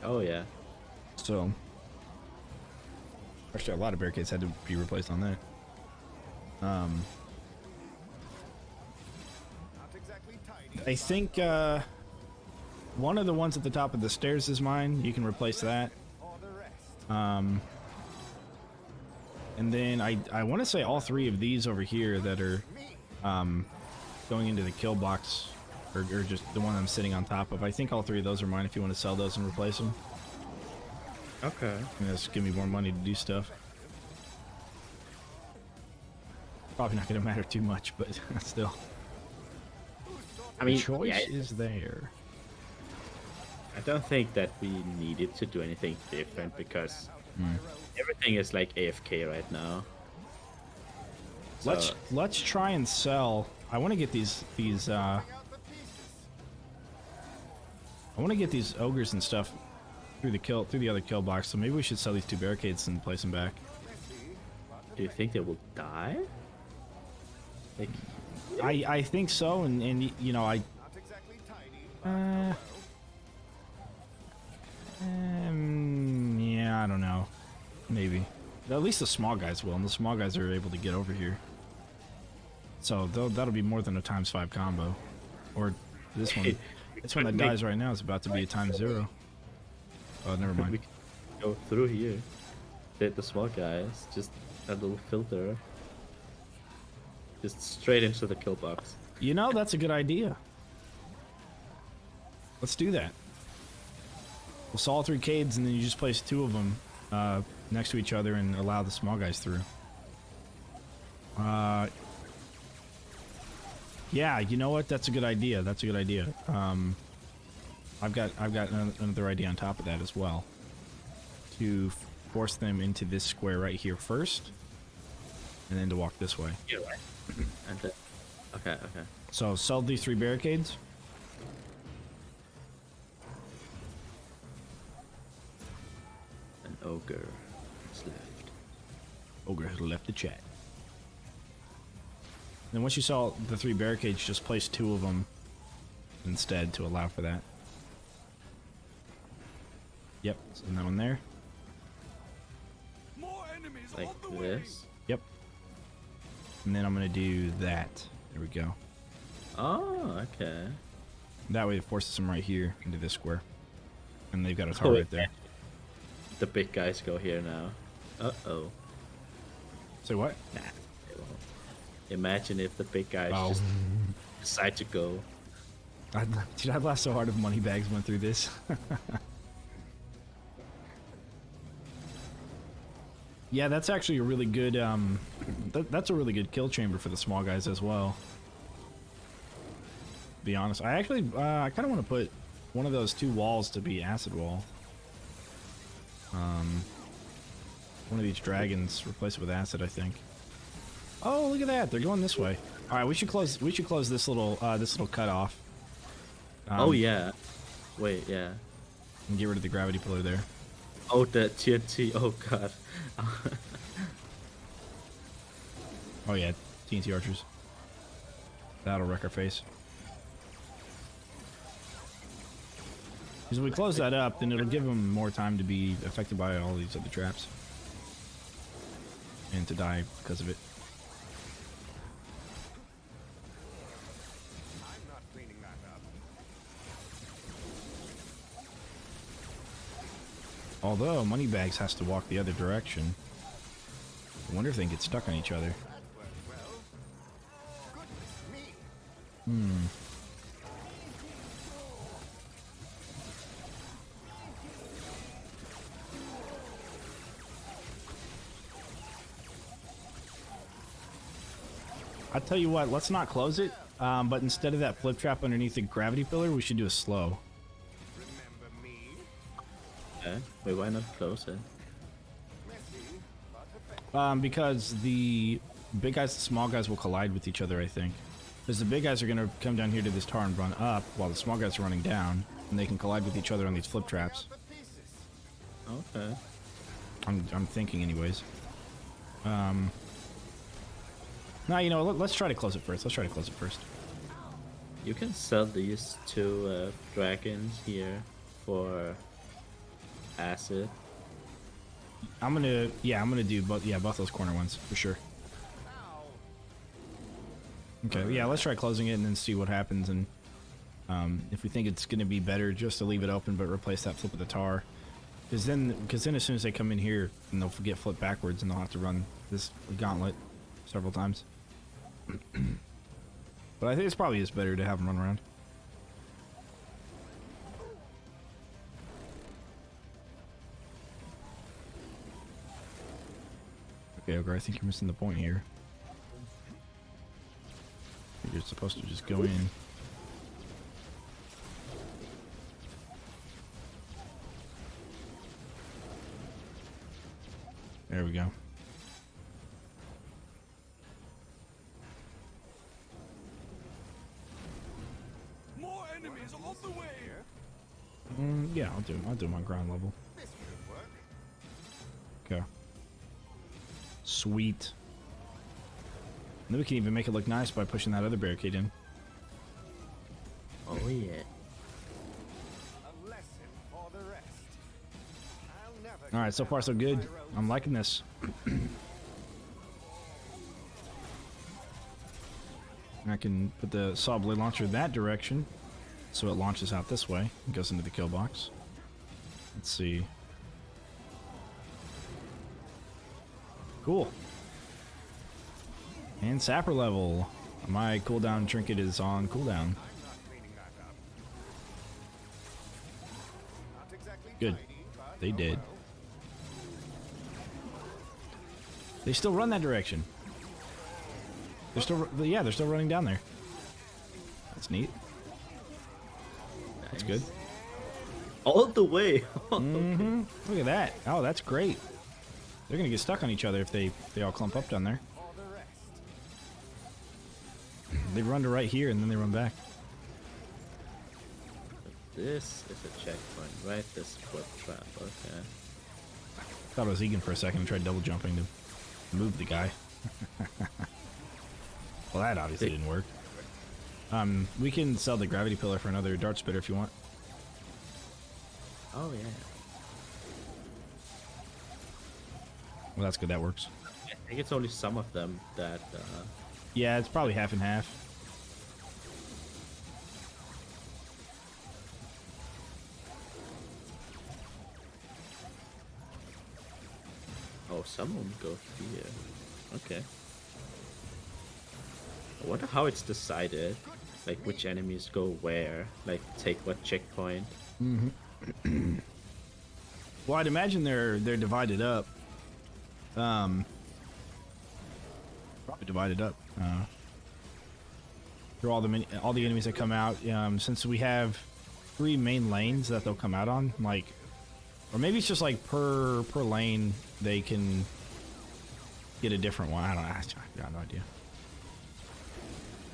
Oh yeah. So, actually, a lot of barricades had to be replaced on that. Not exactly tidy. I think one of the ones at the top of the stairs is mine. You can replace that. For the rest. And then I want to say all three of these over here that are Me. going into the kill box, or just the one I'm sitting on top of. I think all three of those are mine if you want to sell those and replace them. Okay. And just give me more money to do stuff. Probably not going to matter too much, but still. I mean, The choice yeah, is there. I don't think that we needed to do anything different because everything is like AFK right now. So, Let's try and sell. I want to get these Out the pieces. I want to get these ogres and stuff through the other kill box. So maybe we should sell these two barricades and place them back. Messy, but do you think they will die? Like, I think so, and you know not exactly tidy Yeah, I don't know. Maybe. At least the small guys will, and the small guys are able to get over here. So that'll be more than a ×5 combo. Or this one. This one that dies right now is about to be a ×0. Oh, never We mind. can go through here. Hit the small guys. Just a little filter. Just straight into the kill box. You know, that's a good idea. Let's do that. We'll solve 3 Cades, and then you just place 2 of them next to each other and allow the small guys through. Yeah, you know what? That's a good idea. That's a good idea. I've got another idea on top of that as well. To force them into this square right here first, and then to walk this way. Yeah, right. And then, okay. So sell these 3 barricades. An ogre is left. Ogre has left the chat. Then once you saw the 3 barricades, just place 2 of them instead to allow for that. Yep, send that one there. More enemies Like on the way. this. Yep. And then I'm gonna do that. There we go. Oh, okay. That way it forces them right here into this square. And they've got a tower right there. The big guys go here now. Uh-oh. Say what? Nah, they won't. Imagine if the big guys Oh. just decide to go. Dude, I'd laugh so hard if Moneybags went through this. Yeah, that's actually a really good, that's a really good kill chamber for the small guys as well. To be honest, I actually, I kind of want to put one of those 2 walls to be acid wall. One of these dragons, replace it with acid, I think. Oh, look at that! They're going this way. All right, we should close this little cut off. Oh yeah. Wait, yeah. And get rid of the gravity pillar there. Oh, the TNT. Oh god. Oh yeah, TNT archers. That'll wreck our face. Because if we close that up, then it'll give them more time to be affected by all these other traps. And to die because of it. I'm not cleaning that up. Although Moneybags has to walk the other direction. I wonder if they can get stuck on each other. That worked well. Goodness me. I tell you what, let's not close it. But instead of that flip trap underneath the gravity pillar, we should do a slow. Remember me? Okay. Wait, why not close it? Messy, but effective. Because the big guys and small guys will collide with each other, I think. Because the big guys are going to come down here to this tower and run up, while the small guys are running down, and they can collide with each other on these flip traps. Out the pieces. Okay. I'm thinking anyways. Nah, you know, let's try to close it first. You can sell these 2 dragons here for acid. I'm gonna do both those corner ones for sure. Ow. Okay, yeah, let's try closing it and then see what happens, and if we think it's gonna be better just to leave it open but replace that flip with the tar, because then as soon as they come in here, then they'll get flipped backwards and they'll have to run this gauntlet several times. But I think it's probably just better to have them run around. Okay, Ogre, I think you're missing the point here. You're supposed to just go in. There we go. More enemies on the way. Yeah, I'll do them on ground level. This should work. Okay. Sweet. And then we can even make it look nice by pushing that other barricade in. Oh yeah. All right, so far so good. I'm liking this. I can put the saw blade launcher that direction, so it launches out this way and goes into the kill box. Let's see. Cool. And sapper level. My cooldown trinket is on cooldown. I'm not cleaning that up. Not exactly Good. tidy, but They oh did. well. They still run that direction. They're still, yeah, they're still running down there. That's neat. That's good. All the way. Mm-hmm. Look at that. Oh, that's great. They're gonna get stuck on each other if they all clump up down there. For the rest. They run to right here and then they run back. This is a checkpoint, right? This foot trap. Okay. Thought it was Egan for a second and tried double jumping to move the guy. Well, that obviously didn't work. We can sell the gravity pillar for another dart spitter if you want. Oh yeah. Well, that's good. That works. I think it's only some of them that. Yeah, it's probably half and half. Oh, some of them go here. Okay. I wonder how it's decided, like which enemies go where, like take what checkpoint. Well, I'd imagine they're divided up. Probably divided up. Through all the enemies that come out. Since we have 3 main lanes that they'll come out on, like, or maybe it's just like per lane they can get a different one. I got no idea.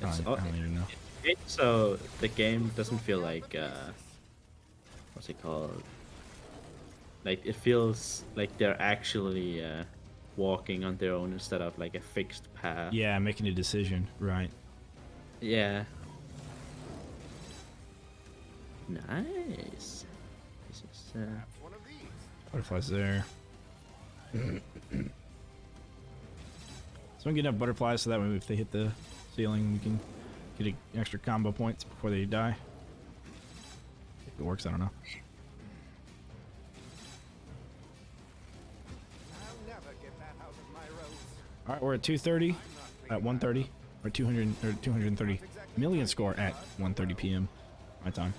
I don't even know. So the game doesn't feel like what's it called? Like it feels like they're actually walking on their own instead of like a fixed path. Yeah, making a decision, right? Yeah. Nice. This is One of these. Butterflies there. So we can get enough butterflies so that way if they hit the ceiling, we can get extra combo points before they die. If it works, I don't know. I'll never get that out of my roads. All right, we're at 230, at 130, or 230 million score at 1:30 p.m. my time.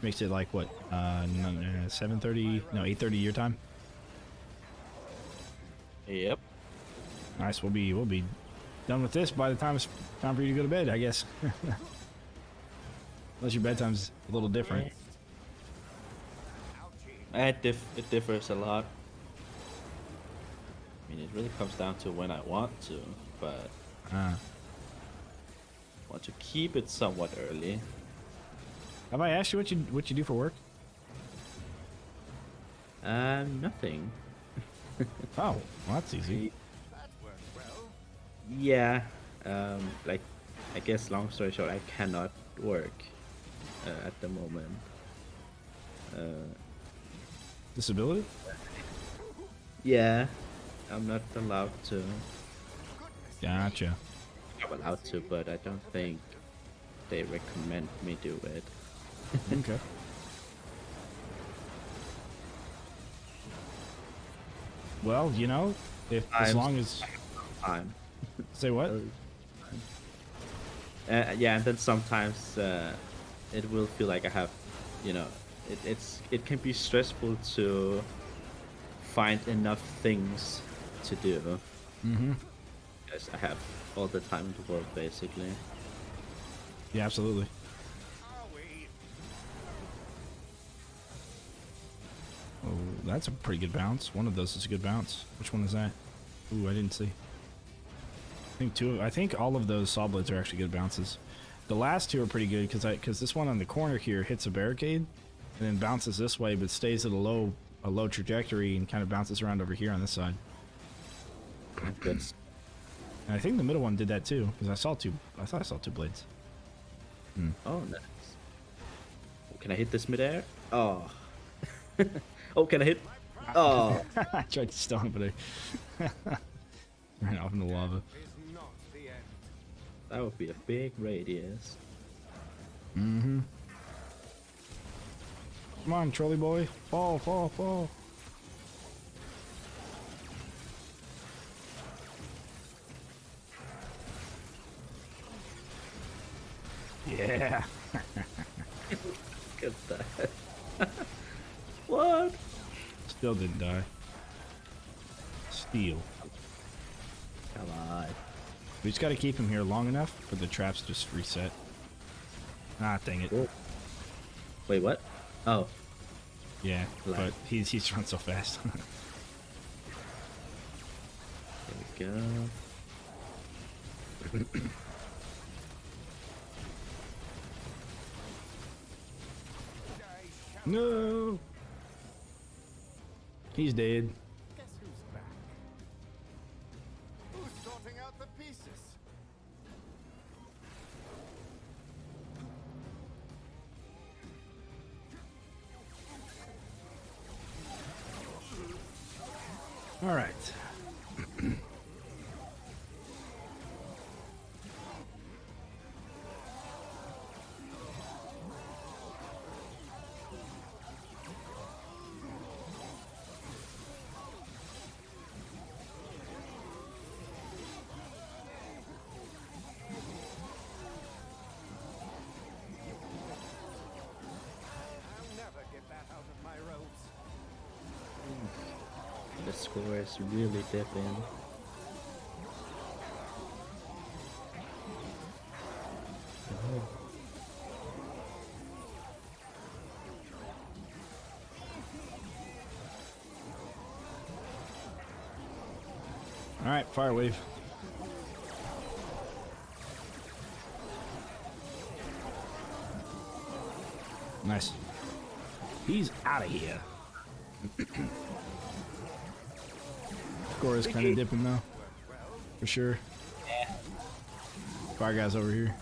Makes it like what? 7:30? No, 8:30 your time. Yep. Nice. We'll be done with this by the time it's time for you to go to bed, I guess. Unless your bedtime's a little different. It differs a lot. I mean, it really comes down to when I want to, but I want to keep it somewhat early. Have I asked you what you do for work? Nothing. Oh, well, that's easy. That worked well. Yeah, like, I guess long story short, I cannot work at the moment. Disability? Yeah, I'm not allowed to. Gotcha. I'm allowed to, but I don't think they recommend me do it. Okay. Well, you know, if as long as Time. say what? Yeah, and then sometimes it will feel like I have, you know, it can be stressful to find enough things to do. Mm-hmm. Because I have all the time in the world, basically. Yeah, absolutely. Are we? Oh, that's a pretty good bounce. One of those is a good bounce. Which one is that? Ooh, I didn't see. I think all of those saw blades are actually good bounces. The last two are pretty good because this one on the corner here hits a barricade and then bounces this way, but stays at a low trajectory and kind of bounces around over here on this side. That's And I think the middle one did that too because I thought I saw two blades. oh nice. Oh, can I hit this midair? Oh. Oh, can I hit? Oh, I tried to stone, but I ran off in the lava. Is not the end. that would be a big radius. Mm-hmm. Come on, trolley boy. Fall, fall, fall. Yeah. Look at that. What? Still didn't die. Steal. Come on. We just got to keep him here long enough for the traps to just reset. Ah, dang it. Cool. Wait, what? Oh, Yeah, Lag. but he's run so fast. there we go. No. He's dead. Guess who's back? Who's sorting out the pieces? All right. I'll never get that out of my robes. The score is really dipping. All right, fire wave. Nice. He's out of here. Score is kind of dipping though, for sure. Fire guys over here.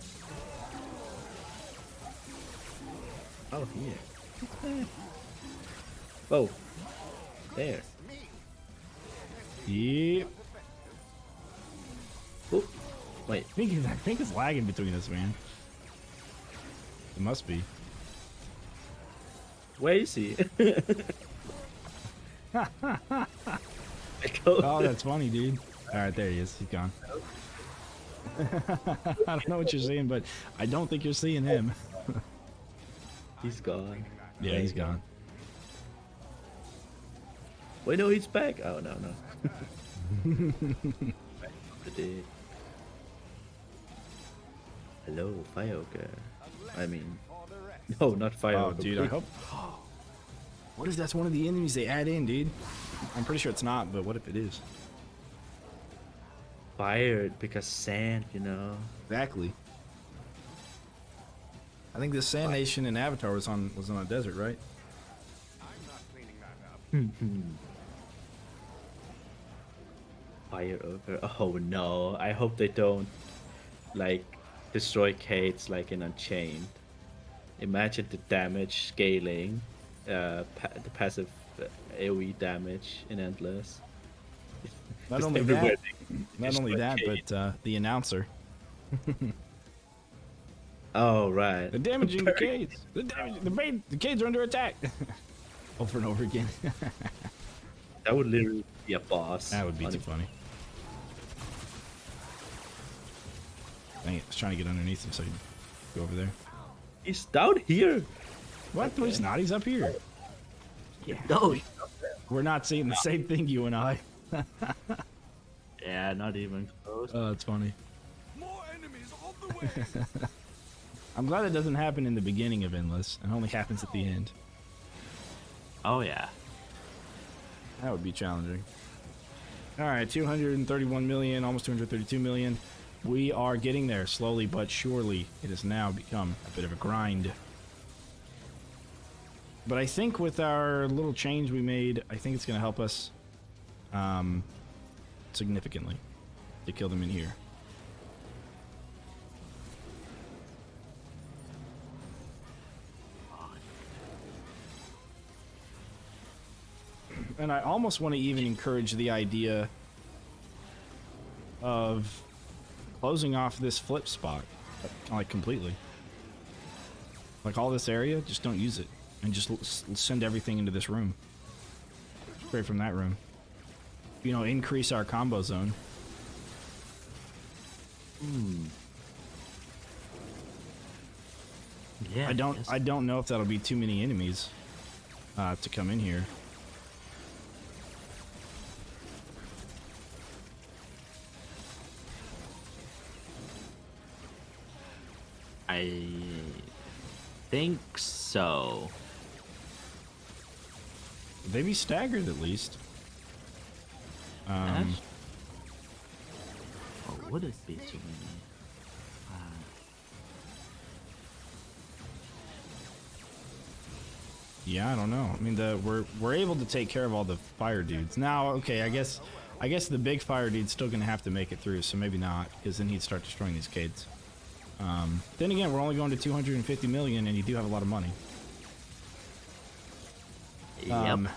Oh, here. Oh, there. Yep. Oh, wait. I think it's lagging between us, man. It must be. Where is he? Oh, that's funny, dude. All right, there he is. He's gone. I don't know what you're saying, but I don't think you're seeing him. He's gone. Yeah, he's gone. Wait, no, he's back. Oh, no, no. Hello, fire ogre. I mean, no, not fire Oh, ogre. dude, I hope. What if that's one of the enemies they add in, dude? I'm pretty sure it's not, but what if it is? Fired because sand, you know. Exactly. I think this Sand Nation in Avatar was on a desert, right? I'm not cleaning that up. Fire ogre. Oh no! I hope they don't like destroy Kates like in Unchained. Imagine the damage scaling, the passive AoE damage in Endless. Not Just only everywhere that, they not only destroy that, Kate. but the announcer. Oh right. The damaging the Cades. The Cades are under attack. Over and over again. That would literally be a boss. That would be too funny. Dang it, I was trying to get underneath him so you go over there. He's down here. What? No, he's not. He's up here. Yeah. No. We're not seeing the same thing, you and I. Yeah, not even close. Oh, it's funny. More enemies on the way. I'm glad it doesn't happen in the beginning of Endless. It only happens at the end. Oh yeah. That would be challenging. All right, 231 million, almost 232 million. We are getting there slowly but surely. It has now become a bit of a grind. But I think with our little change we made, I think it's going to help us significantly to kill them in here. And I almost want to even encourage the idea of closing off this flip spot, like completely. Like all this area, just don't use it. And just send everything into this room. Straight from that room. You know, increase our combo zone. Yeah. I don't know if that'll be too many enemies to come in here. I think so. They be staggered at least. Or would it be too many? Yeah, I don't know. I mean, we're able to take care of all the fire dudes now. Okay, I guess the big fire dude's still gonna have to make it through, so maybe not, because then he'd start destroying these kids. Then again, we're only going to 250 million, and you do have a lot of money. Yep. And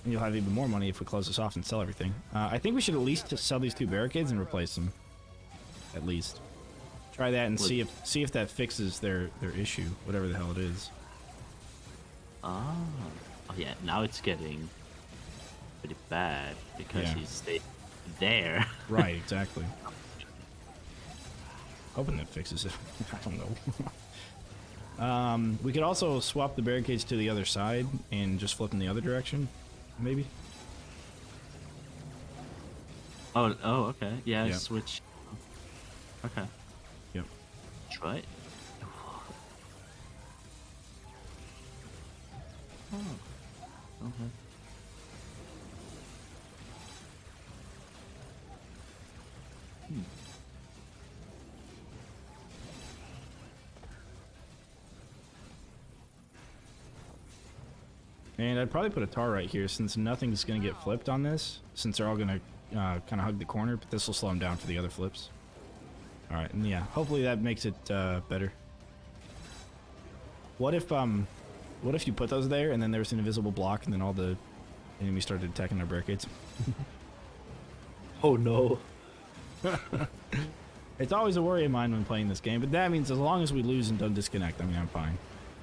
you'll have even more money if we close this off and sell everything. I think we should at least sell these 2 barricades and replace them. At least. Try that and see if that fixes their issue, whatever the hell it is. Oh yeah, now it's getting pretty bad because Yeah. he stayed there. Right, exactly. Hoping that fixes it. I don't know. We could also swap the barricades to the other side and just flip in the other direction, maybe. Oh, okay. Yeah, Yep. switch. Okay. Yep. Try it. Oh. Okay. And I'd probably put a tar right here since nothing's going to get flipped on this, since they're all going to kind of hug the corner, but this will slow them down for the other flips. All right, and yeah, hopefully that makes it better. What if you put those there and then there's an invisible block and then all the enemies started attacking our barricades? Oh no. It's always a worry of mine when playing this game, but that means as long as we lose and don't disconnect, I mean, I'm fine.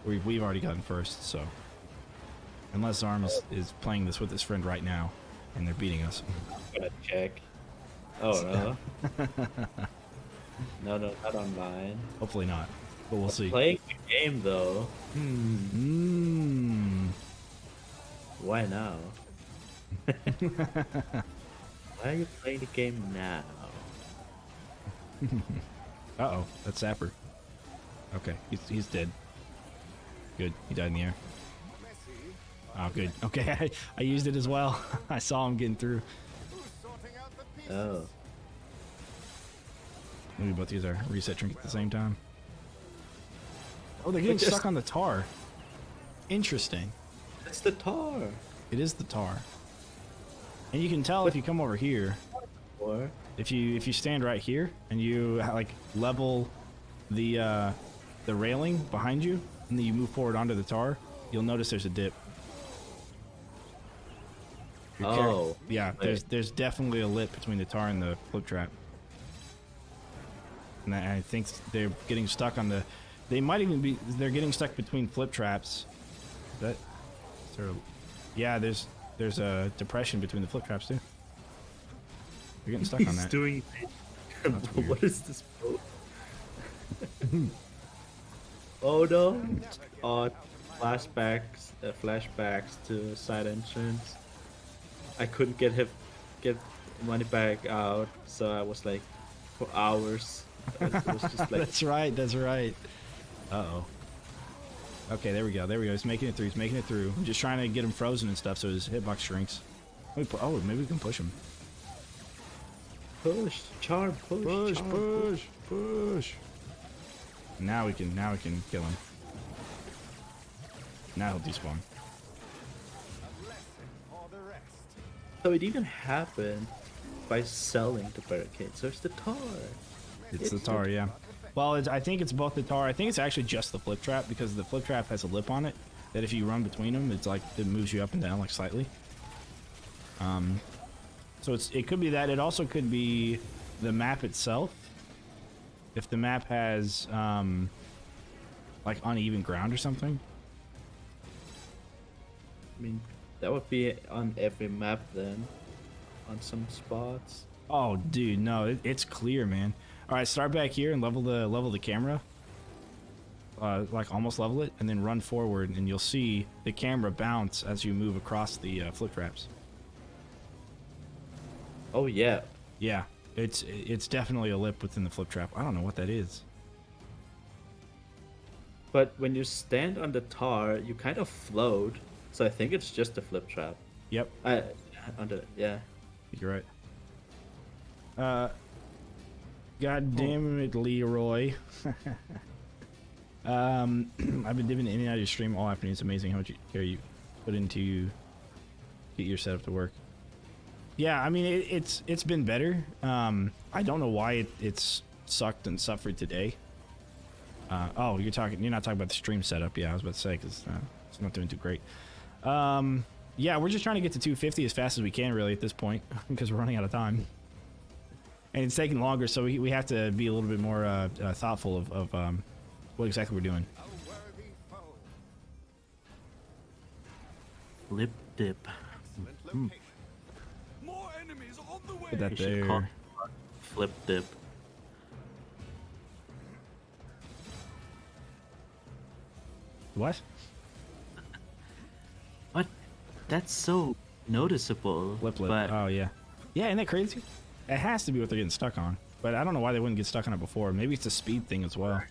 We've already gotten first, so. Unless Arm is playing this with his friend right now, and they're beating us. Gonna check. Oh no. No, not on mine. Hopefully not, but we'll see. Playing the game though. Why now? Why are you playing the game now? Uh-oh, that's Sapper. Okay, he's dead. Good, he died in the air. Oh, good. Okay, I used it as well. I saw him getting through. Oh. Maybe both use our reset trinket at the same time. Oh, they're getting stuck on the tar. Interesting. It's the tar. It is the tar. And you can tell if you come over here. Or If you stand right here and you like level the railing behind you, and then you move forward onto the tar, you'll notice there's a dip. Yeah, there's definitely a lip between the tar and the flip trap. And I think they're getting stuck on the. They might even be. They're getting stuck between flip traps. Yeah, there's a depression between the flip traps too. You're getting stuck on that. He's doing. What is this? Oh no! Oh, flashbacks to side entrance. I couldn't get money back out, so I was like for hours. It was just like That's right. That's right. Uh-oh. Okay, there we go. He's making it through. I'm just trying to get him frozen and stuff so his hitbox shrinks. Maybe we can push him. push, charm, push. Now we can kill him. Now he'll despawn. So it even happened by selling the barricade. So it's the tar. It's the tar, yeah. Well, I think it's both the tar. I think it's actually just the flip trap because the flip trap has a lip on it that if you run between them, it's like it moves you up and down like slightly. So it could be that. It also could be the map itself. If the map has like uneven ground or something. I mean, that would be on every map then, on some spots. Oh, dude, no, it's clear, man. All right, start back here and level the camera. Like almost level it, and then run forward, and you'll see the camera bounce as you move across the flip traps. Oh yeah, Yeah, it's definitely a lip within the flip trap. I don't know what that is. but when you stand on the tar, you kind of float. So I think it's just a flip trap. Yep, Yeah. you're right. God damn it, Leroy. I've been dipping in and out of your stream all afternoon. It's amazing how much care you put into get your setup to work. Yeah, I mean it's been better. I don't know why it's sucked and suffered today. Oh, you're not talking about the stream setup. Yeah, I was about to say because it's not doing too great. Yeah, we're just trying to get to 250 as fast as we can, really, at this point, because we're running out of time. And it's taking longer, so we have to be a little bit more thoughtful of what exactly we're doing. A worthy foe. Flip dip. Excellent location. More enemies on the way. Put that You should call there. it flip dip. What? What? That's so noticeable. Lip. But Oh, yeah. Yeah, isn't that crazy? It has to be what they're getting stuck on. But I don't know why they wouldn't get stuck on it before. Maybe it's a speed thing as well.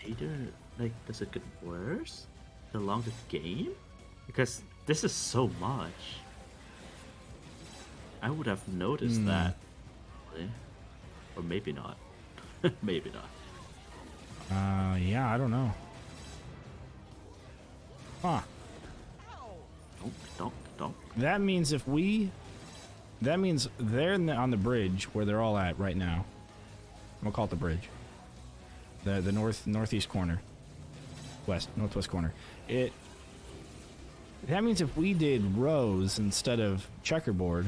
later, like, does it get worse the longer the game? Because this is so much. I would have noticed that. Probably. Or maybe not. Maybe not. Yeah, I don't know. Huh. Don't. That means that means they're on the bridge where they're all at right now. We'll call it the bridge. The northeast corner. Northwest corner. That means if we did rows instead of checkerboard,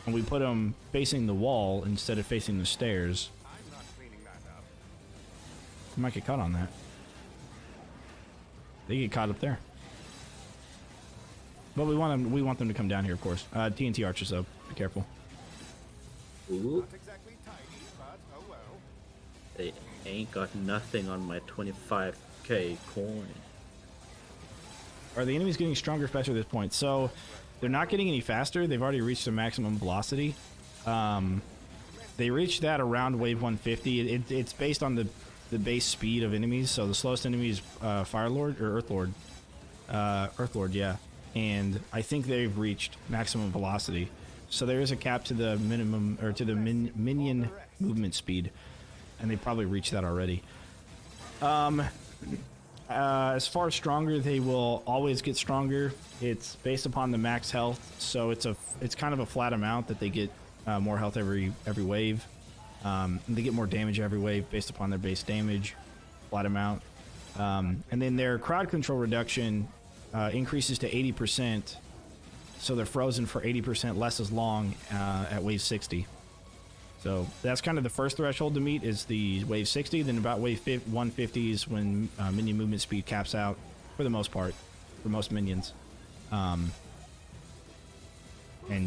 and we put them facing the wall instead of facing the stairs, I'm not cleaning that up. we might get caught on that. They get caught up there. But we want them to come down here, of course. TNT archers up. Be careful. Ooh, Not exactly tidy, but oh well. they ain't got nothing on my 25k coin. Are the enemies getting stronger faster at this point? So they're not getting any faster. They've already reached their maximum velocity. They reached that around wave 150. It's based on the base speed of enemies. So the slowest enemy is Fire Lord or Earth Lord. Earth Lord, yeah. And I think they've reached maximum velocity. So there is a cap to the minimum or to the minion movement speed, and they probably reached that already. As far as stronger, they will always get stronger. It's based upon the max health, so it's kind of a flat amount that they get more health every wave. And they get more damage every wave based upon their base damage, flat amount. And then their crowd control reduction increases to 80%, so they're frozen for 80% less as long at wave 60. So that's kind of the first threshold to meet is the wave 60. Then about wave 150 is when minion movement speed caps out for the most part, for most minions. And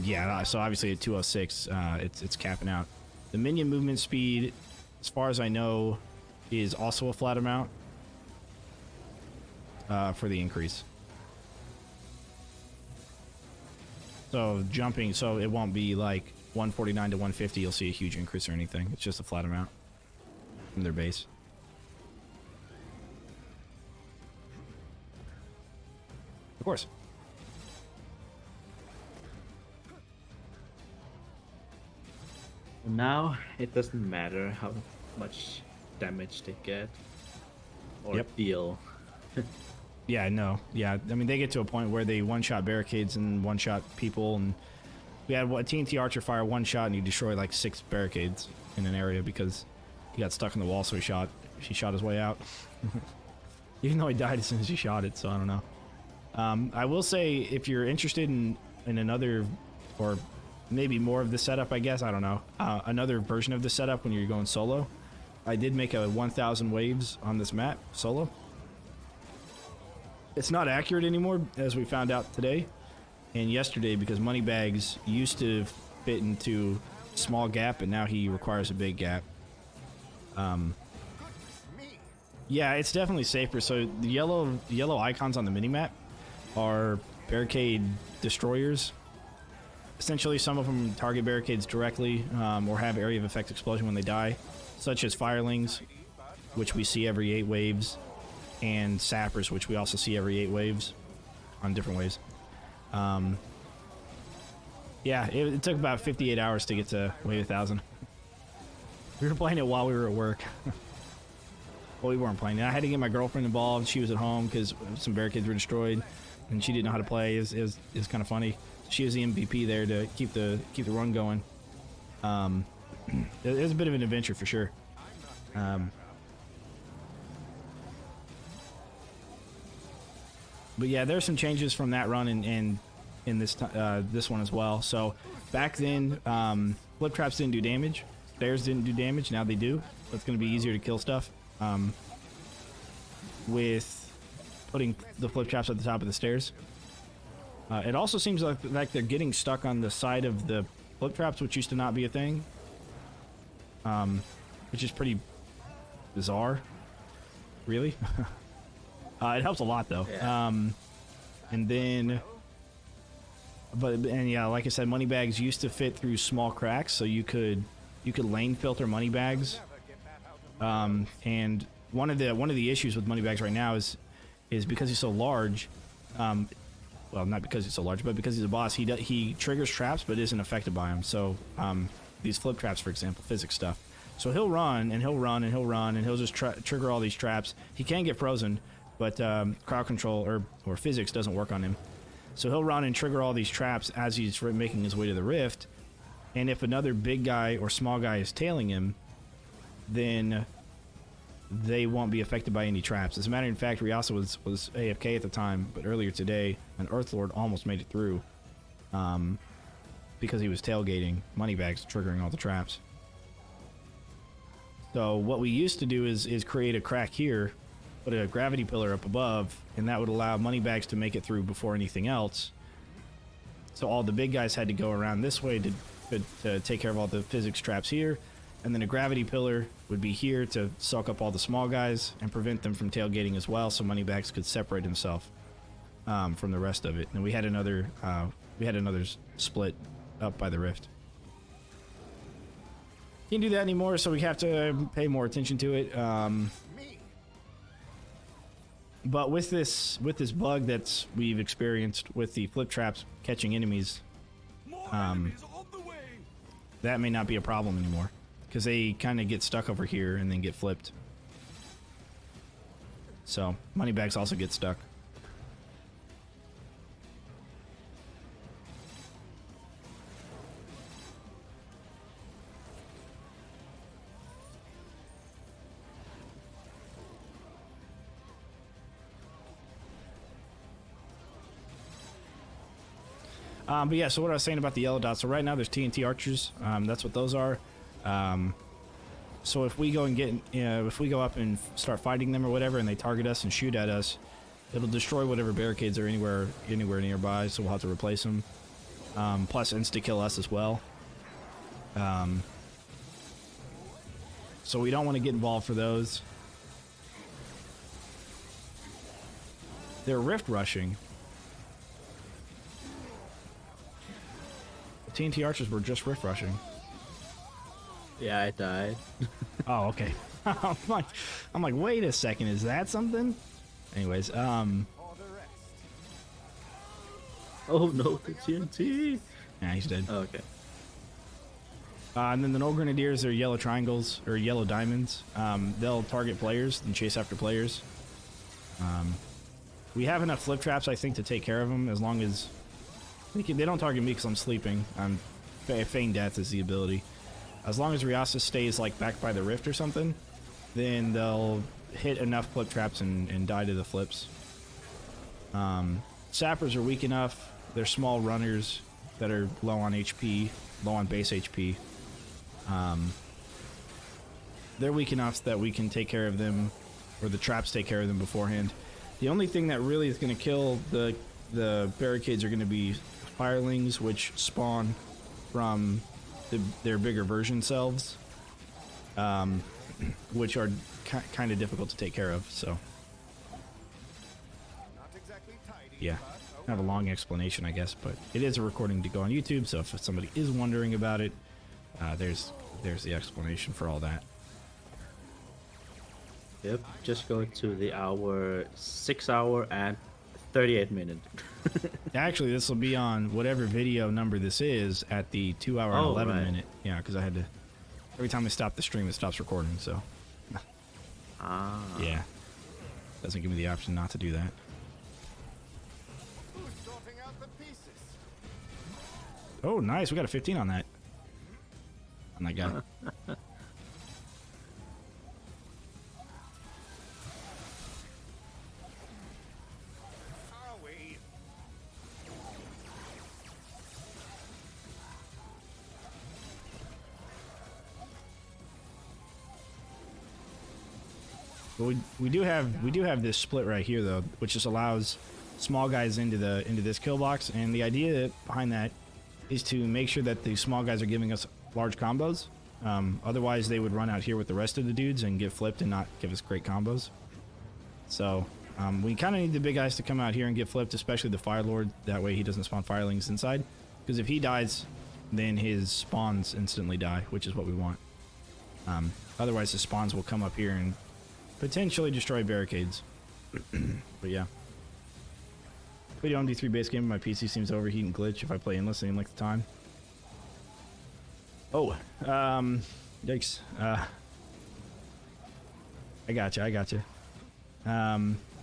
yeah, so obviously at 206, it's capping out. The minion movement speed, as far as I know, is also a flat amount for the increase. So jumping, so it won't be like 149 to 150, you'll see a huge increase or anything. It's just a flat amount from their base. Of course. Now it doesn't matter how much damage they get or Yep. deal. Yeah, no. Yeah, I mean, they get to a point where they one-shot barricades and one-shot people, and we had a TNT Archer fire one shot, and he destroyed like 6 barricades in an area because he got stuck in the wall, so he shot his way out. Even though he died as soon as he shot it, so I don't know. I will say, if you're interested in another, or maybe more of the setup, I guess, I don't know, another version of the setup when you're going solo, I did make a 1,000 waves on this map solo. It's not accurate anymore, as we found out today and yesterday, because Moneybags used to fit into a small gap, and now he requires a big gap. Yeah, it's definitely safer. So the yellow icons on the minimap are barricade destroyers. Essentially, some of them target barricades directly, or have area of effect explosion when they die, such as firelings, which we see every 8 waves, and sappers, which we also see every 8 waves on different waves. Yeah, it took about 58 hours to get to wave 1,000. We were playing it while we were at work. Well, we weren't playing it. I had to get my girlfriend involved. She was at home because some barricades were destroyed, and she didn't know how to play. It was kind of funny. She was the MVP there to keep the run going. It was a bit of an adventure for sure. But yeah, there's some changes from that run and in this one as well. So back then, flip traps didn't do damage. Stairs didn't do damage. Now they do. So it's going to be easier to kill stuff with putting the flip traps at the top of the stairs. It also seems like they're getting stuck on the side of the flip traps, which used to not be a thing, which is pretty bizarre, really. It helps a lot though. Yeah. And then, yeah, like I said, Moneybags used to fit through small cracks, so you could lane filter Moneybags. And one of the issues with Moneybags right now is because he's so large. Well, not because he's so large, but because he's a boss, he triggers traps but isn't affected by them. So these flip traps, for example, physics stuff. So he'll run and he'll run and he'll run and he'll just trigger all these traps. He can get frozen, but crowd control or physics doesn't work on him. So he'll run and trigger all these traps as he's making his way to the rift. And if another big guy or small guy is tailing him, then they won't be affected by any traps. As a matter of fact, Riasa was AFK at the time, but earlier today, an Earthlord almost made it through because he was tailgating Moneybags, triggering all the traps. So what we used to do is create a crack here, put a gravity pillar up above, and that would allow Moneybags to make it through before anything else. So all the big guys had to go around this way to take care of all the physics traps here, and then a gravity pillar would be here to suck up all the small guys and prevent them from tailgating as well, so Moneybags could separate himself from the rest of it. And we had another split up by the rift. Can't do that anymore, so we have to pay more attention to it. But with this bug that's we've experienced with the flip traps catching enemies, that may not be a problem anymore, because they kind of get stuck over here and then get flipped. So Moneybags also get stuck. But yeah, so what I was saying about the yellow dots. So right now there's TNT archers. That's what those are. So if we go and if we go up and start fighting them or whatever, and they target us and shoot at us, it'll destroy whatever barricades are anywhere nearby. So we'll have to replace them. Plus insta kill us as well. So we don't want to get involved for those. They're rift rushing. TNT archers were just rift rushing. Yeah, I died. Oh, okay. I'm like, wait a second, is that something? Anyways, Oh no, the TNT. yeah, he's dead. Oh, okay. And then the Null Grenadiers are yellow triangles or yellow diamonds. They'll target players and chase after players. We have enough flip traps, I think, to take care of them, as long as they don't target me because I'm sleeping. Feign Death is the ability. As long as Riasa stays like back by the rift or something, then they'll hit enough flip traps and die to the flips. sappers are weak enough. They're small runners that are low on HP, low on base HP. They're weak enough that we can take care of them, or the traps take care of them beforehand. The only thing that really is going to kill the barricades are going to be firelings, which spawn from their bigger version selves, which are kind of difficult to take care of. So, Not exactly tidy, yeah, but I have a long explanation, I guess, but it is a recording to go on YouTube. So if somebody is wondering about it, there's the explanation for all that. Yep, just go to the 6 hour and 38 minute. Actually, this will be on whatever video number this is at the 2 hour and Oh, 11 right. minute. Yeah, because I had to. Every time I stop the stream, it stops recording. So, Ah. yeah, doesn't give me the option not to do that. who's sorting out the pieces? Oh, nice. We got a 15 on that. On that guy. Are we? But we do have this split right here though, which just allows small guys into this kill box, and the idea behind that is to make sure that the small guys are giving us large combos. Otherwise, they would run out here with the rest of the dudes and get flipped and not give us great combos. So we kind of need the big guys to come out here and get flipped, especially the Fire Lord. That way he doesn't spawn firelings inside, because if he dies, then his spawns instantly die, which is what we want. Otherwise, the spawns will come up here and potentially destroy barricades. But yeah. Video on D3 base game, my PC seems to overheat and glitch if I play endlessly in like the time. Oh, yikes. I gotcha.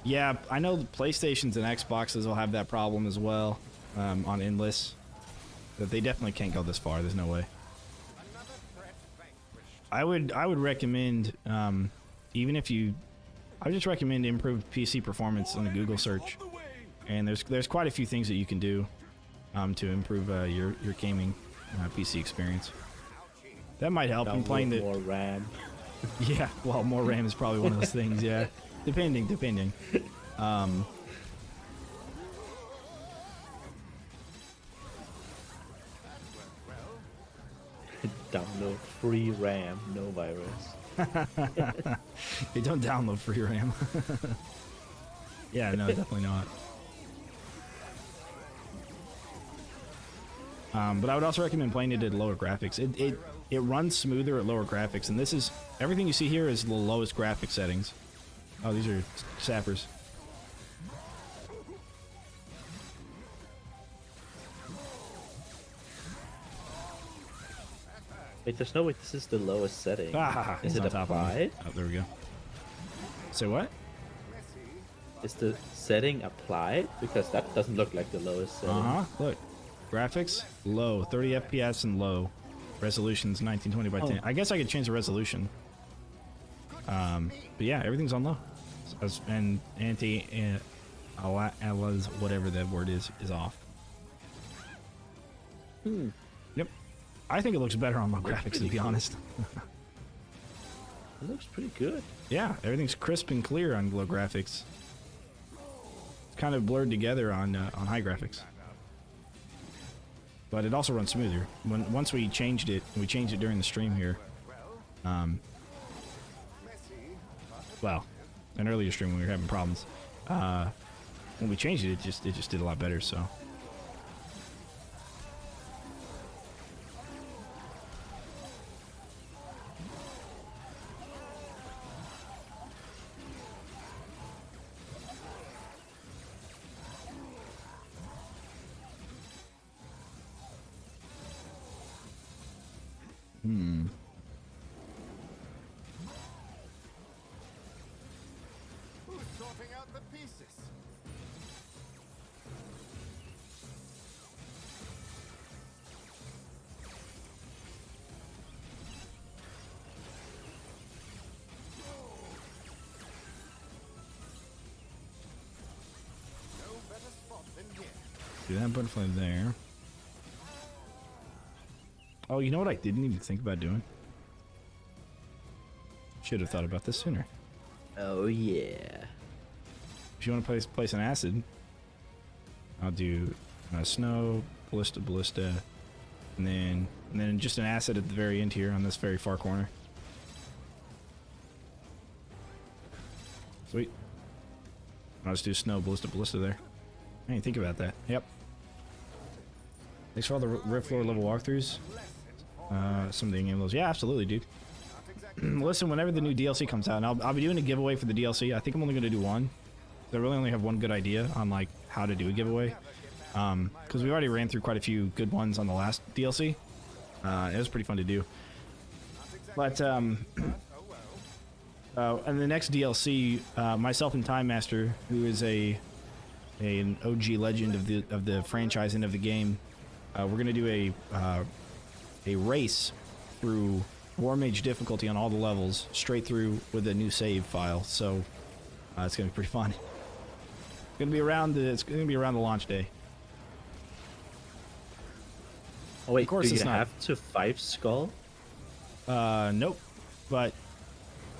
Yeah, I know the PlayStations and Xboxes will have that problem as well, on endless. That they definitely can't go this far, there's no way. Another threat vanquished. I would recommend, even if you, I would just recommend improved PC performance on the Google search. And there's quite a few things that you can do to improve your gaming PC experience. That might help in playing the more RAM. yeah. Well, more RAM is probably one of those things. Yeah, depending. Download free RAM, no virus. They don't download free RAM. Yeah, no, definitely not. But I would also recommend playing it at lower graphics. It runs smoother at lower graphics, and this is everything you see here is the lowest graphic settings. Oh, these are sappers. Wait, there's no way this is the lowest setting. Ah, Is he's it on top of me. applied? Oh, there we go. Say what? Is the setting applied? Because that doesn't look like the lowest setting. Look, graphics low, 30 FPS and low. Resolution's 1920 by 10. I guess I could change the resolution. But yeah, everything's on low. And anti-alas, whatever that word is off. Yep. I think it looks better on low graphics, to be honest. It looks pretty good. Yeah, everything's crisp and clear on low graphics. It's kind of blurred together on high graphics. But it also runs smoother. Once we changed it during the stream here. Well, an earlier stream when we were having problems. When we changed it, it just did a lot better. So. Who's sorting out the pieces? No better spot than do that butterfly there. Oh, you know what I didn't even think about doing? Should have thought about this sooner. Oh yeah. If you want to place an acid, I'll do snow, ballista, and then just an acid at the very end here on this very far corner. Sweet. I'll just do snow, ballista there. I didn't think about that. Yep. Thanks for all the Rift Lore level walkthroughs. Some of the in-game levels. Yeah, absolutely, dude. Listen, whenever the new DLC comes out, and I'll be doing a giveaway for the DLC. I think I'm only going to do one. I really only have one good idea on like how to do a giveaway. Because we already ran through quite a few good ones on the last DLC. It was pretty fun to do. But and the next DLC, myself and Time Master, who is an OG legend of the franchise and of the game, we're gonna do a race through War Mage difficulty on all the levels, straight through with a new save file. So it's gonna be pretty fun. It's gonna be around the launch day. Oh wait, Of course do it's you not. have to 5 skull? Nope. But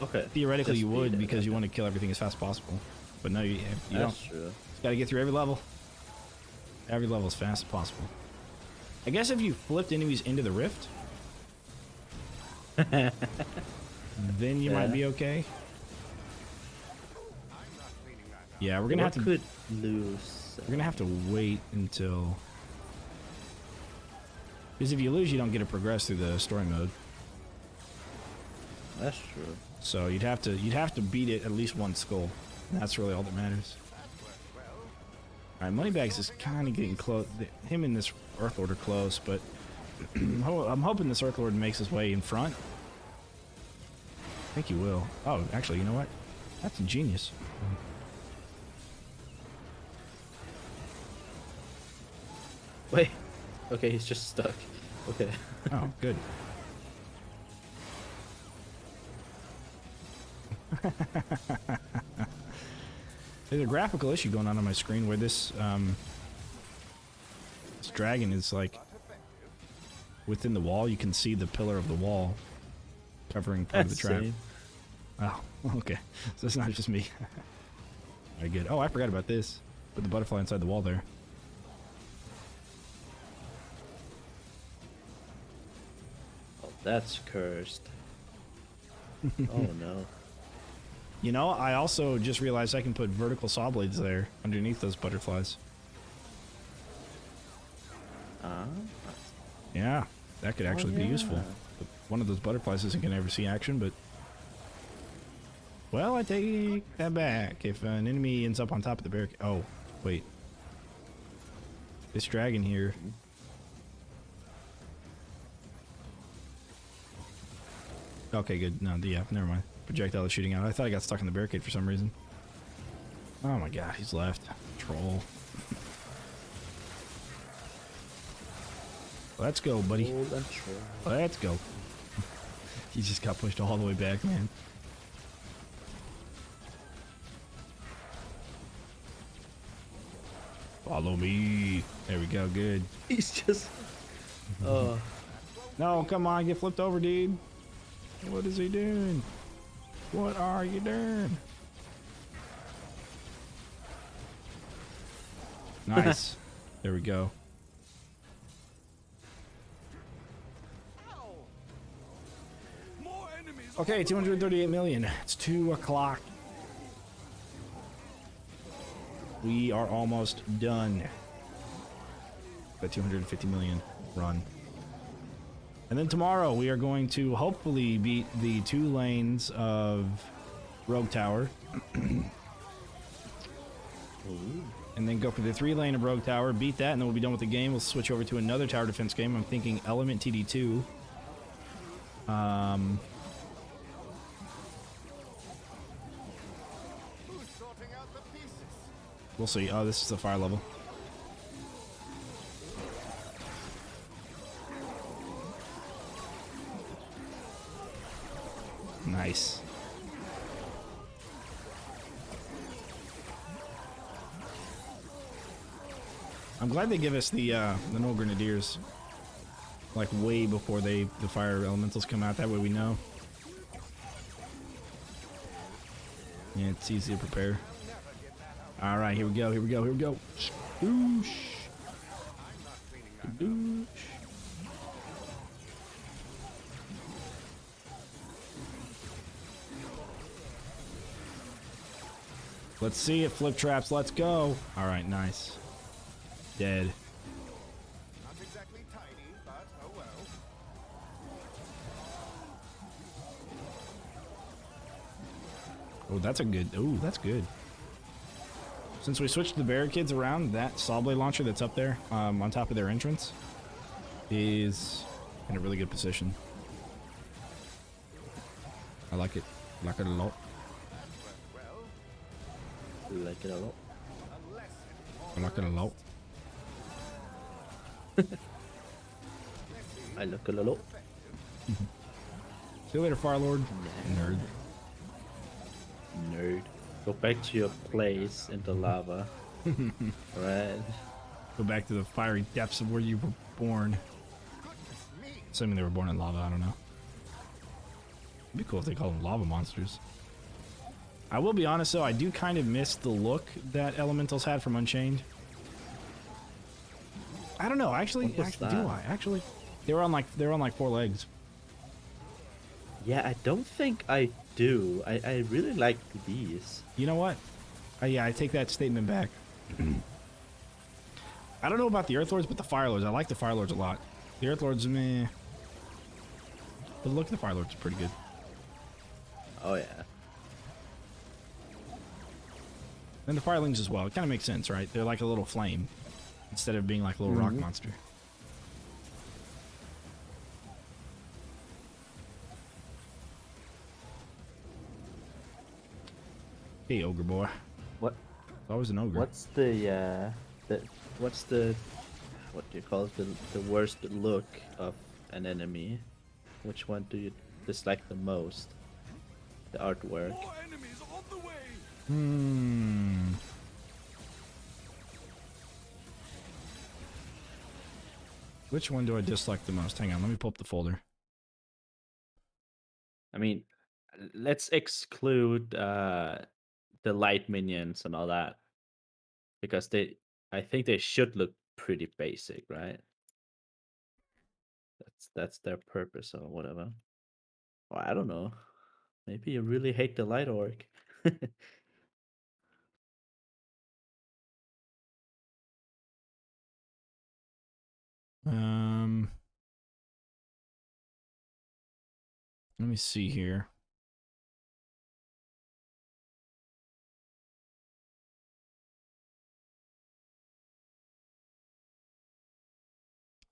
Okay. theoretically just you would beat it, because you okay. want to kill everything as fast as possible. But no, you don't. That's true. Just gotta get through every level. Every level as fast as possible. I guess if you flipped enemies into the rift, then you might be okay. Yeah, we're gonna have to. Could lose. We're gonna have to wait until. Because if you lose, you don't get to progress through the story mode. That's true. So you'd have to beat it at least one skull. And that's really all that matters. All right, Moneybags is kind of getting close. Him and this Earthlord are close, but I'm hoping this Earthlord makes his way in front. I think he will. Oh, actually, you know what? That's ingenious. Wait. Okay, he's just stuck. Okay. Oh, good. There's a graphical issue going on my screen where this this dragon is like within the wall. You can see the pillar of the wall covering part of the trap. Same. Oh, okay. So it's not just me. Very good. Oh, I forgot about this. Put the butterfly inside the wall there. Oh, that's cursed. Oh no. You know, I also just realized I can put vertical saw blades there underneath those butterflies. Yeah, that could actually be useful. But one of those butterflies isn't going to ever see action, but... Well, I take that back. If an enemy ends up on top of the barricade... Oh, wait. This dragon here... Okay, good. No, yeah, never mind. Projectile is shooting out. I thought I got stuck in the barricade for some reason. Oh my god, he's left. Troll. Let's go, buddy. Let's go. He just got pushed all the way back, man. Follow me. There we go, good. He's just... Oh. No, come on, get flipped over, dude. What is he doing? What are you doing? Nice. There we go. Okay, 238 million. It's 2 o'clock. We are almost done. Got 250 million run. And then tomorrow we are going to hopefully beat the 2 lanes of Rogue Tower. And then go for the 3 lane of Rogue Tower, beat that, and then we'll be done with the game. We'll switch over to another tower defense game. I'm thinking Element TD2. We'll see. Oh, this is the fire level. Nice. I'm glad they give us the no grenadiers like way before the fire elementals come out. That way we know. Yeah, it's easy to prepare. All right, here we go. Here we go. Here we go. Skoosh. Skadoosh. Let's see it, flip traps. Let's go. All right, nice. Dead. Not exactly tidy, but oh well. Oh, that's a good. Oh, that's good. Since we switched the barricades around, that saw blade launcher that's up there on top of their entrance is in a really good position. I like it. Like it a lot. Like it a lot. I like it a lot. I like it a lot. See you later, Firelord. Nerd. Nerd. Go back to your place in the lava. Right. Go back to the fiery depths of where you were born. Assuming they were born in lava, I don't know. It'd be cool if they called them lava monsters. I will be honest though, I do kind of miss the look that Elementals had from Unchained. I don't know, actually do I? Actually, they were on like 4 legs. Yeah, I don't think I do. I really like these. You know what? Yeah, I take that statement back. I don't know about the Earth Lords, but the Fire Lords, I like the Fire Lords a lot. The Earth Lords, meh. But the look of the Fire Lords is pretty good. Oh yeah. And the Firelings as well. It kind of makes sense, right? They're like a little flame instead of being like a little rock monster. Hey, ogre boy. What? It's always an ogre. What's the what do you call it? The worst look of an enemy? Which one do you dislike the most? The artwork. More enemies on the way. Which one do I dislike the most? Hang on, let me pull up the folder. I mean, let's exclude the light minions and all that, because I think they should look pretty basic, right? That's their purpose or whatever. Or I don't know. Maybe you really hate the light orc. Let me see here.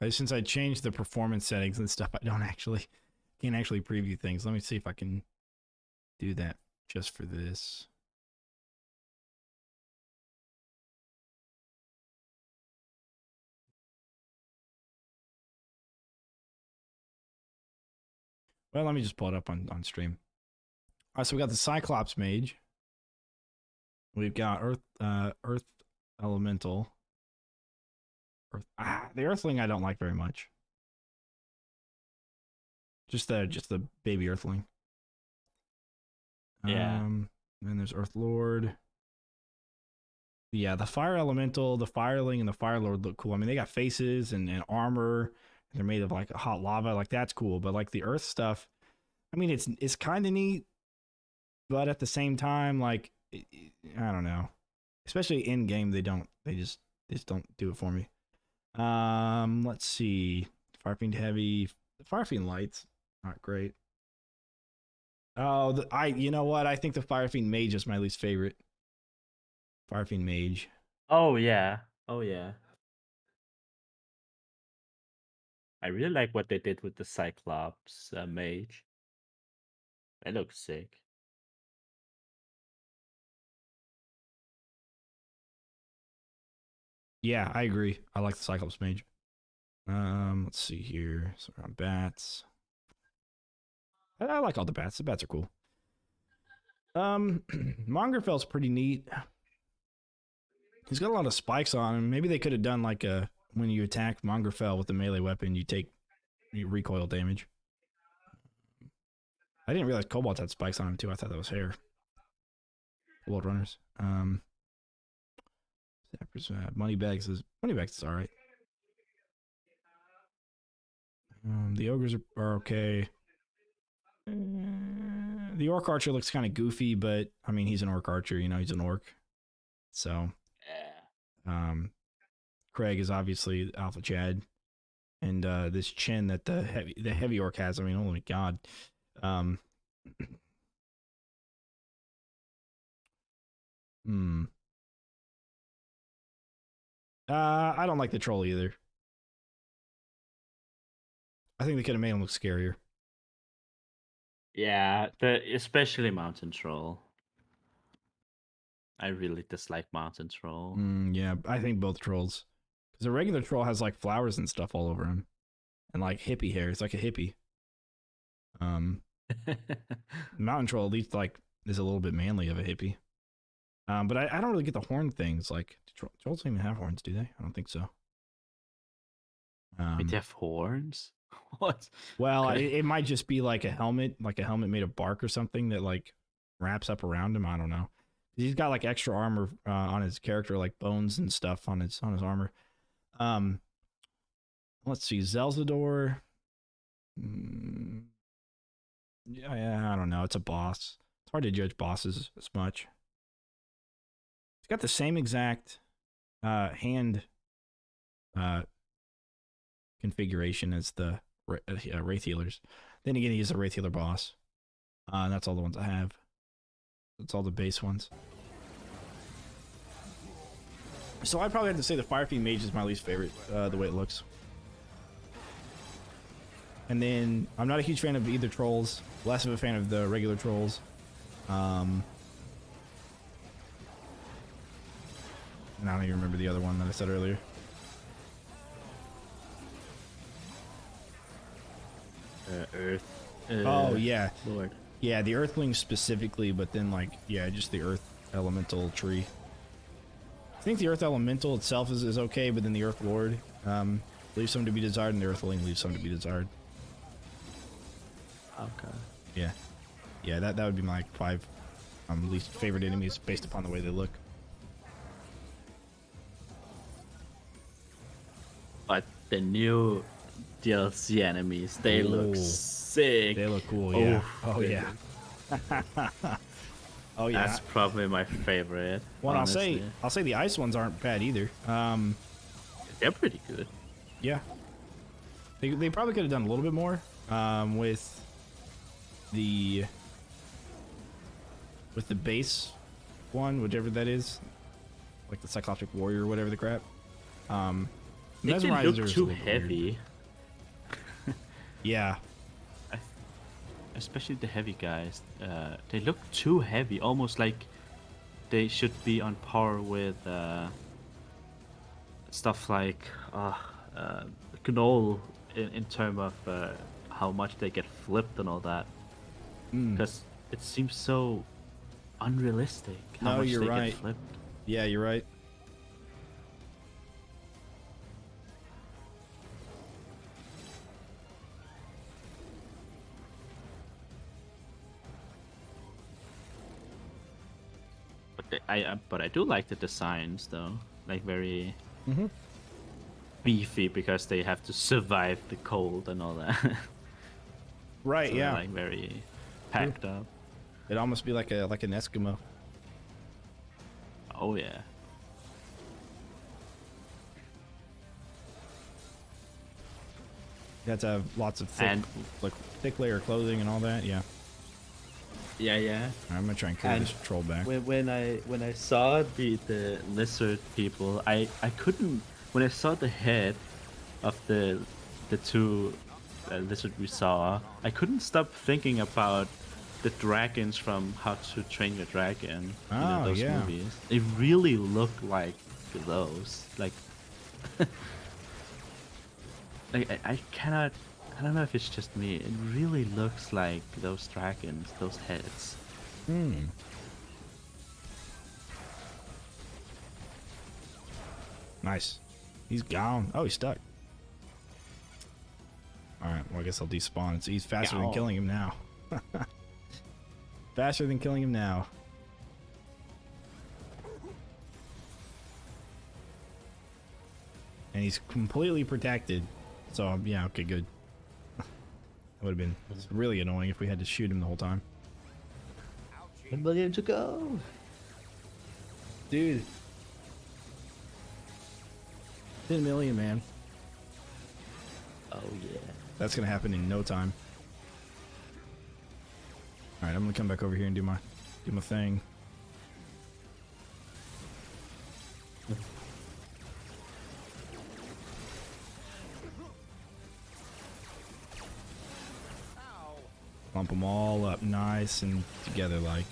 Since I changed the performance settings and stuff, I can't actually preview things. Let me see if I can do that just for this. Well, let me just pull it up on stream. All right, so we got the Cyclops Mage. We've got Earth Elemental. The Earthling I don't like very much. Just the baby Earthling. Yeah. Then there's Earth Lord. Yeah, the Fire Elemental, the Fireling, and the Fire Lord look cool. I mean, they got faces and armor. And they're made of like hot lava. Like that's cool. But like the Earth stuff, I mean, it's kind of neat, but at the same time, like I don't know. Especially in game, they just don't do it for me. Let's see. Firefiend Heavy, Firefiend Lights, not great. Oh, you know what? I think the Firefiend Mage is my least favorite. Firefiend Mage. Oh yeah. Oh yeah. I really like what they did with the Cyclops mage. That looks sick. Yeah, I agree. I like the Cyclops Mage. Let's see here. So we're on bats. I like all the bats. The bats are cool. Mongerfel's pretty neat. He's got a lot of spikes on him. Maybe they could have done like a when you attack Mongrel with a melee weapon, you take recoil damage. I didn't realize Cobalt had spikes on him too. I thought that was hair. Cobalt runners. Moneybags is all right. The ogres are okay. The orc archer looks kind of goofy, but I mean he's an orc archer. You know, he's an orc. So, Craig is obviously Alpha Chad, and this chin that the heavy orc has. I mean, oh my god. I don't like the troll either. I think they could have made him look scarier. Yeah, especially Mountain Troll. I really dislike Mountain Troll. Yeah, I think both trolls. Because a regular troll has like flowers and stuff all over him. And like hippie hair. It's like a hippie. Mountain Troll at least like is a little bit manly of a hippie. But I don't really get the horn things. Like trolls don't even have horns, do they? I don't think so. Wait, they have horns? What? Well, Okay. it might just be like a helmet made of bark or something that like wraps up around him. I don't know. He's got like extra armor on his character, like bones and stuff on his armor. Let's see, Zelzador. Yeah, I don't know. It's a boss. It's hard to judge bosses as much. He's got the same exact hand configuration as the Wraith Healers. Then again, he's a Wraith Healer boss. And that's all the ones I have. That's all the base ones. So I'd probably have to say the Fire Fiend Mage is my least favorite, the way it looks. And then I'm not a huge fan of either trolls. Less of a fan of the regular trolls. And I don't even remember the other one that I said earlier. Earth. Oh yeah, Lord. yeah, the Earthlings specifically, but then like just the Earth Elemental tree. I think the Earth Elemental itself is okay, but then the Earth Lord leaves some to be desired, and the Earthling leaves some to be desired. Okay. Yeah, that would be my 5 least favorite enemies based upon the way they look. But the new DLC enemies, they look sick. They look cool, yeah. Oh they yeah. Oh yeah. That's probably my favorite. Well, honestly. I'll say the ice ones aren't bad either. They're pretty good. Yeah. They probably could have done a little bit more with the base one, whichever that is, like the Cycloptic Warrior or whatever the crap. They can Mesmerizer look is a too little weird. heavy, Yeah. especially the heavy guys. They look too heavy, almost like they should be on par with stuff like Gnoll in terms of how much they get flipped and all that. Because it seems so unrealistic how No, much you're they right. get flipped. Yeah, you're right. But I do like the designs though, like very Mm-hmm. beefy because they have to survive the cold and all that. Right, So they're, yeah. like very packed up. It'd almost be like an Eskimo. Oh yeah. You have to have lots of And- thick layer clothing and all that. Yeah. Yeah. I'm gonna try and carry And this troll back. When I saw the lizard people, I couldn't. When I saw the head of the two lizard we saw, I couldn't stop thinking about the dragons from How to Train Your Dragon. Oh, Those yeah. movies. They really look like those. Like, I cannot. I don't know if it's just me. It really looks like those dragons, those heads. Nice. He's gone. Oh, he's stuck. Alright, well, I guess I'll despawn. He's faster than Gone. killing him now. Faster than killing him now. And he's completely protected. So, yeah, okay, good. That would have been really annoying if we had to shoot him the whole time. 1 million to go. Dude. 10 million, man. Oh yeah. That's gonna happen in no time. Alright, I'm gonna come back over here and do my thing. Lump them all up nice and together like.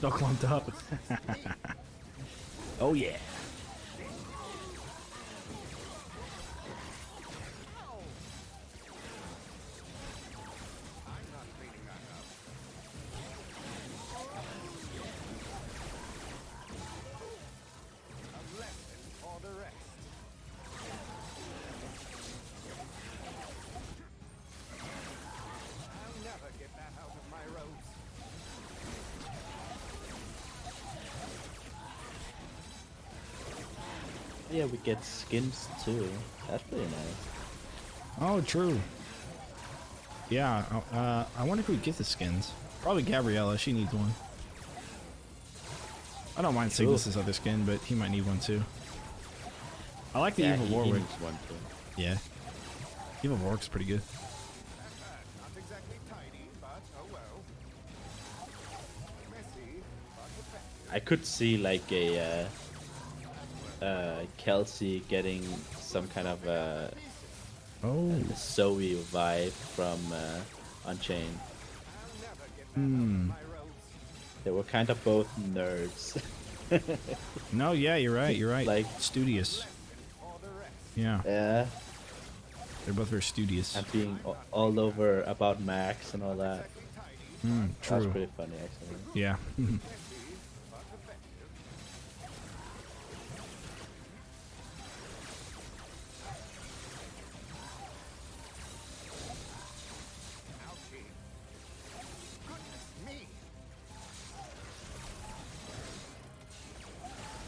All clumped up. Oh yeah. Yeah, we get skins too. That's pretty nice. Oh, true. Yeah, I wonder if we get the skins. Probably Gabriella, she needs one. I don't mind Siglus's other skin, but he might need one too. I like the Evil he Warwick. needs one too. Yeah. Evil Warwick's pretty good. Not exactly tidy, but oh well. Messy, but effective. I could see like a Kelsey getting some kind of Oh. Zoe vibe from Unchained. They were kind of both nerds. No, yeah, you're right. You're right. Like- studious. Yeah, Yeah, they're both very studious. and being all over about Max and all that. That was True. pretty funny actually. Yeah.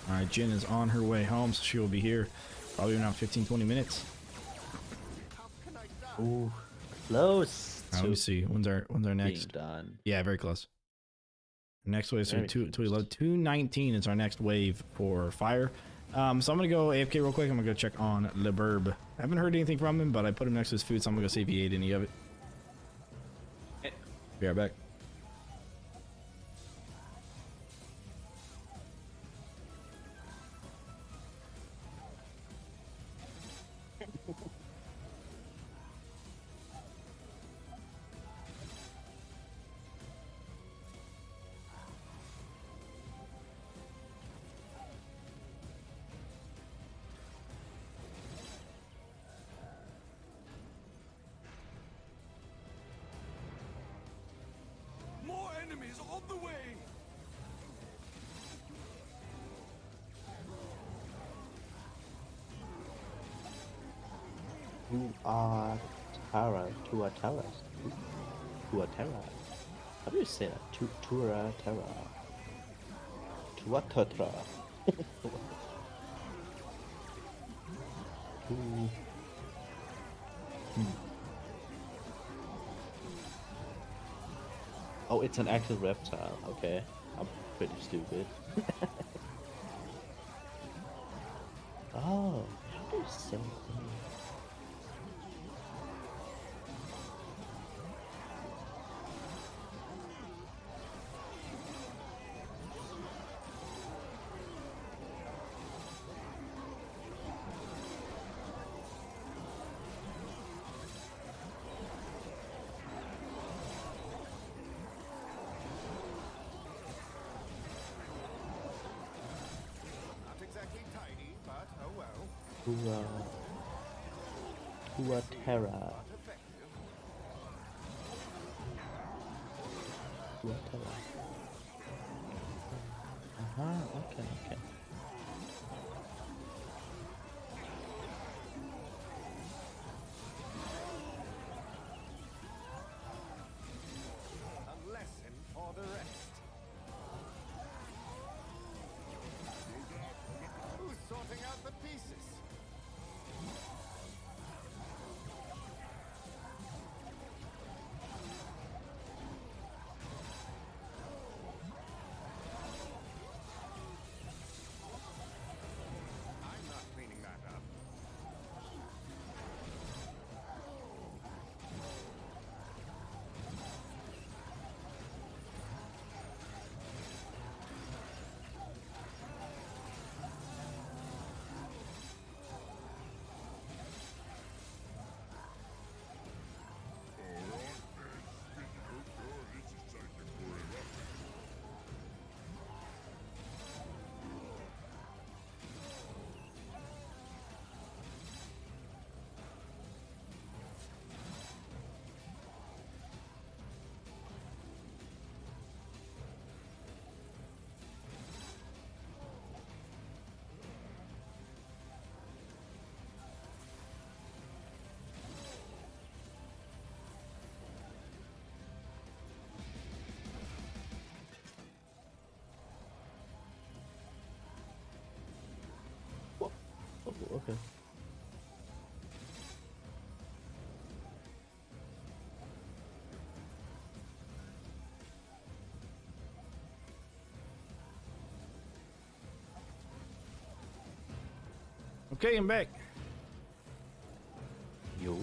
All right, Jen is on her way home, so she will be here probably around 15-20 minutes. Ooh, close Let to me see. When's our being next? done. Yeah, very close. Next wave, so Very 219 is our next wave for fire. So I'm gonna go AFK real quick. I'm gonna go check on LeBurb. I haven't heard anything from him, but I put him next to his food, so I'm gonna go see if he ate any of it. Be right back. More enemies on the way! Tuatara. Tuatara. How do you say that? Tuatara. Tuatara. Oh, it's an actual reptile. Okay, I'm pretty stupid. Oh, how do you say that? Tua, Tuatera. But effective. Tuatera. Okay, okay. A lesson for the rest. Who's sorting out the pieces? I'm not cleaning that up. Oh, okay. Okay, I'm back. Yo.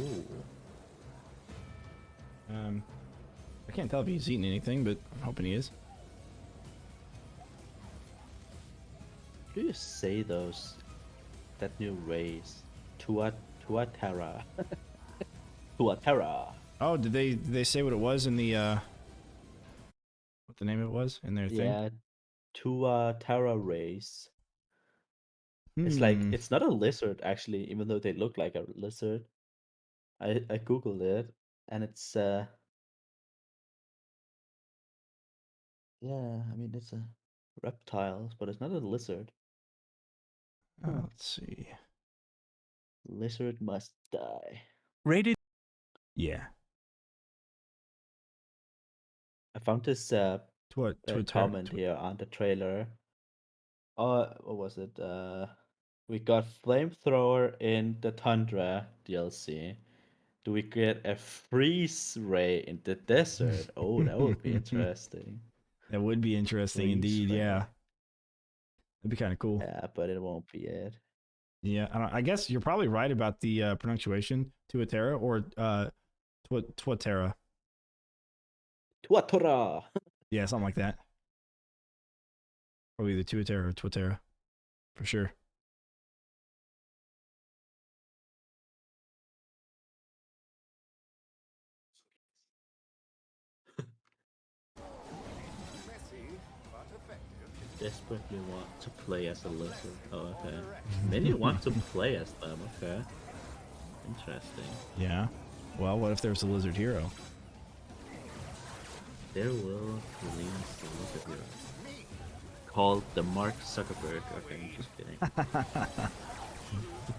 I can't tell if he's eating anything, but I'm hoping he is. Do you say those? That new race, Tuatera. Tuatera. Oh, did they say what it was in the what the name of it was in their thing? Yeah, Tuatera race. It's like Hmm. it's not a lizard actually, even though they look like a lizard. I googled it, and it's yeah, I mean it's a reptile, but it's not a lizard. Huh. Let's see. Lizard must die. Rated. Yeah. I found this Twitter. comment here on the trailer. What was it? We got flamethrower in the Tundra DLC. Do we get a freeze ray in the desert? Oh, that would be interesting. That would be interesting Freeze indeed. Yeah, ray. that'd be kind of cool. Yeah, but it won't be it. Yeah, I guess you're probably right about the pronunciation, Tuatera or Twatera. Tuatora! Yeah, something like that. Probably the Tuatera or Twatera, for sure. Messy, but effective. Desperately want to play as a A lizard. lesson Oh, for okay. the rest. Many want to play as them. Okay. Interesting. Yeah. Well, what if there's a lizard hero? There will release a lizard hero called the Mark Zuckerberg. Okay, I'm just kidding.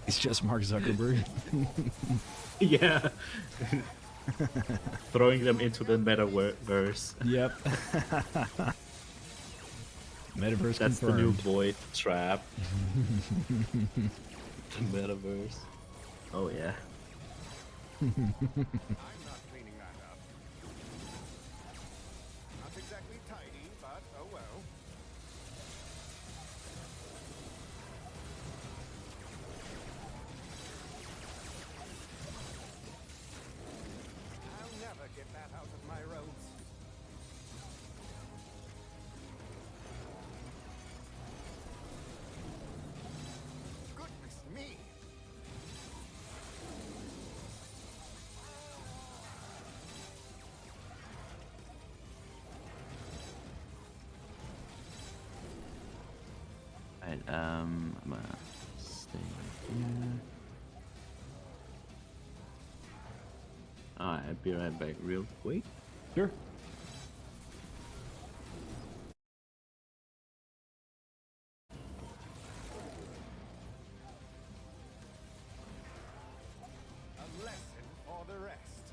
It's just Mark Zuckerberg. Yeah. Throwing them into the metaverse. Yep. Metaverse That's confirmed. the new void trap. The metaverse. Oh yeah. I'm not cleaning that up. Not exactly tidy, but oh well. I'll never get that out of my robes. Goodness me! Alright, I'm gonna stay Yeah. I'll be right back real quick. Sure. A lesson for the rest.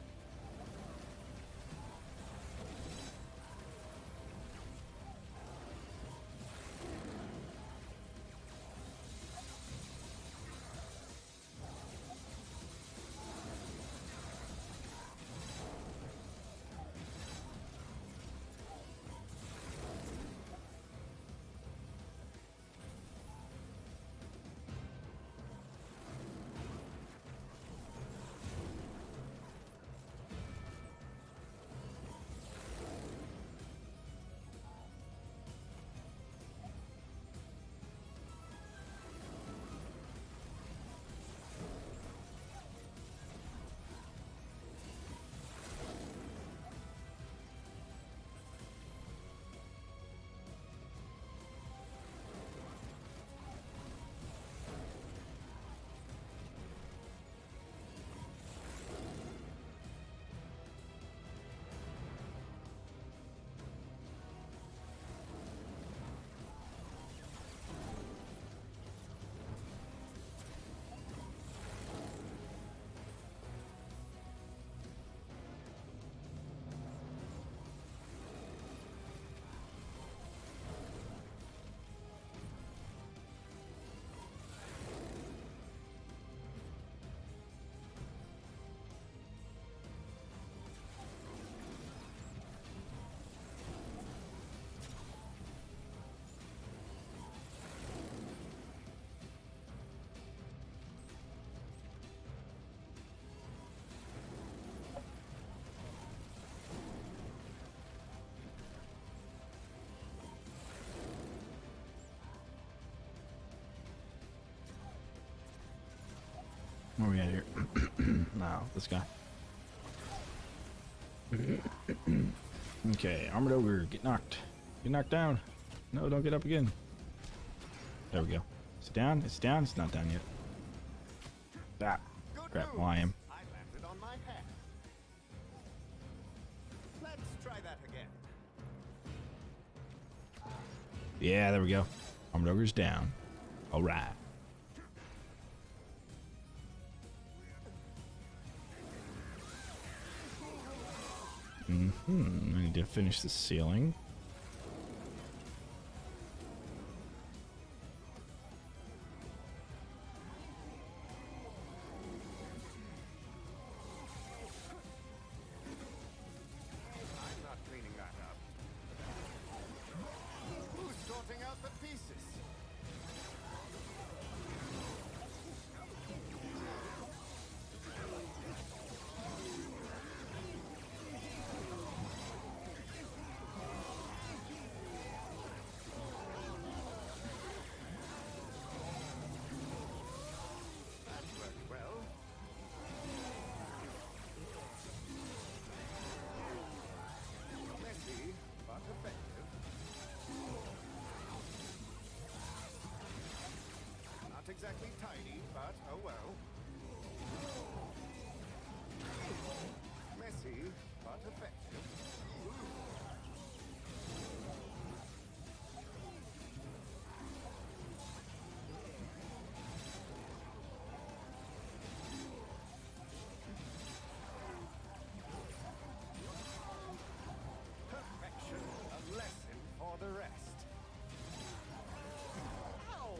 Where we at here? No, this guy. Okay, armored ogre, get knocked. Get knocked down. No, don't get up again. There we go. Is it down? It's down? It's not down yet. Ah, Good crap, news. well, I am. I landed on my head. Let's try that again. Yeah, there we go. Armored ogre's down. Alright. I need to finish the ceiling. I'm not cleaning that up. Who's sorting out the pieces? That worked well. Messy, but effective. Not exactly tidy, but oh well. Messy, but effective. Perfection, a lesson for the rest. Ow!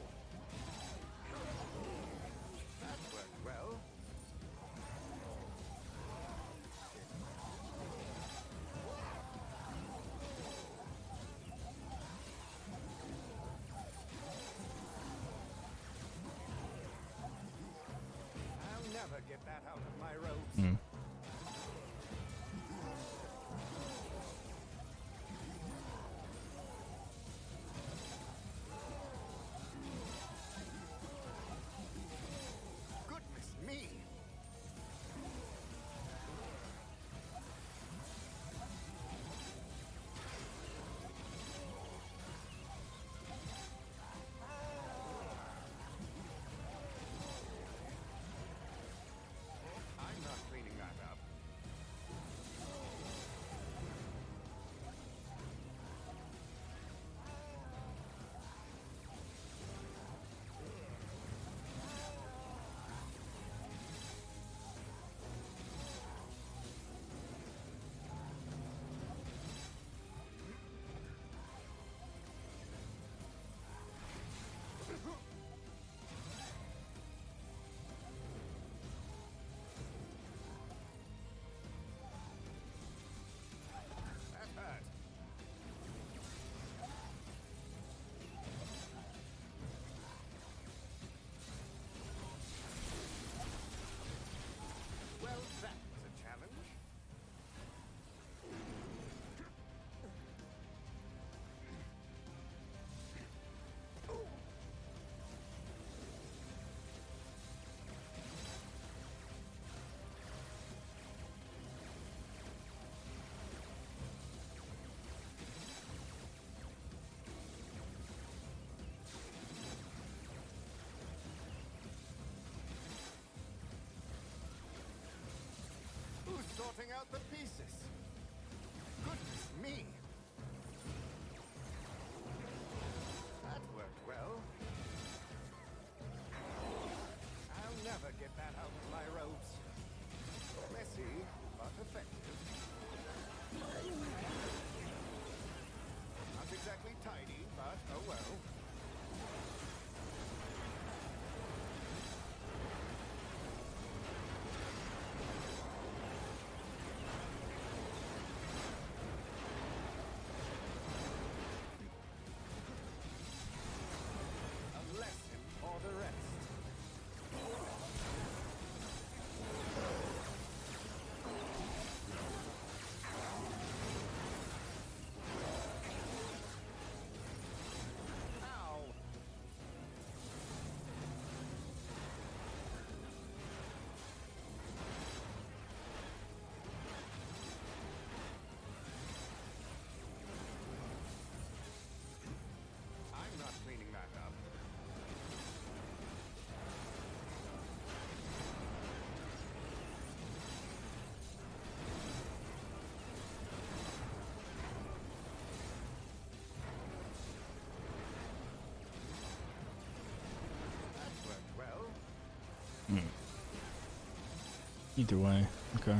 Either way. Okay.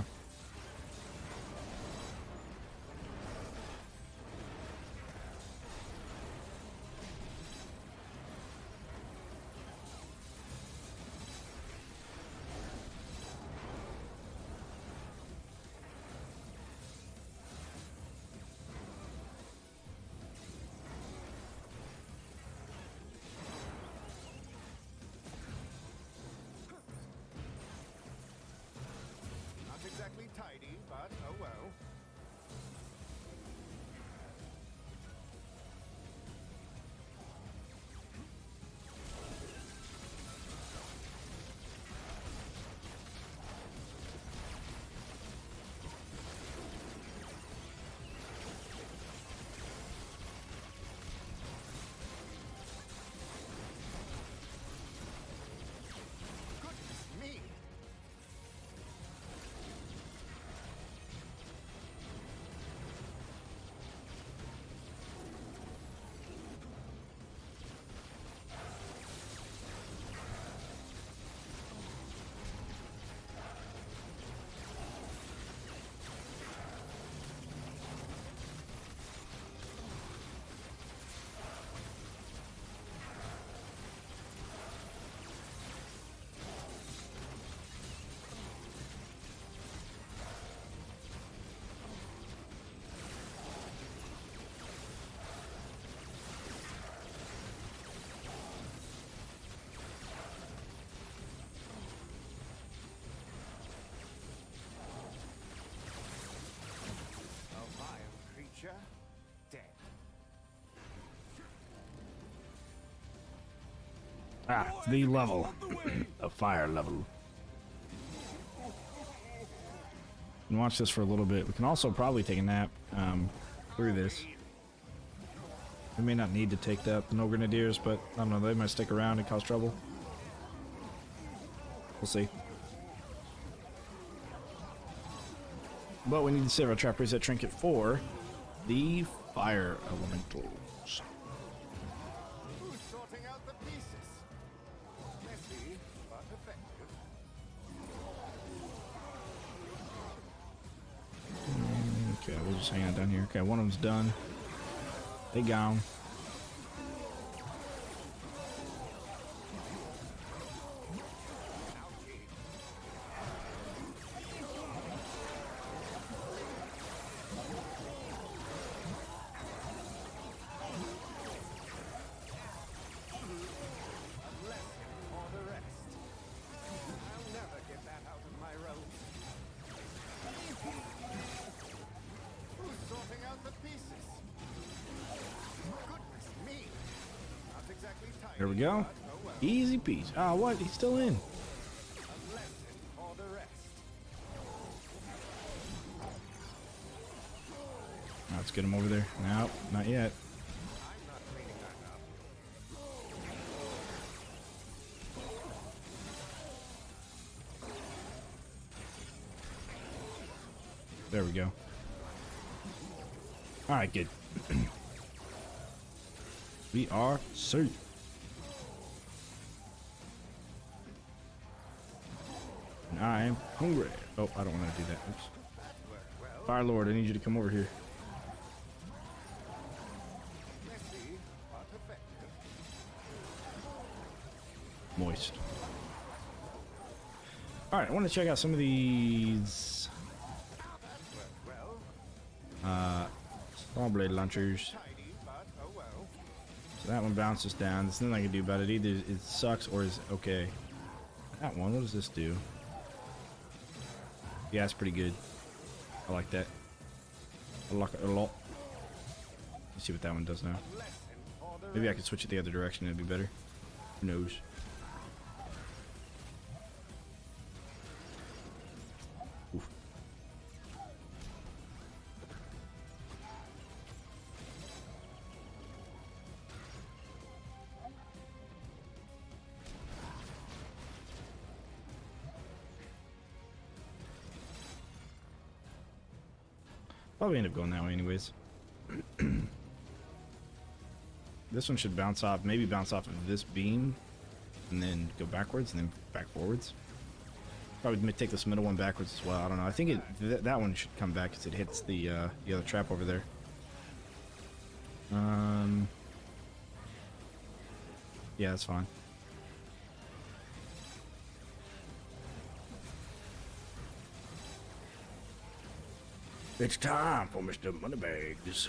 Not exactly tidy, but oh well. Goodness me! A vile creature, dead. Ah, the level. The fire level. And watch this for a little bit. We can also probably take a nap through this. We may not need to take that, the no grenadiers, but I don't know, they might stick around and cause trouble. We'll see. But we need to save our trap reset trinket for the fire elementals. Who's sorting out the pieces? Messy, but effective. Okay, we'll just hang out down here. Okay, one of them's done. They gone. Ouchie. A blessing for the rest. I'll never get that out of my road. Who's sorting out the pieces? Goodness me! Not exactly tidy. There we go. but oh well. Easy peasy. Ah, what? He's still in. A lesson for the rest. Let's get him over there. No, not yet. I'm not cleaning that up. There we go. Alright, good. We are safe. And I am hungry. Oh, I don't want to do that. Oops. Well, Fire Lord, I need you to come over here. messy, but effective. Moist. Alright, I want to check out some of these That worked well. small blade launchers. Tidy, but oh well. So that one bounces down. There's nothing I can do about it. Either it sucks or is okay. That one, what does this do? Yeah, it's pretty good. I like that. I like it a lot. Let's see what that one does now. Lesson for the Maybe I could switch it the other direction, it'd be better. Who knows? Oof. Probably end up going that way anyways. This one should bounce off, maybe bounce off of this beam, and then go backwards, and then back forwards. Probably take this middle one backwards as well. I don't know. I think that one should come back because it hits the other trap over there. Yeah, that's fine. It's time for Mr. Moneybags.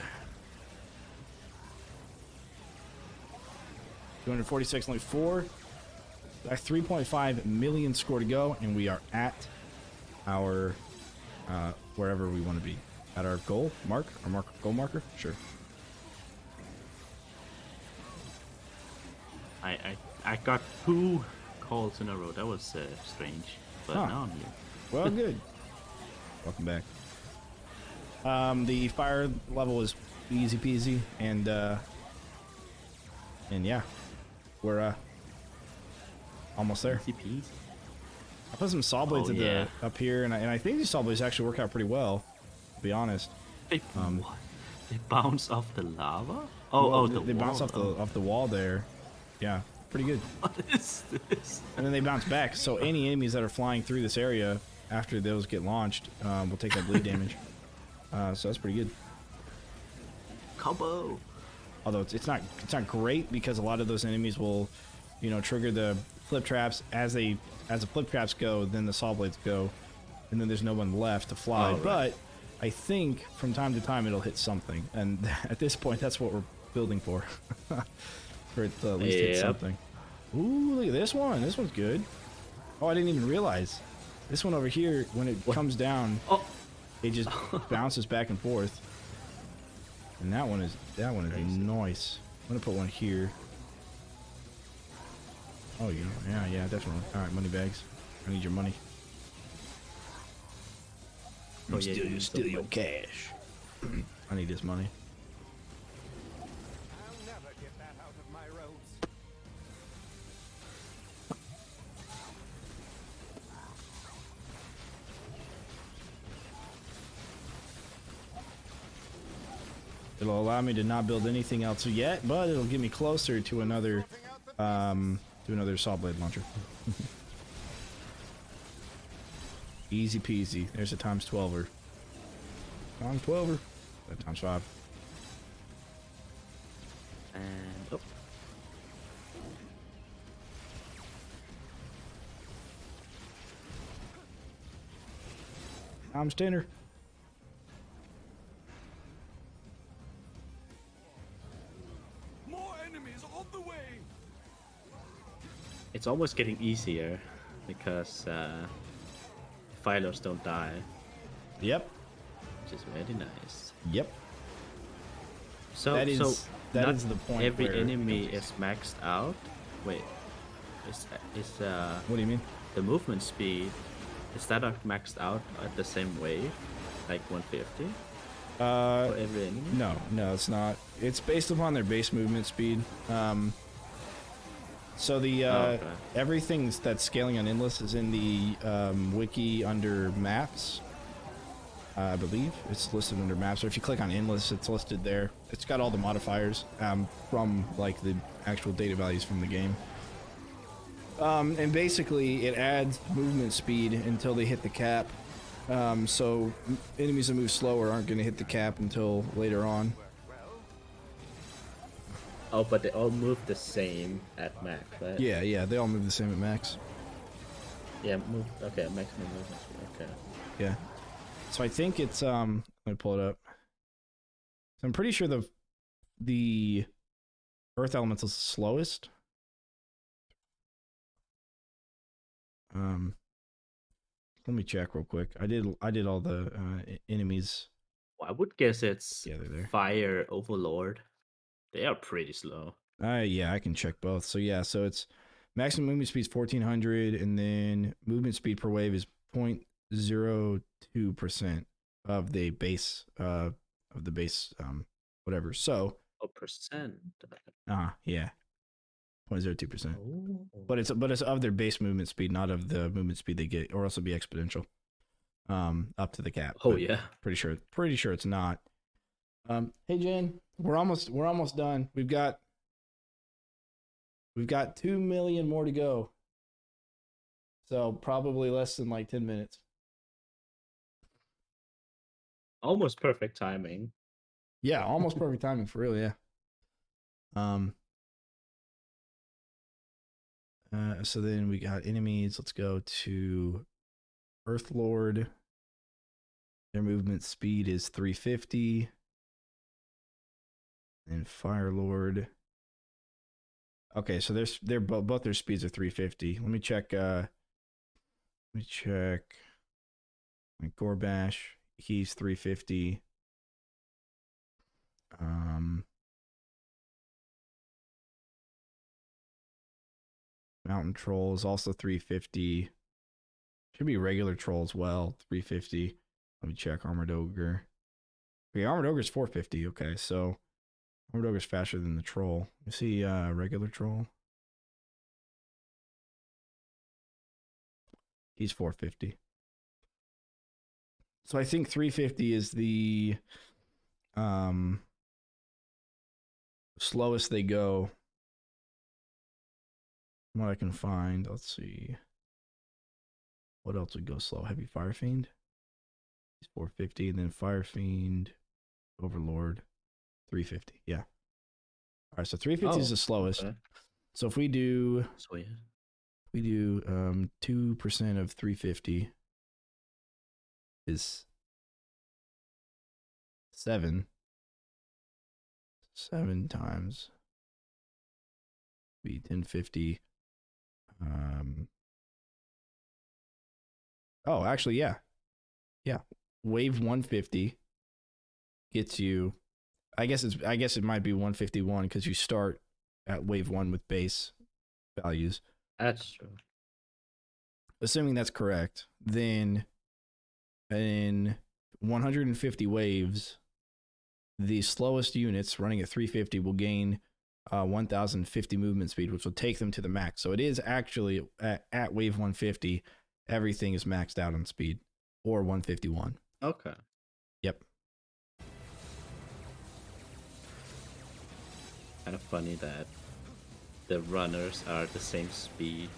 246, only 4. Like 3.5 million score to go, and we are at our wherever we want to be. At our goal goal marker? Sure. I got 2 calls in a row. That was strange, but now I'm here. Well, good. Welcome back. The fire level is easy peasy, and yeah, we're almost there. Easy peasy. I put some saw blades up here, and I think these saw blades actually work out pretty well, to be honest. What? They bounce off the lava? They bounce off the wall there. Yeah, pretty good. What is this? And then they bounce back, so any enemies that are flying through this area after those get launched will take that bleed damage. So that's pretty good. Combo. Although it's not great because a lot of those enemies will, trigger the flip traps as the flip traps go, then the saw blades go, and then there's no one left to fly. Right. But I think from time to time it'll hit something, and at this point that's what we're building for, for it to at least hit something. Ooh, look at this one. This one's good. Oh, I didn't even realize. This one over here, when it comes down, it just bounces back and forth. And that one is nice. I'm gonna put one here. Oh, yeah, definitely. All right, money bags. I need your money. Steal your cash. I need this money. I'll never get that out of my robes. It'll allow me to not build anything else yet, but it'll get me closer to another saw blade launcher. Easy peasy. There's a times 12er. Times 12er. Times 5. And Times 10er. More enemies on the way. it's almost getting easier because Phylos don't die, Yep. which is very nice. Yep. So That is not the point. every where- enemy is maxed out. Wait, is What do you mean? the movement speed, is that maxed out at the same wave, like 150 for every enemy? No, it's not. It's based upon their base movement speed. So the Okay. everything that's scaling on endless is in the wiki under maps. I believe it's listed under maps, or if you click on endless, it's listed there. It's got all the modifiers from like the actual data values from the game. And basically, it adds movement speed until they hit the cap. So enemies that move slower aren't going to hit the cap until later on. Oh, but they all move the same at max, right? Yeah, they all move the same at max. Yeah, move. Okay, maximum movement speed. Okay. Yeah. So I think it's let me pull it up. So I'm pretty sure the Earth Elemental is the slowest. Let me check real quick. I did all the enemies. Well, I would guess it's Yeah, they're there. Fire Overlord. They are pretty slow. Yeah, I can check both. So yeah, so it's maximum movement speed is 1400, and then movement speed per wave is 0.02% of the base whatever. So Oh, percent. yeah. 0.02%. Oh. But it's of their base movement speed, not of the movement speed they get, or else it'll be exponential. Up to the cap. Oh but yeah. Pretty sure it's not. Hey Jen, we're almost done. We've got 2 million more to go. So probably less than like 10 minutes. Almost perfect timing. Yeah, almost perfect timing for real, yeah. Um so then we got enemies. Let's go to Earth Lord. Their movement speed is 350. And Fire Lord. Okay, so they're both their speeds are 350. Let me check like Gorbash, he's 350. Mountain Troll is also 350. Should be regular troll as well, 350. Let me check Armored Ogre. Okay, Armored Ogre is 450. Okay, so Armored Ogre is faster than the troll. You see regular troll? He's 450. So I think 350 is the slowest they go. From what I can find, let's see. What else would go slow? Heavy Fire Fiend. He's 450, and then Fire Fiend, Overlord, 350. Yeah. All right, so 350 is the slowest. Okay. So if we do Sweet. 2% of 350 is 7. 7 times be 1050. Oh, actually, yeah. Yeah. Wave 150 gets you, I guess it might be 151 because you start at wave 1 with base values. That's true. Assuming that's correct, then in 150 waves, the slowest units running at 350 will gain 1050 movement speed, which will take them to the max. So it is actually at wave 150, everything is maxed out on speed, or 151. Okay. Yep. Kind of funny that the runners are the same speed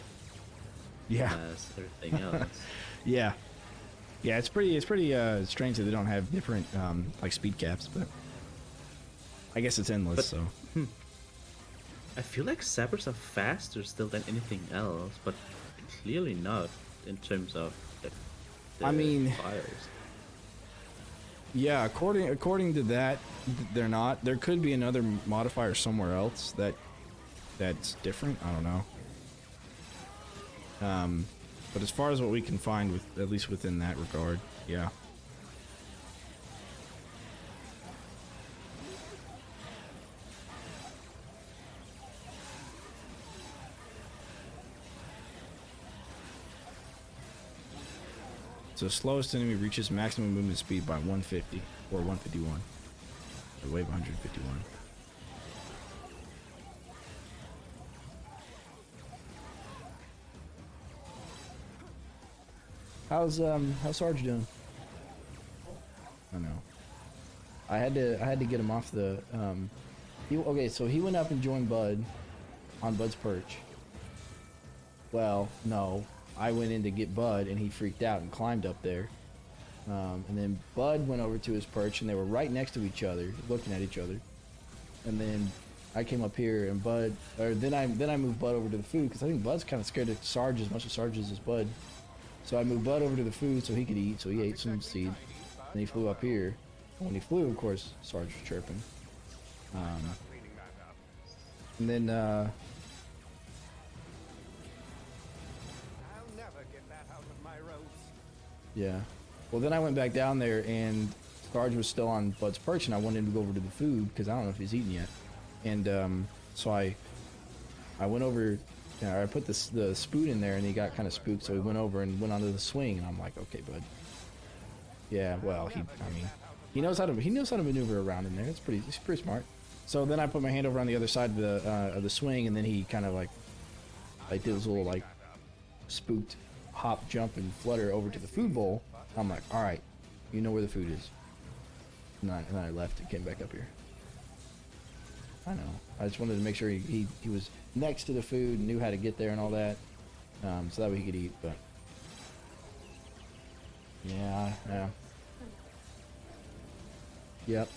Yeah. as everything else. Yeah. Yeah, it's pretty strange that they don't have different like speed caps, but I guess it's endless. So I feel like sappers are faster still than anything else, but clearly not in terms of the I mean, fires. yeah, according to that, they're not. There could be another modifier somewhere else that's different. I don't know. But as far as what we can find, with at least within that regard, yeah. So slowest enemy reaches maximum movement speed by 150 or 151. Or wave 151. How's Sarge doing? I know. I had to get him off the okay, so he went up and joined Bud on Bud's perch. Well, no. I went in to get Bud and he freaked out and climbed up there. And then Bud went over to his perch and they were right next to each other, looking at each other. And then I came up here and then I moved Bud over to the food because I think Bud's kind of scared of Sarge as much as Sarge is as Bud. So I moved Bud over to the food so he could eat. So he ate some seed. Then he flew up here. And when he flew, of course, Sarge was chirping. And then I'll never get that out of my roads. yeah. Well, then I went back down there and Sarge was still on Bud's perch, and I wanted him to go over to the food because I don't know if he's eaten yet. And so I went over. I put the spoon in there, and he got kind of spooked, so he went over and went onto the swing, and I'm like, okay, Bud. Yeah, well, he knows how to maneuver around in there. He's pretty smart. So then I put my hand over on the other side of the swing, and then he kind of like did his little like spooked hop, jump, and flutter over to the food bowl. I'm like, all right, you know where the food is. And I left and came back up here. I know. I just wanted to make sure he was next to the food and knew how to get there and all that. so that way he could eat. But yeah, yeah, yep.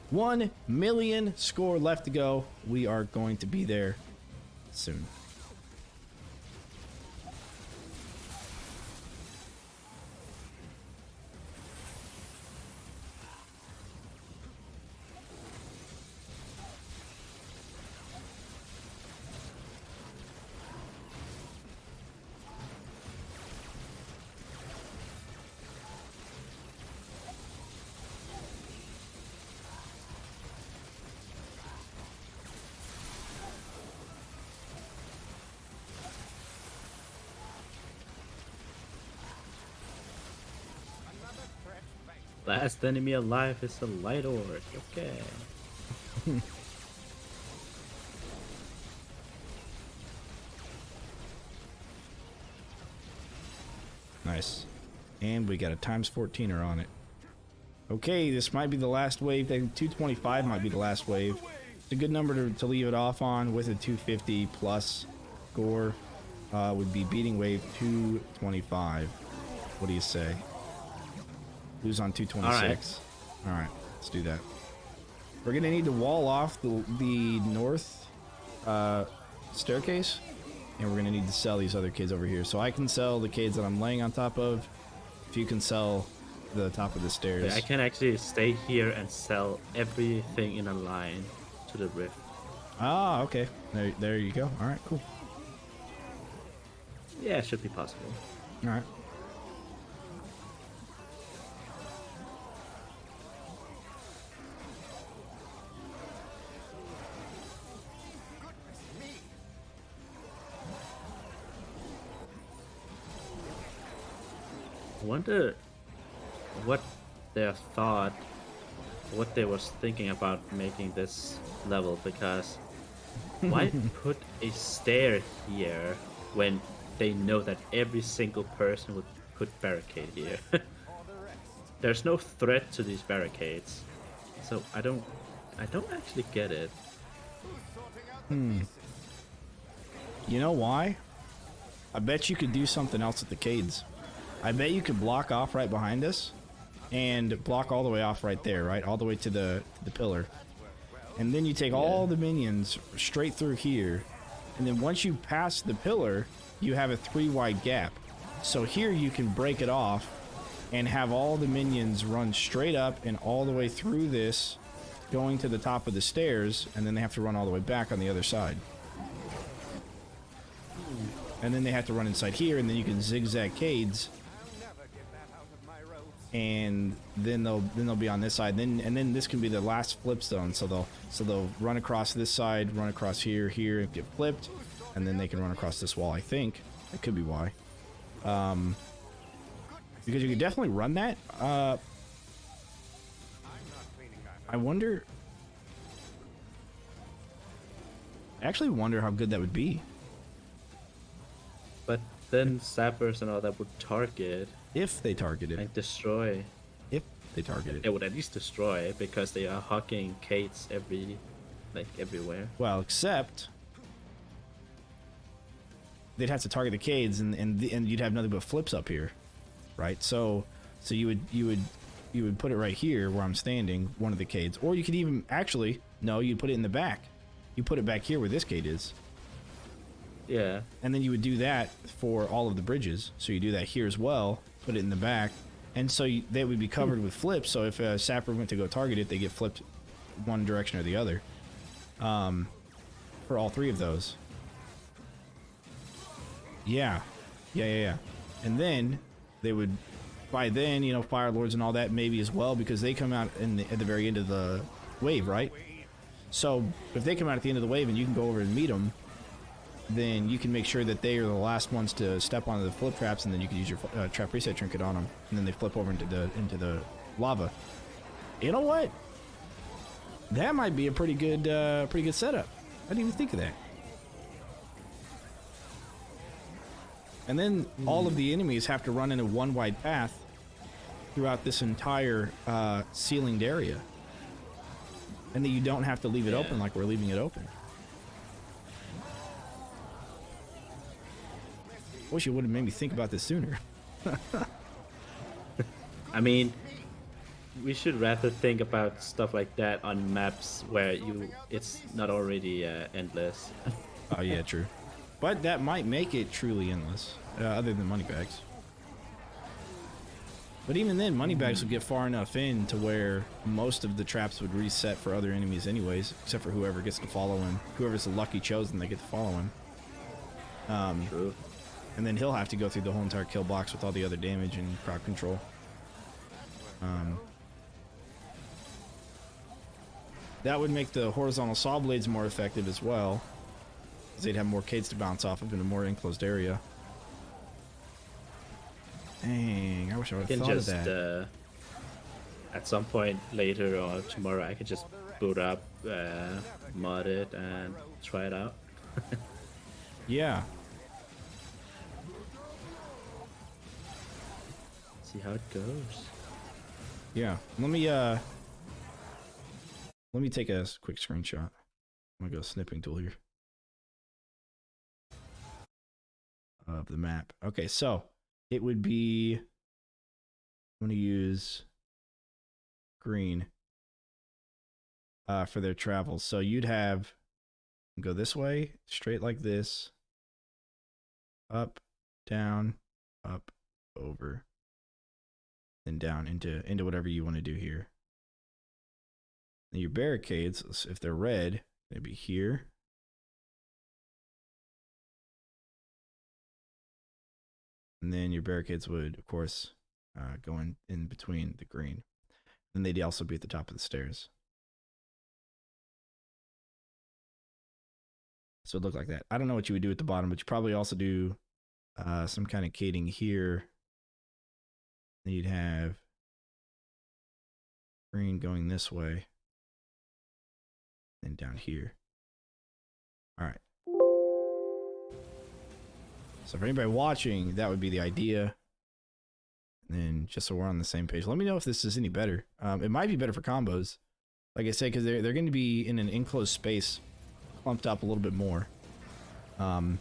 1 million score left to go. We are going to be there soon. Another threat vanquished. Last enemy alive is a light orc. Okay. Nice. And we got a times 14er on it. Okay, this might be the last wave. 225 might be the last wave. It's a good number to leave it off on with a 250 plus score. Would be beating wave 225. What do you say? Who's on 226? All right, let's do that. We're gonna need to wall off the north staircase, and we're gonna need to sell these other kids over here. So I can sell the kids that I'm laying on top of. If you can sell the top of the stairs. I can actually stay here and sell everything in a line to the rift. Ah, okay. There you go. All right, cool. Yeah, it should be possible. All right. Goodness me! I wonder what their thought, what they was thinking about making this level, because why put a stair here when they know that every single person would put barricade here? For the rest. There's no threat to these barricades, so I don't actually get it. Who's sorting out the pieces? You know why? I bet you could do something else at the Cades. I bet you could block off right behind us and block all the way off right there, right? All the way to the pillar. And then you take all the minions straight through here. And then once you pass the pillar, you have a 3 wide gap. So here you can break it off and have all the minions run straight up and all the way through this, going to the top of the stairs, and then they have to run all the way back on the other side. And then they have to run inside here, and then you can zigzag Cades, I'll never get that out of my robes. and then they'll be on this side. Then this can be the last flip zone. So they'll run across this side, run across here, and get flipped, and then they can run across this wall. I think that could be why. Because you could definitely run that. I'm not cleaning that I wonder. I actually wonder how good that would be But then sappers and all that would target if they targeted. and destroy. If they targeted. They would at least destroy because they are hawking Kates everywhere. Well, except they'd have to target the Cades, and you'd have nothing but flips up here, right? So you would put it right here where I'm standing, one of the Cades, or you could even actually you'd put it in the back. You put it back here where this Cade is, Yeah. and then you would do that for all of the bridges. So you do that here as well, put it in the back, and so they would be covered with flips. So if a sapper went to go target it, they get flipped one direction or the other. For all 3 of those. Yeah. And then they would, by then, Fire Lords and all that maybe as well, because they come out at the very end of the wave, right? So if they come out at the end of the wave and you can go over and meet them, then you can make sure that they are the last ones to step onto the flip traps, and then you can use your trap reset trinket on them, and then they flip over into the lava. You know what? That might be a pretty good setup. I didn't even think of that. And then all of the enemies have to run in a 1 wide path throughout this entire ceilinged area, and then you don't have to leave it open like we're leaving it open. Wish you would have made me think about this sooner. I mean, we should rather think about stuff like that on maps where it's not already endless. Oh yeah, true. But that might make it truly endless, other than moneybags. But even then, moneybags would get far enough in to where most of the traps would reset for other enemies anyways, except for whoever gets to follow him. Whoever's the lucky chosen, they get to follow him. True. And then he'll have to go through the whole entire kill box with all the other damage and crowd control. That would make the horizontal saw blades more effective as well, because they'd have more cades to bounce off of in a more enclosed area. Dang, I wish I would have thought of that. At some point later or tomorrow, I could just boot up, mod it, and try it out. Yeah. See how it goes. Yeah. Let me take a quick screenshot. I'm gonna go snipping tool here of the map. Okay, so it would be, I'm gonna use green for their travels. So you'd have go this way, straight like this, up, down, up, over, then down into whatever you want to do here. Then your barricades, if they're red, they'd be here. And then your barricades would, of course, go in between the green. Then they'd also be at the top of the stairs. So it'd look like that. I don't know what you would do at the bottom, but you probably also do some kind of cading here. Then you'd have green going this way. And down here. All right. So for anybody watching, that would be the idea. And then just so we're on the same page, let me know if this is any better. It might be better for combos. Like I said, because they're going to be in an enclosed space, clumped up a little bit more. I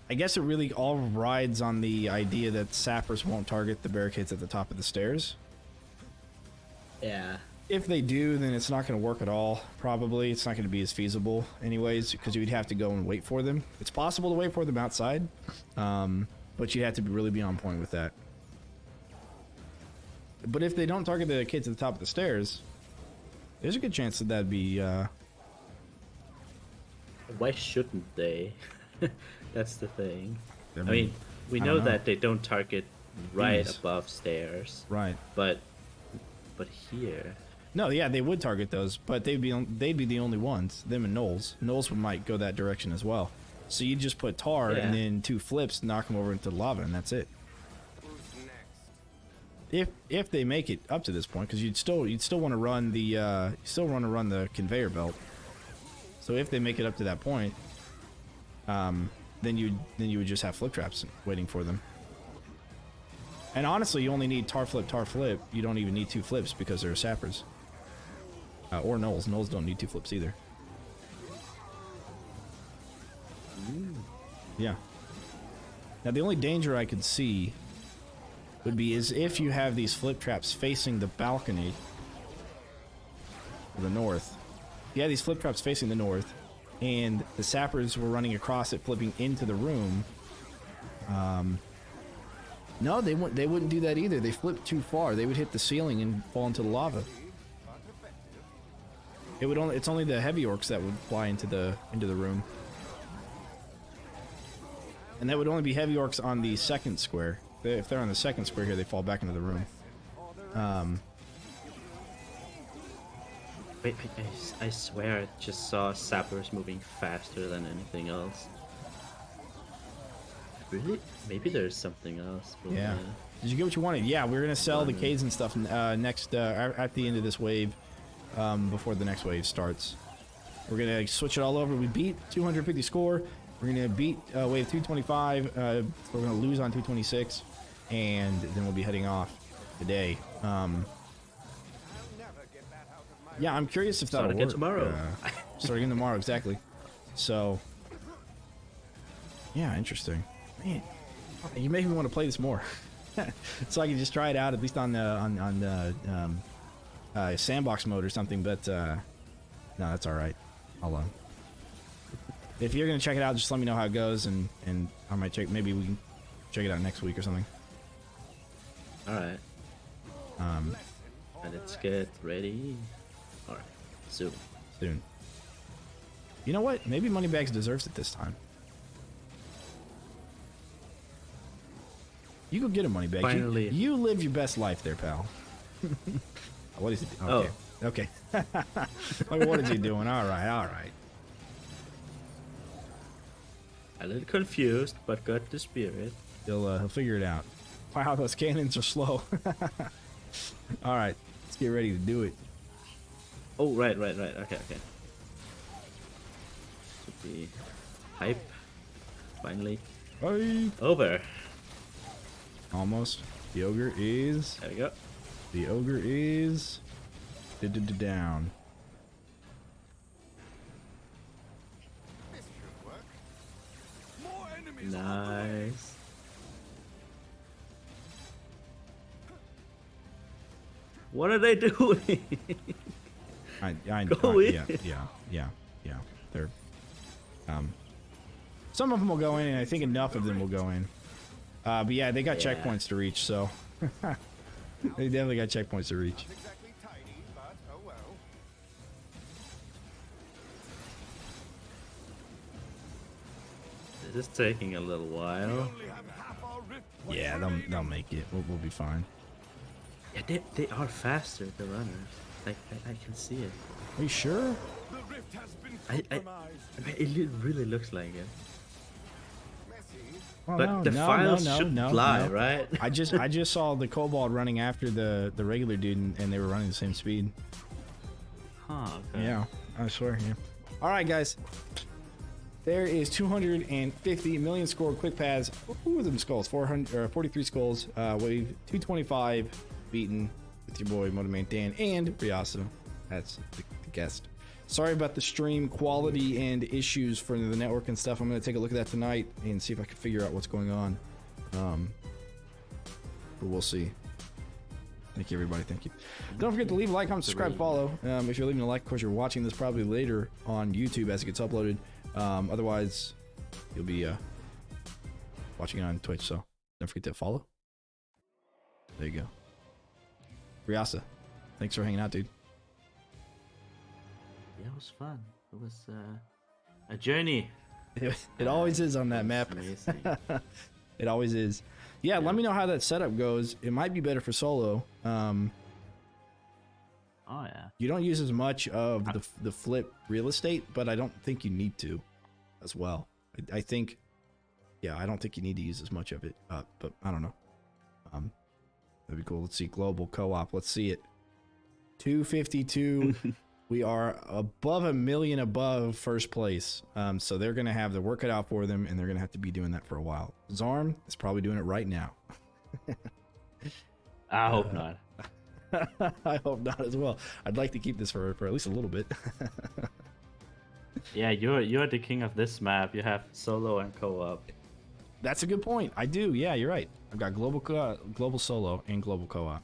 guess it really all rides on the idea that sappers won't target the barricades at the top of the stairs. Yeah. If they do, then it's not going to work at all, probably. It's not going to be as feasible anyways, because you'd have to go and wait for them. It's possible to wait for them outside, but you have to really be on point with that. But if they don't target the kids at the top of the stairs, there's a good chance that that'd be... Why shouldn't they? That's the thing. I I mean, we know know. that they don't target right These. above stairs. Right. But here... No, yeah, they would target those, but they'd be the only ones. Them and Knowles. Knowles might go that direction as well. So you just put tar Yeah. and then 2 flips, knock them over into the lava, and that's it. Who's next? If they make it up to this point, because you'd still want to run the conveyor belt. So if they make it up to that point, then you would just have flip traps waiting for them. And honestly, you only need tar flip, tar flip. You don't even need 2 flips because they're sappers. Or Knowles. Knowles don't need 2 flips either. Yeah. Now the only danger I could see would be is if you have these flip traps facing the balcony to the north. Yeah, these flip traps facing the north, and the sappers were running across it, flipping into the room. No, they wouldn't do that either. They flipped too far. They would hit the ceiling and fall into the lava. It's only the heavy orcs that would fly into the room. And that would only be heavy orcs on the second square. If they're on the second square here, they fall back into the room. Wait, I swear I just saw sappers moving faster than anything else. Really? Maybe there's something else. But, Yeah. Did you get what you wanted? Yeah, we're gonna sell the cades and stuff next at the end of this wave, before the next wave starts. We're gonna switch it all over. We beat 250 score. We're gonna beat wave 225. We're gonna lose on 226, and then we'll be heading off today. Yeah, I'm curious if that'll Start work. again tomorrow. Start again tomorrow, exactly. So Yeah, interesting. Man, you make me want to play this more, so I can just try it out at least on the sandbox mode or something. But no, that's all right. I'll if you're gonna check it out, just let me know how it goes, and I might check. Maybe we can check it out next week or something. All right. Let's get ready. All right. Soon. Soon. You know what? Maybe Moneybags deserves it this time. You go get a Moneybag. Finally. You live your best life there, pal. What is it? Okay. Oh. Okay. What is he doing? All right. All right. A little confused, but got the spirit. He'll figure it out. Wow, those cannons are slow. All right. Let's get ready to do it. Oh, right. Okay. Should be hype. Finally. Hey. Over. Almost. The ogre is... There we go. The ogre is... down. This should work. More enemies. Nice. What are they doing? Go in. Yeah. They're... some of them will go in, and I think enough of them will go in. But yeah, they got checkpoints to reach, so... They definitely got checkpoints to reach. Not exactly tidy, but oh well. This is taking a little while. Only have half our rift. Yeah, they'll make it. We'll be fine. Yeah, they are faster, the runners. Like, I can see it. Are you sure? The rift has been I compromised. mean, it really looks like it. Messy. Oh, But the files should fly, right? I just saw the kobold running after the regular dude, and they were running the same speed. Huh, okay. Yeah, I swear. Yeah. All right, guys. There is 250 million scored quick paths. Who are them skulls? 43 skulls. Wave 225 beaten with your boy Motorman Dan and Riasa. That's the guest. Sorry about the stream quality and issues for the network and stuff. I'm going to take a look at that tonight and see if I can figure out what's going on. But we'll see. Thank you, everybody. Thank you. Don't forget to leave a like, comment, subscribe, follow. If you're leaving a like, of course, you're watching this probably later on YouTube as it gets uploaded. Otherwise, you'll be watching it on Twitch. So don't forget to follow. There you go. Riasa, thanks for hanging out, dude. Yeah, it was fun. It was a journey. It always is on that map. Amazing. It always is. Yeah, let me know how that setup goes. It might be better for solo. Oh yeah. You don't use as much of the flip real estate, but I don't think you need to as well. I think, yeah, I don't think you need to use as much of it, but I don't know. That'd be cool. Let's see, global co-op. Let's see it. 252. We are above 1 million above first place. So they're going to have the work cut out for them, and they're going to have to be doing that for a while. Zarm is probably doing it right now. I hope not. I hope not as well. I'd like to keep this for at least a little bit. Yeah, you're the king of this map. You have solo and co-op. That's a good point. I do. Yeah, you're right. I've got global solo and global co-op.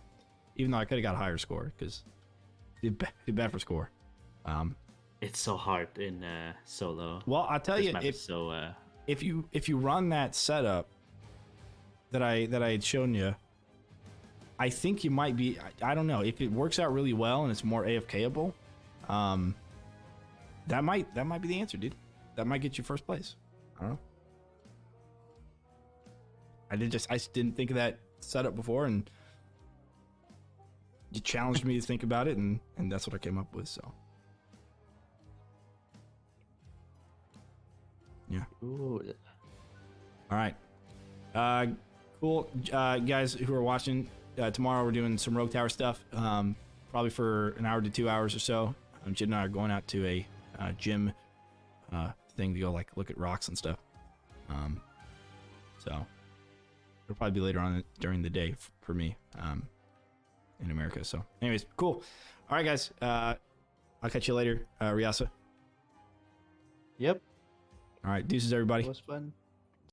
Even though I could have got a higher score because did bad for score. It's so hard in solo. Well, I'll tell This you, map is so if you run that setup that I had shown you, I think you might be. I don't know if it works out really well and it's more AFKable. That might be the answer, dude. That might get you first place. I don't know. I just didn't think of that setup before, and you challenged me to think about it, and that's what I came up with. So yeah. Ooh. All right. Cool. Guys who are watching, tomorrow we're doing some Rogue Tower stuff. Probably for an hour to 2 hours or so. Jid and I are going out to a gym thing to go like look at rocks and stuff. So it'll probably be later on during the day for me in America. So anyways, cool. All right, guys. I'll catch you later. Riasa. Yep. All right. Deuces, everybody. It was fun.